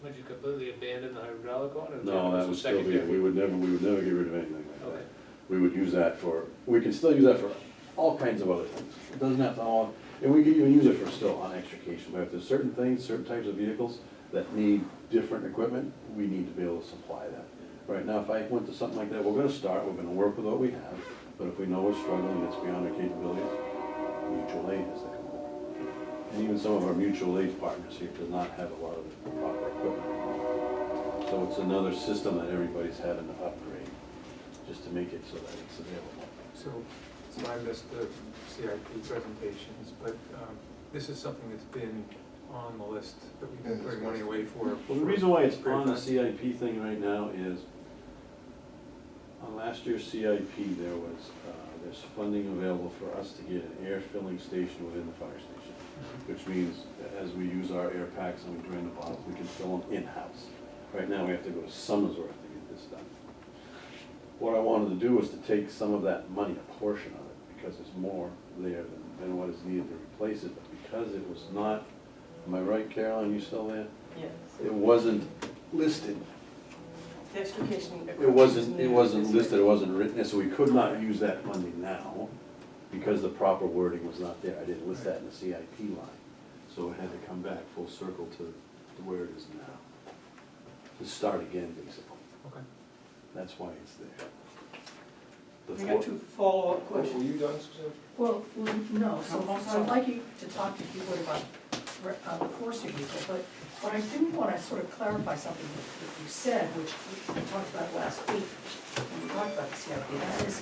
Would you completely abandon the hydraulic one? or No, that would still be, we would never get rid of anything like Okay. that. We would use that for, we can still use that for all kinds of other things. It doesn't have to all, and we can even use it for still on extrication, but if there's certain things, certain types of vehicles that need different equipment, we need to be able to supply that. Right now, if I went to something like that, we're gonna start, we're gonna work with what we have, but if we know we're struggling, it's beyond our capabilities, mutual aid has to come over. And even some of our mutual aid partners here does not have a lot of the proper equipment. So it's another system that everybody's having to upgrade, just to make it so that it's available. So I missed the CIP presentations, but this is something that's been on the list that we've been putting money away for. Well, the reason why it's for a on the period CIP thing right now is, on last year's CIP, there's funding available for us to get an air filling station within the fire station, which means that as we use our air packs and we drain the bottles, we can fill them in-house. Right now, we have to go to Summersworth to get this done. What I wanted to do was to take some of that money, a portion of it, because there's more there than what is needed to replace it, but because it was not, am I right, Caroline, you still there? Yes. It wasn't listed. The extrication. It wasn't listed, it wasn't written, so we could not use that money now because the proper wording was not there. I didn't list that in the CIP line. So it had to come back full circle to where it is now. To start again, basically. Okay. That's why it's there. The I got two follow-up Were questions. you done, Suzanne? Well, no, so I'd like you to talk to people about the forestry vehicle, but I do want to sort of clarify something that you said, which we talked about last week when we talked about the CIP. That is,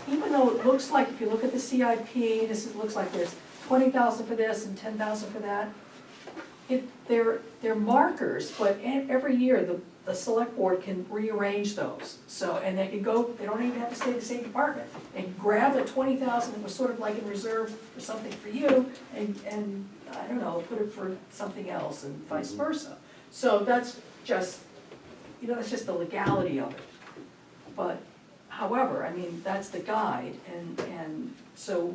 even though it looks like, if you look at the CIP, looks like there's 20,000 for this and 10,000 for that. They're markers, but every year the select board can rearrange those. So, and they can go, they don't even have to stay in the same department. They can grab the 20,000 that was sort of like in reserve for something for you and I don't know, put it for something else and vice versa. So that's just, that's just the legality of it. But however, I mean, that's the guide and so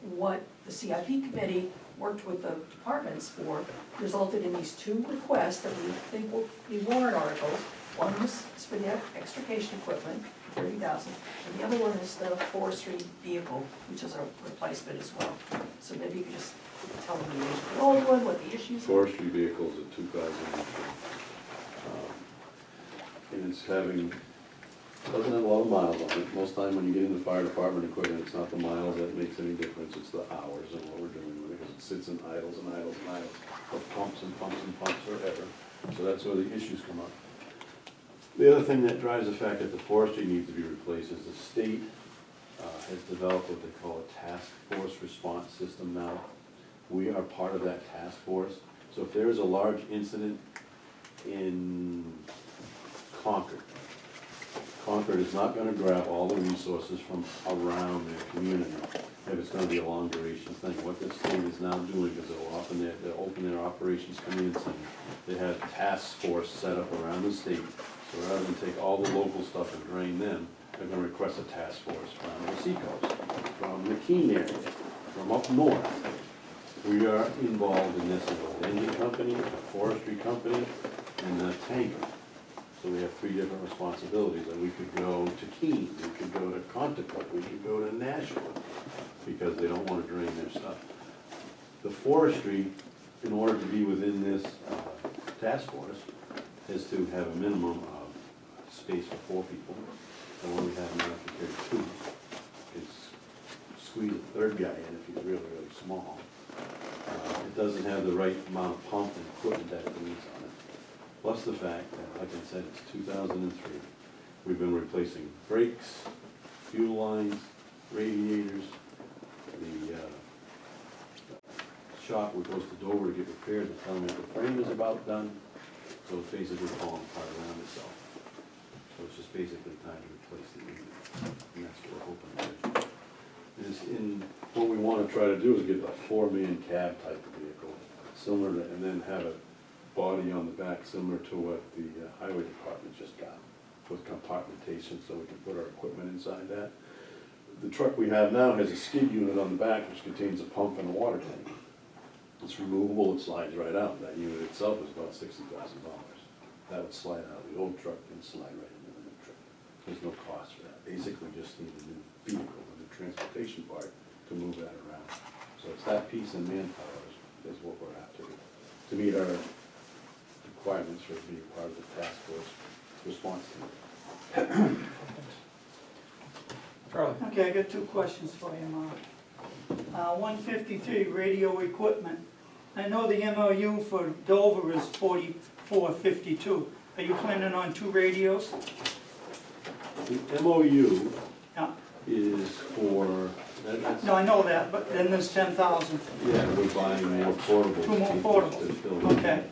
what the CIP committee worked with the departments for resulted in these two requests that we think will be warrant articles. One is for the extrication equipment, 30,000, and the other one is the forestry vehicle, which is a replacement as well. So maybe you could just tell them the age of the old one, what the issues are. forestry vehicles in 2003. And it's doesn't have a lot of miles on it. Most time when you get into fire department equipment, it's not the miles that makes any difference, it's the hours and what we're doing with it, because it sits in idles and idles and idles, or pumps and pumps and pumps forever. So that's where the issues come up. The other thing that drives the fact that the forestry needs to be replaced is the state has developed what they call a task force response system now. We are part of that task force. So if there is a large incident in Concord is not gonna grab all the resources from around their community if it's gonna be a long duration thing. What the state is now doing is they'll open their operations command center. They have a task force set up around the state. So rather than take all the local stuff and drain them, they're gonna request a task force from the seacoast, from the Keene area, from up north. We are involved in this with an engine company, a forestry company, and a tanker. So we have three different responsibilities, and we could go to Keene, we could go to Conticum, we could go to Nashua, because they don't want to drain their stuff. The forestry, in order to be within this task force, is to have a minimum of space for 4 people. The one we have now can carry 2. It's squeeze a third guy in if he's really, really small. It doesn't have the right amount of pump and equipment that it needs on it. Plus the fact that, like I said, it's 2003. We've been replacing brakes, fuel lines, radiators. The shop we goes to Dover to get repaired, they tell me that the frame is about done, so it's basically falling apart around itself. So it's just basically time to replace the unit, and that's what we're hoping to do. What we want to try to do is get a 4-man cab type of vehicle, similar to, and then have a body on the back similar to what the highway department just got, with compartmentation, so we can put our equipment inside that. The truck we have now has a skid unit on the back, which contains a pump and a water tank. It's removable, it slides right out. That unit itself is about $60,000. That would slide out of the old truck and slide right into the new truck. There's no cost for that. Basically, just need a new vehicle, a new transportation part to move that around. So it's that piece and manpower is what we're after, to meet our requirements for being part of the task force response team. Charlie? Okay, I got 2 questions for you, Mark. 153, radio equipment. I know the MOU for Dover is 4452. Are you planning on 2 radios? The MOU Yeah. is for, that's, No, I know that, but then there's 10,000. yeah, we're buying more portables. 2 more portables. Okay.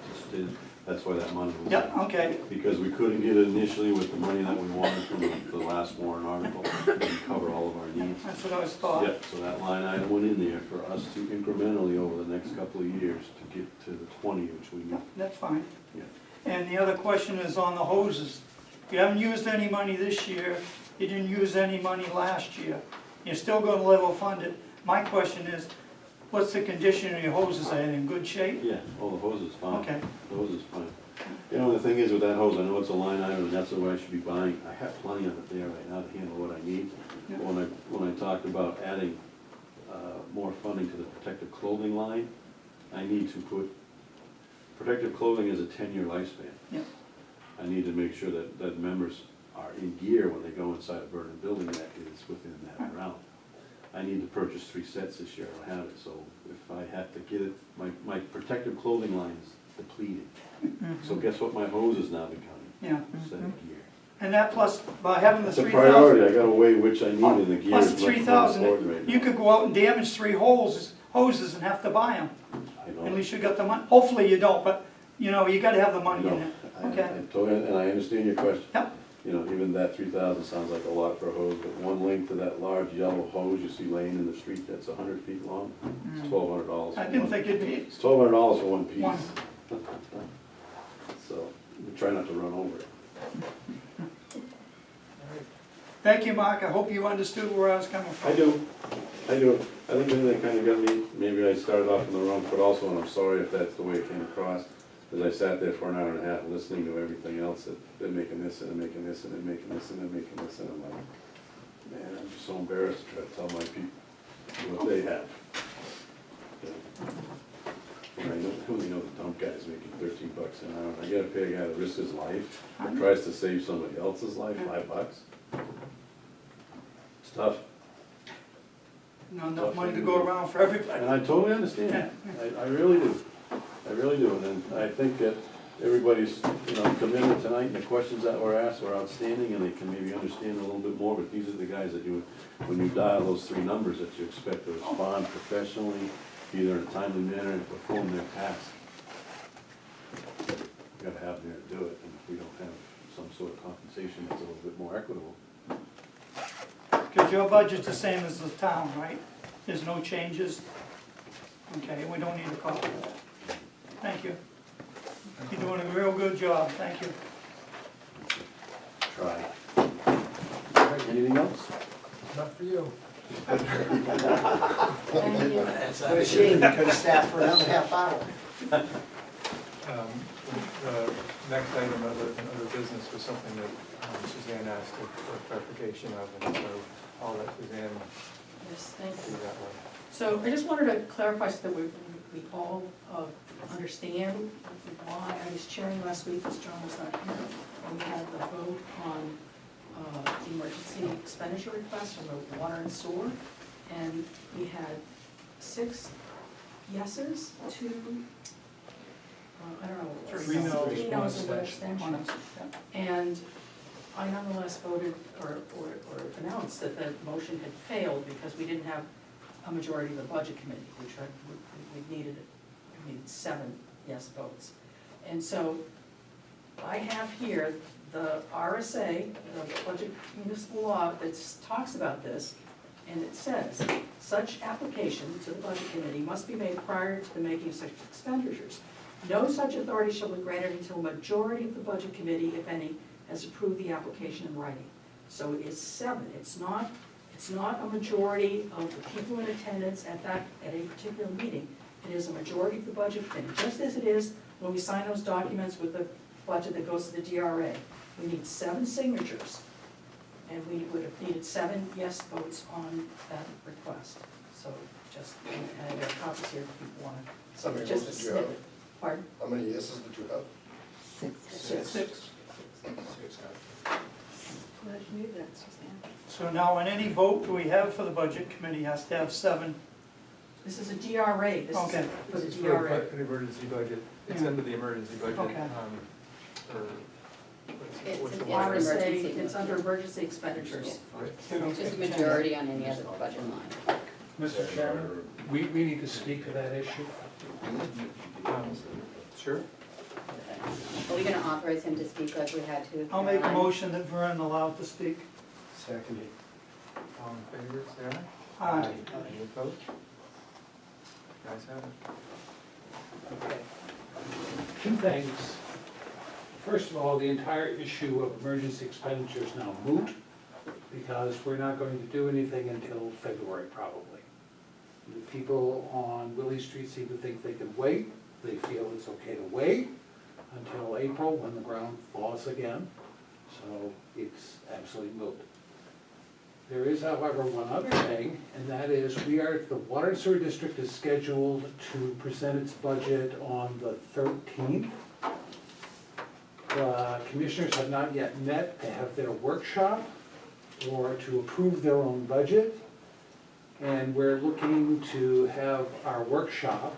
That's why that money was. Yeah, okay. Because we couldn't get it initially with the money that we wanted from the last warrant article, to cover all of our needs. That's what I was thought. Yep, so that line item went in there for us to incrementally over the next couple of years to get to the 20, which we Yeah, need. that's fine. Yeah. And the other question is on the hoses. You haven't used any money this year, you didn't use any money last year. You're still gonna level fund it. My question is, what's the condition of your hoses? Are they in good shape? Yeah, oh, the hose is fine. Okay. The hose is fine. You know, the thing is with that hose, I know it's a line item and that's what I should be buying. I have plenty of it there right now to handle what I need. Yeah. But when I talked about adding more funding to the protective clothing line, I need to put, protective clothing is a 10-year lifespan. Yeah. I need to make sure that members are in gear when they go inside a burning building that is within that route. I need to purchase 3 sets this year, I don't have it, so if I have to get it, my protective clothing line is depleted. So guess what my hose is now becoming? Yeah. A set of gear. And that plus, by having the It's a 3,000. priority, I gotta weigh which I need in the gear. Plus is much more 3,000, important right you now. could go out and damage 3 hoses and have to buy them. I know. At least you got the money. Hopefully you don't, but, you know, you gotta have the money in No, it. I Okay. totally, and I understand your question. Yep. You know, even that 3,000 sounds like a lot for a hose, but one length of that large yellow hose you see laying in the street that's 100 feet long, it's $1,200. I didn't think it'd be It's $1,200 for one piece. one. So, we try not to run over it. Thank you, Mark. I hope you understood where I was coming from. I do. I think then they kind of got me, maybe I started off on the wrong foot also, and I'm sorry if that's the way it came across. As I sat there for an hour and a half listening to everything else, that they're making this, and they're making this, and they're making this, and they're making this, and I'm like, man, I'm just so embarrassed to try to tell my people what they have. And I only know the dump guy's making $13 an hour, and I gotta pay a guy that risks his life, that tries to save somebody else's life, $5. It's tough. Not enough money to go around for everybody. And I totally understand, I really do, I really do, and I think that everybody's, commitment tonight and the questions that were asked were outstanding, and they can maybe understand a little bit more, but these are the guys that when you dial those 3 numbers, that you expect to respond professionally, either in a timely manner, and perform their task. You gotta have them there to do it, and if we don't have some sort of compensation that's a little bit more equitable. Because your budget's the same as the town, right? There's no changes? Okay, we don't need a copy of that. Thank you. You're doing a real good job, thank you. Try. Anything else? Not for you. It's a shame, you could have sat for another half hour. The next item of the business was something that Suzanne asked for clarification of, and so I'll let Suzanne Yes, thank do you. that one. So I just wanted to clarify so that we all understand why. I was chairing last week, because John was not here, and we had the vote on the emergency expenditure request from the water and sewer. And we had 6 yeses, 2, I don't know. Three noes, Three one noes and one abstention. abstention. And I nonetheless voted, or announced that the motion had failed because we didn't have a majority of the budget committee, which we needed 7 yes votes. And so I have here the RSA, the Budget Municipal Law, that talks about this, and it says, such application to the Budget Committee must be made prior to the making of such expenditures. No such authority shall be granted until a majority of the Budget Committee, if any, has approved the application in writing. So it is 7, it's not a majority of the people in attendance at a particular meeting. It is a majority of the Budget Committee, just as it is when we sign those documents with the budget that goes to the DRA. We need 7 signatures, and we would have needed 7 yes votes on that request. So just, and I got copies here if people want to. How many Just votes a did you have? snippet. Pardon? How many yeses did you have? 6. So now in any vote we have for the budget committee has to have 7. This is a DRA, this is Okay. for the This is DRA. an emergency budget, it's Yeah. under the emergency budget, Okay. or, It's what's the an word? emergency. RSA, it's under emergency expenditures. Just a majority on any other budget line. Mr. Chairman, we need to speak to that issue. Sure. Are we gonna authorize him to speak like we had to? with I'll make a Caroline? motion that Vern allowed to speak. Second. All in favor, say aye. Aye. Any opposed? Guys have it. Okay. 2 things. First of all, the entire issue of emergency expenditure is now moot, because we're not going to do anything until February, probably. The people on Willie Street seem to think they can wait. They feel it's okay to wait until April, when the ground thaws again. So it's absolutely moot. There is, however, one other thing, and that is the Water and Sewer District is scheduled to present its budget on the 13th. The commissioners have not yet met to have their workshop or to approve their own budget. And we're looking to have our workshop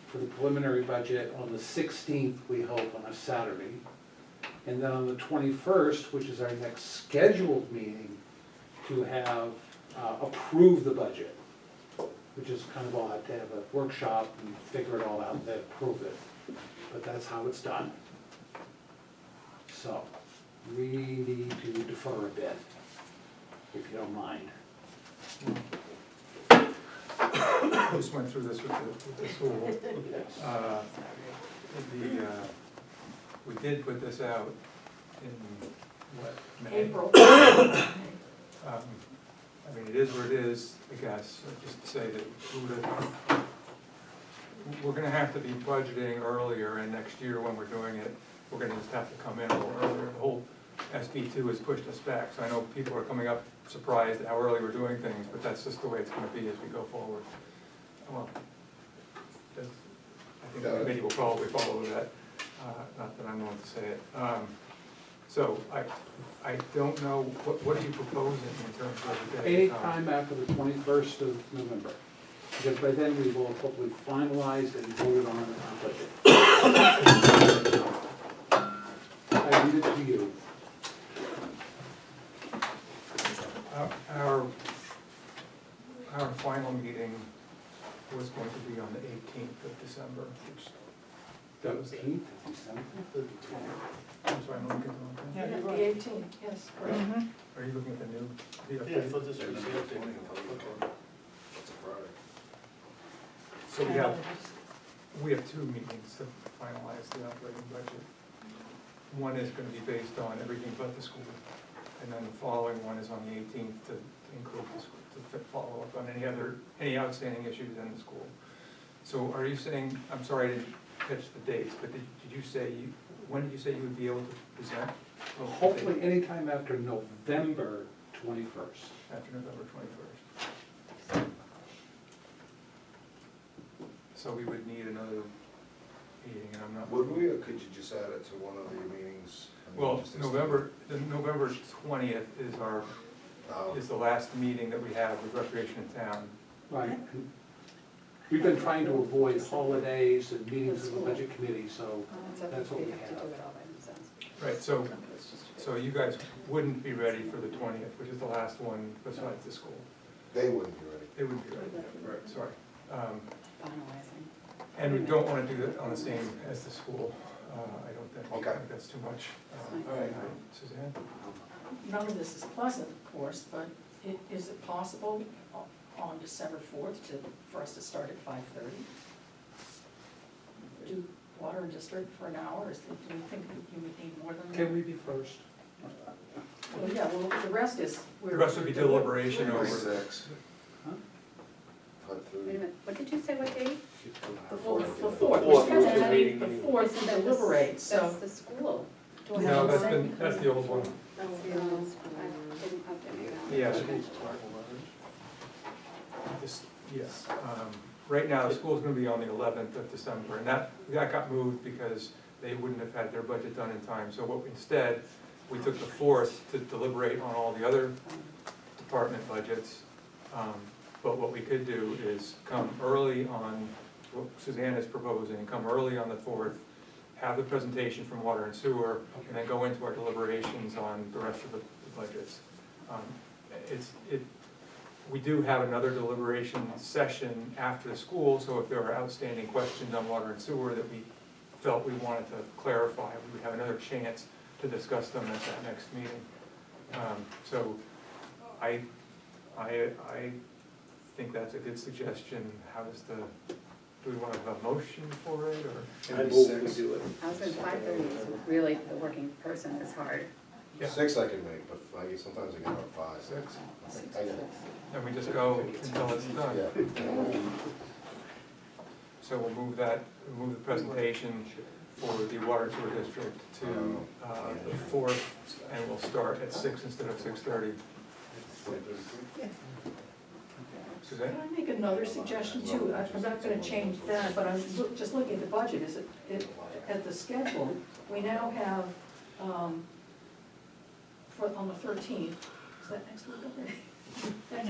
for the preliminary budget on the 16th, we hope, on a Saturday. And then on the 21st, which is our next scheduled meeting, to have approve the budget, which is kind of odd to have a workshop and figure it all out and then approve it. But that's how it's done. So, we need to defer a bit, if you don't mind. I just went through this with the school. We did put this out in, what, May? April. I mean, it is what it is, I guess, just to say that we're gonna have to be budgeting earlier, and next year when we're doing it, we're gonna just have to come in a little earlier. The whole SB2 has pushed us back, so I know people are coming up surprised at how early we're doing things, but that's just the way it's gonna be as we go forward. Well, I think the committee will probably follow that, not that I'm the one to say it. So I don't know, what are you proposing in terms of the day? Any time after the 21st of November, because by then we will hopefully finalize and voted on the budget. I leave it to you. Our final meeting was going to be on the 18th of December, which, that was, 18th of December? I'm sorry, I'm looking at the wrong thing. Yeah, the 18th, yes, correct. Are you looking at the new? Yeah, I thought this was the update. So we have 2 meetings to finalize the operating budget. One is gonna be based on everything but the school, and then the following one is on the 18th to include the school, to follow up on any outstanding issues in the school. So are you saying, I'm sorry, I didn't catch the dates, but did you say, when did you say you would be able to present? Hopefully anytime after November 21st. After November 21st. so we would need another meeting, and I'm not. Would we, or could you just add it to one of the meetings? I mean, Well, just extend the November 20th is our, it? is the last meeting that we have with Recreation in Town. Right. We've been trying to avoid holidays and meetings of the budget committee, so that's what we They have to have. do it all by themselves. Right, so you guys wouldn't be ready for the 20th, which is the last one besides the school. They wouldn't be ready. They wouldn't be ready, right, sorry. Finalizing. And we don't want to do it on the same as the school, I don't think. Okay. I think that's too much. All right. Suzanne? None of this is pleasant, of course, but is it possible on December 4th for us to start at 5:30? Do water and district for an hour, do you think that you would need more than that? Can we be first? Well, yeah, well, the rest is. The rest would be deliberation over. Six. Huh? Wait a minute, what did you say, what date? The fourth, we're Fourth, scheduling the 4th to deliberate, That's so. the school. Do I No, have that's it? been, that's the old one. I didn't update it. Yeah. Yes, right now, the school's gonna be on the 11th of December, and that got moved because they wouldn't have had their budget done in time. So instead, we took the 4th to deliberate on all the other department budgets. But what we could do is come early on, what Suzanne is proposing, come early on the 4th, have the presentation from water and sewer, and then go into our deliberations on the rest of the budgets. We do have another deliberation session after the school, so if there are outstanding questions on water and sewer that we felt we wanted to clarify, we would have another chance to discuss them at that next meeting. So I think that's a good suggestion. How does do we want to have a motion for it, or? I move we do it. I was in 5:30, so really, the working person is hard. Yeah. 6 I can make, but sometimes I get up 5. 6? I get And we just go until it's done. Yeah. So we'll move the presentation for the water and sewer district to the 4th, and we'll start at 6 instead of 6:30. Suzanne? Can I make another suggestion too? I'm not gonna change that, but I'm just looking at the budget, at the schedule, we now have, on the 13th, is that next week already?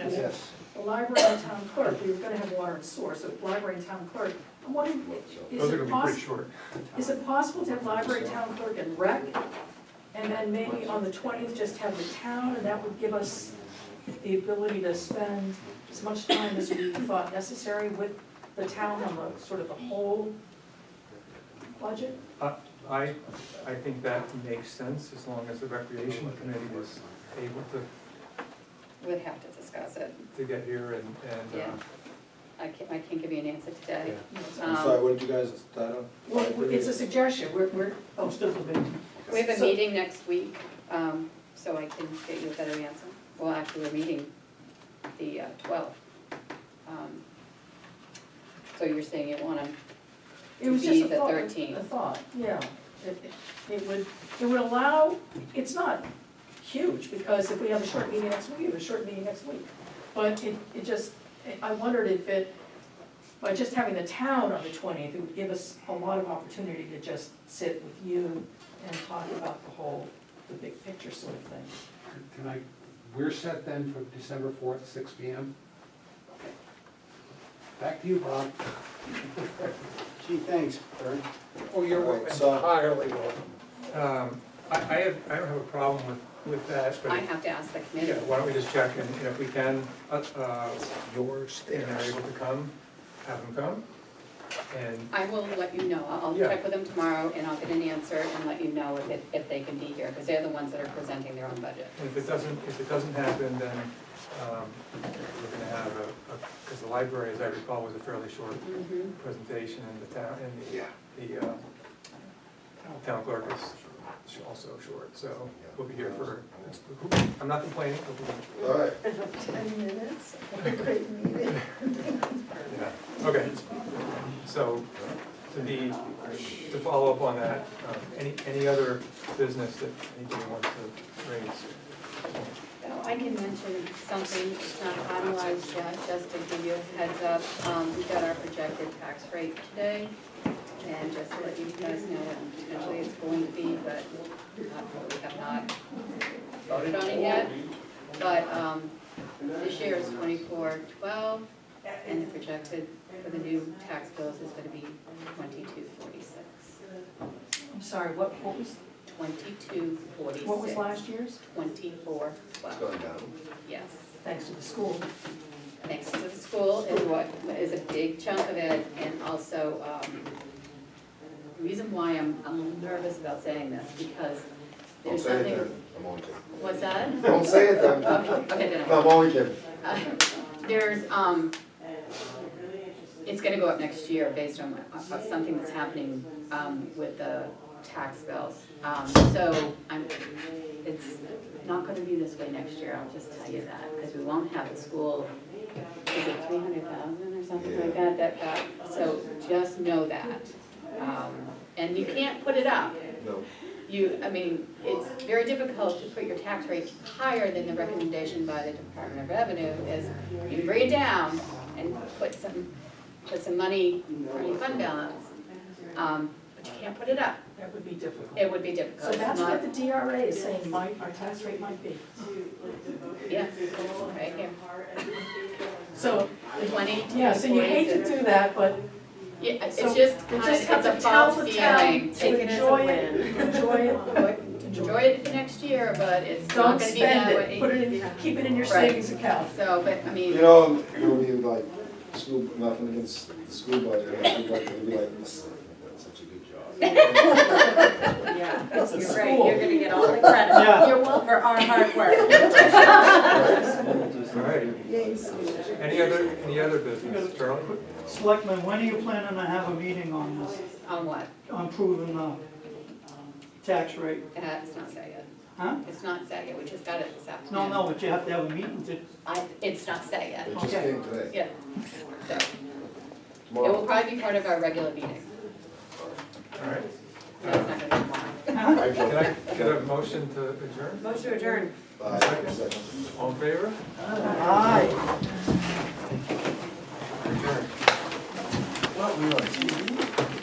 Yes. The library and town clerk, we were gonna have water and sewer, so library and town clerk, I'm wondering, is Those are it gonna be pretty possible, short. is it possible to have library, town clerk and rec? And then maybe on the 20th, just have the town, and that would give us the ability to spend as much time as we thought necessary with the town on the, sort of the whole budget? I think that makes sense, as long as the recreation committee is able We'd have to discuss it. to get here and Yeah. I can't give you an answer today. I'm sorry, what did you guys start on? Well, it's a suggestion, I'm still debating. We have a So- meeting next week, so I can get you a better answer. Well, actually, we're meeting the 12th. So you're saying you want It was to just be a the thought, 13th? a thought, yeah. It would allow, it's not huge, because if we have a short meeting next week, we have a short meeting next week. But it just, I wondered if by just having the town on the 20th, it would give us a lot of opportunity to just sit with you and talk about the big picture sort of thing. We're set then for December 4th, 6 PM. Back to you, Bob. Gee, thanks, Vern. Oh, you're All right, so- entirely welcome. I don't have a problem with that, but. I have to ask the Yeah, committee. why don't we just check, and if we can, yours, and they're able to come, have them come. And, I will let you know. I'll Yeah. check with them tomorrow and I'll get an answer and let you know if they can be here, because they're the ones that are presenting their own budget. and if it doesn't happen, then, we're gonna have because the library, as I recall, was a fairly short Mhm. presentation, and the town, and the town clerk is also short, so we'll be here for, I'm not complaining, but All right. 10 minutes, a great meeting. yeah, okay. So, to follow up on that, any other business that anybody wants to raise? So I can mention something, it's not finalized yet, just to give you a heads up. We got our projected tax rate today, and just to let you guys know what potentially it's going to be, but we have not voted on it yet. But this year is 2412, and the projected for the new tax bills is gonna be 2246. I'm sorry, what was, 2246. what was last year's? 2412. It's going down. Yes. Thanks to the school. Thanks to the school is what is a big chunk of it, and also, the reason why I'm a little nervous about saying this, because Don't there's say it something. then, I'm only kidding. What's that? Don't say it then. Okay, then. No, I'm only kidding. There's, it's gonna go up next year based on something that's happening, with the tax bills. So it's not gonna be this way next year, I'll just tell you that, because we won't have the school, is it 300,000 or something like that, so just know that. And you can't put it up. No. I mean, it's very difficult to put your tax rate higher than the recommendation by the Department of Revenue, is you can bring it down and put some money on your fund balance, but you can't put it up. That would be difficult. It would be difficult. So It's that's not- what the DRA is saying, our tax rate might be. Yeah, right here. So, 22, yes, and you hate to 46. do that, but Yeah, it's so just we kind just of, have it's a to tell false the town feeling. Take to it as a enjoy win. it, enjoy it. Enjoy it next year, but it's not Don't gonna be spend that it, way. put it in, keep it in your Right. savings account. So, but, I mean. You know, it'll be like, school, nothing against the school budget, it'll be like, listen, that's such a good job. Yeah, That's the you're right, school. you're gonna get all the credit. Yeah. You're welcome for our hard work. All right. Any other business, Charlie? Selectmen, when are you planning to have a meeting on this, On what? on proving the tax rate? It's not set yet. Huh? It's not set yet, we just got it this No, afternoon. no, but you have to have a meeting to, It's not set yet, It just Okay. came today. yeah. So, it will Tomorrow. probably be part of our regular meeting. All right. No, it's not gonna be tomorrow. I Can I vote. get a motion to adjourn? Motion to adjourn. Second. All in favor? aye. Adjourn. What, we on TV?